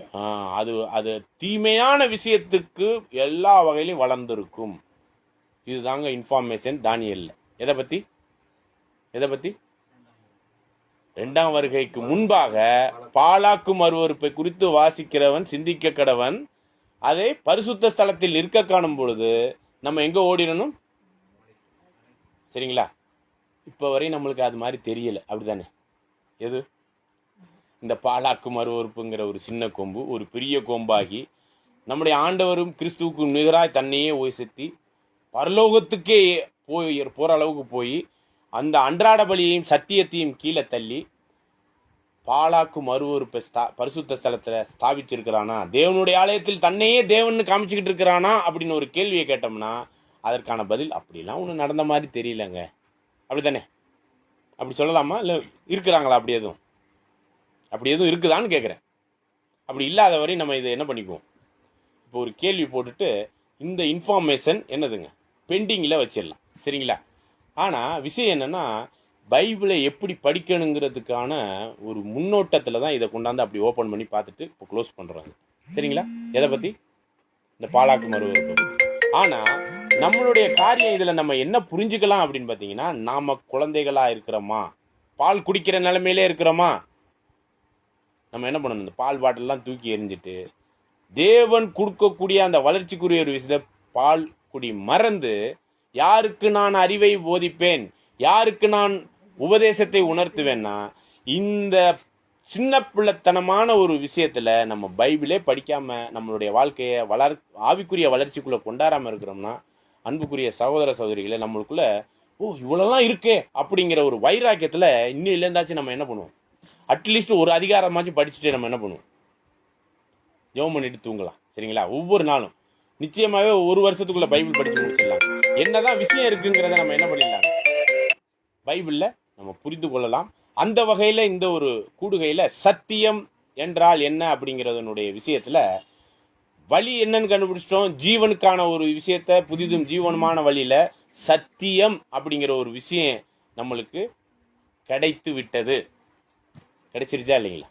அது தீமையான விஷயத்துக்கு எல்லா வகையிலும் வளர்ந்திருக்கும். இதுதாங்க இன்ஃபார்மேஷன் தானியேல்ல. எதை பத்தி? 2ஆம் வருகைக்கு முன்பாக பாலாக்கு மறுவறுப்பை குறித்து வாசிக்கிறவன் சிந்திக்க கடவன். அதை பரிசுத்த ஸ்தலத்தில் இருக்க காணும் பொழுது நம்ம எங்க ஓடிடணும்? சரிங்களா? இப்ப வரையும் நம்மளுக்கு அது மாதிரி தெரியல. அப்படித்தானே? எது இந்த பாலாக்கு மறுவறுப்புங்கிற ஒரு சின்ன கொம்பு ஒரு பெரிய கொம்பாகி நம்முடைய ஆண்டவரும் கிறிஸ்துவுக்கு நிகராய் தன்னையே உயர்த்தி பரலோகத்துக்கே போற அளவுக்கு போய் அந்த அன்றாட பலியையும் சத்தியத்தையும் கீழே தள்ளி பாலாக்கு மறுவறுப்பை பரிசுத்த ஸ்தலத்துல ஸ்தாபிச்சிருக்கிறானா? தேவனுடைய ஆலயத்தில் தன்னையே தேவன் காமிச்சுக்கிட்டு இருக்கிறானா அப்படின்னு ஒரு கேள்வியை கேட்டோம்னா அதற்கான பதில் அப்படிலாம் ஒன்றும் நடந்த மாதிரி தெரியலங்க. அப்படித்தானே? அப்படி சொல்லலாமா? இல்லை இருக்கிறாங்களா? அப்படி எதுவும் இருக்குதான்னு கேட்குறேன். அப்படி இல்லாத வரை நம்ம இதை என்ன பண்ணிக்குவோம்? இப்போ ஒரு கேள்வி போட்டுட்டு இந்த இன்ஃபார்மேஷன் என்னதுங்க பெண்டிங்கில் வச்சிடலாம். சரிங்களா? ஆனால் விஷயம் என்னன்னா பைபிளை எப்படி படிக்கணுங்கிறதுக்கான ஒரு முன்னோட்டத்தில் தான் இதை கொண்டாந்து அப்படி ஓப்பன் பண்ணி பார்த்துட்டு இப்போ க்ளோஸ் பண்ணுறாங்க. சரிங்களா? எதை பற்றி? இந்த பாலாக்கு மறுவறுப்பை பற்றி. ஆனால் நம்மளுடைய காரியம் இதில் நம்ம என்ன புரிஞ்சுக்கலாம் அப்படின்னு பார்த்தீங்கன்னா, நாம குழந்தைகளா இருக்கிறோமா? பால் குடிக்கிற நிலைமையிலே இருக்கிறோமா? நம்ம என்ன பண்ணணும்? இந்த பால் பாட்டிலாம் தூக்கி எறிஞ்சிட்டு தேவன் கொடுக்கக்கூடிய அந்த வளர்ச்சிக்குரிய ஒரு விஷயத்தை பால் குடி மறந்து யாருக்கு நான் அறிவை போதிப்பேன், யாருக்கு நான் உபதேசத்தை உணர்த்துவேன்னா இந்த சின்ன பிள்ளைத்தனமான ஒரு விஷயத்துல நம்ம பைபிளே படிக்காம நம்மளுடைய வாழ்க்கையை ஆவிக்குரிய வளர்ச்சிக்குள்ள கொண்டாடாம இருக்கிறோம்னா, அன்புக்குரிய சகோதர சகோதரிகளை நம்மளுக்குள்ள இவ்வளவுலாம் இருக்கே அப்படிங்கிற ஒரு வைராக்கியத்துல இன்னும் இல்லைந்தாச்சும் நம்ம என்ன பண்ணுவோம்? அட்லீஸ்ட் ஒரு அதிகாரமாச்சும் படிச்சுட்டு நம்ம என்ன பண்ணுவோம்? ஜெபம் பண்ணிட்டு தூங்கலாம். சரிங்களா? ஒவ்வொரு நாளும் நிச்சயமாவே ஒரு வருஷத்துக்குள்ள பைபிள் படிச்சு முடிச்சிடலாம். என்னதான் விஷயம் இருக்குங்கிறத நம்ம என்ன பண்ணிடலாம்? பைபிள்ல நம்ம புரிந்து கொள்ளலாம். அந்த வகையில இந்த ஒரு கூடுகையில சத்தியம் என்றால் என்ன அப்படிங்கறதனுடைய விஷயத்துல வழி என்னன்னு கண்டுபிடிச்சிட்டோம். ஜீவனுக்கான ஒரு விஷயத்த புதிதும் ஜீவனுமான வழியில சத்தியம் அப்படிங்கிற ஒரு விஷயம் நம்மளுக்கு கிடைத்து விட்டது. கிடைச்சிருச்சா இல்லைங்களா?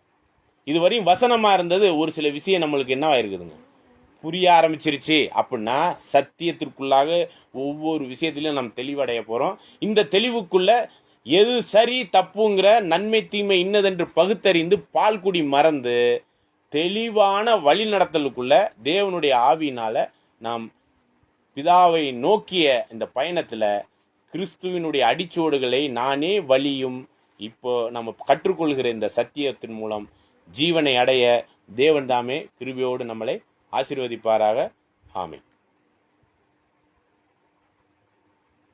இதுவரையும் வசனமா இருந்தது ஒரு சில விஷயம் நம்மளுக்கு என்னவா இருக்குதுங்க? புரிய ஆரம்பிச்சிருச்சு அப்படின்னா சத்தியத்திற்குள்ளாக ஒவ்வொரு விஷயத்திலையும் நாம் தெளிவடைய போகிறோம். இந்த தெளிவுக்குள்ள எது சரி தப்புங்கிற நன்மை தீமை இன்னதென்று பகுத்தறிந்து பால்குடி மறந்து தெளிவான வழி நடத்தலுக்குள்ள தேவனுடைய ஆவியினால நாம் பிதாவை நோக்கிய இந்த பயணத்துல கிறிஸ்துவினுடைய அடிச்சுவடுகளை நானே வழியும் இப்போ நம்ம கற்றுக்கொள்கிற இந்த சத்தியத்தின் மூலம் ஜீவனை அடைய தேவன் தாமே கிருபையோடு நம்மளை ஆசீர்வதிப்பாராக. ஆமென்.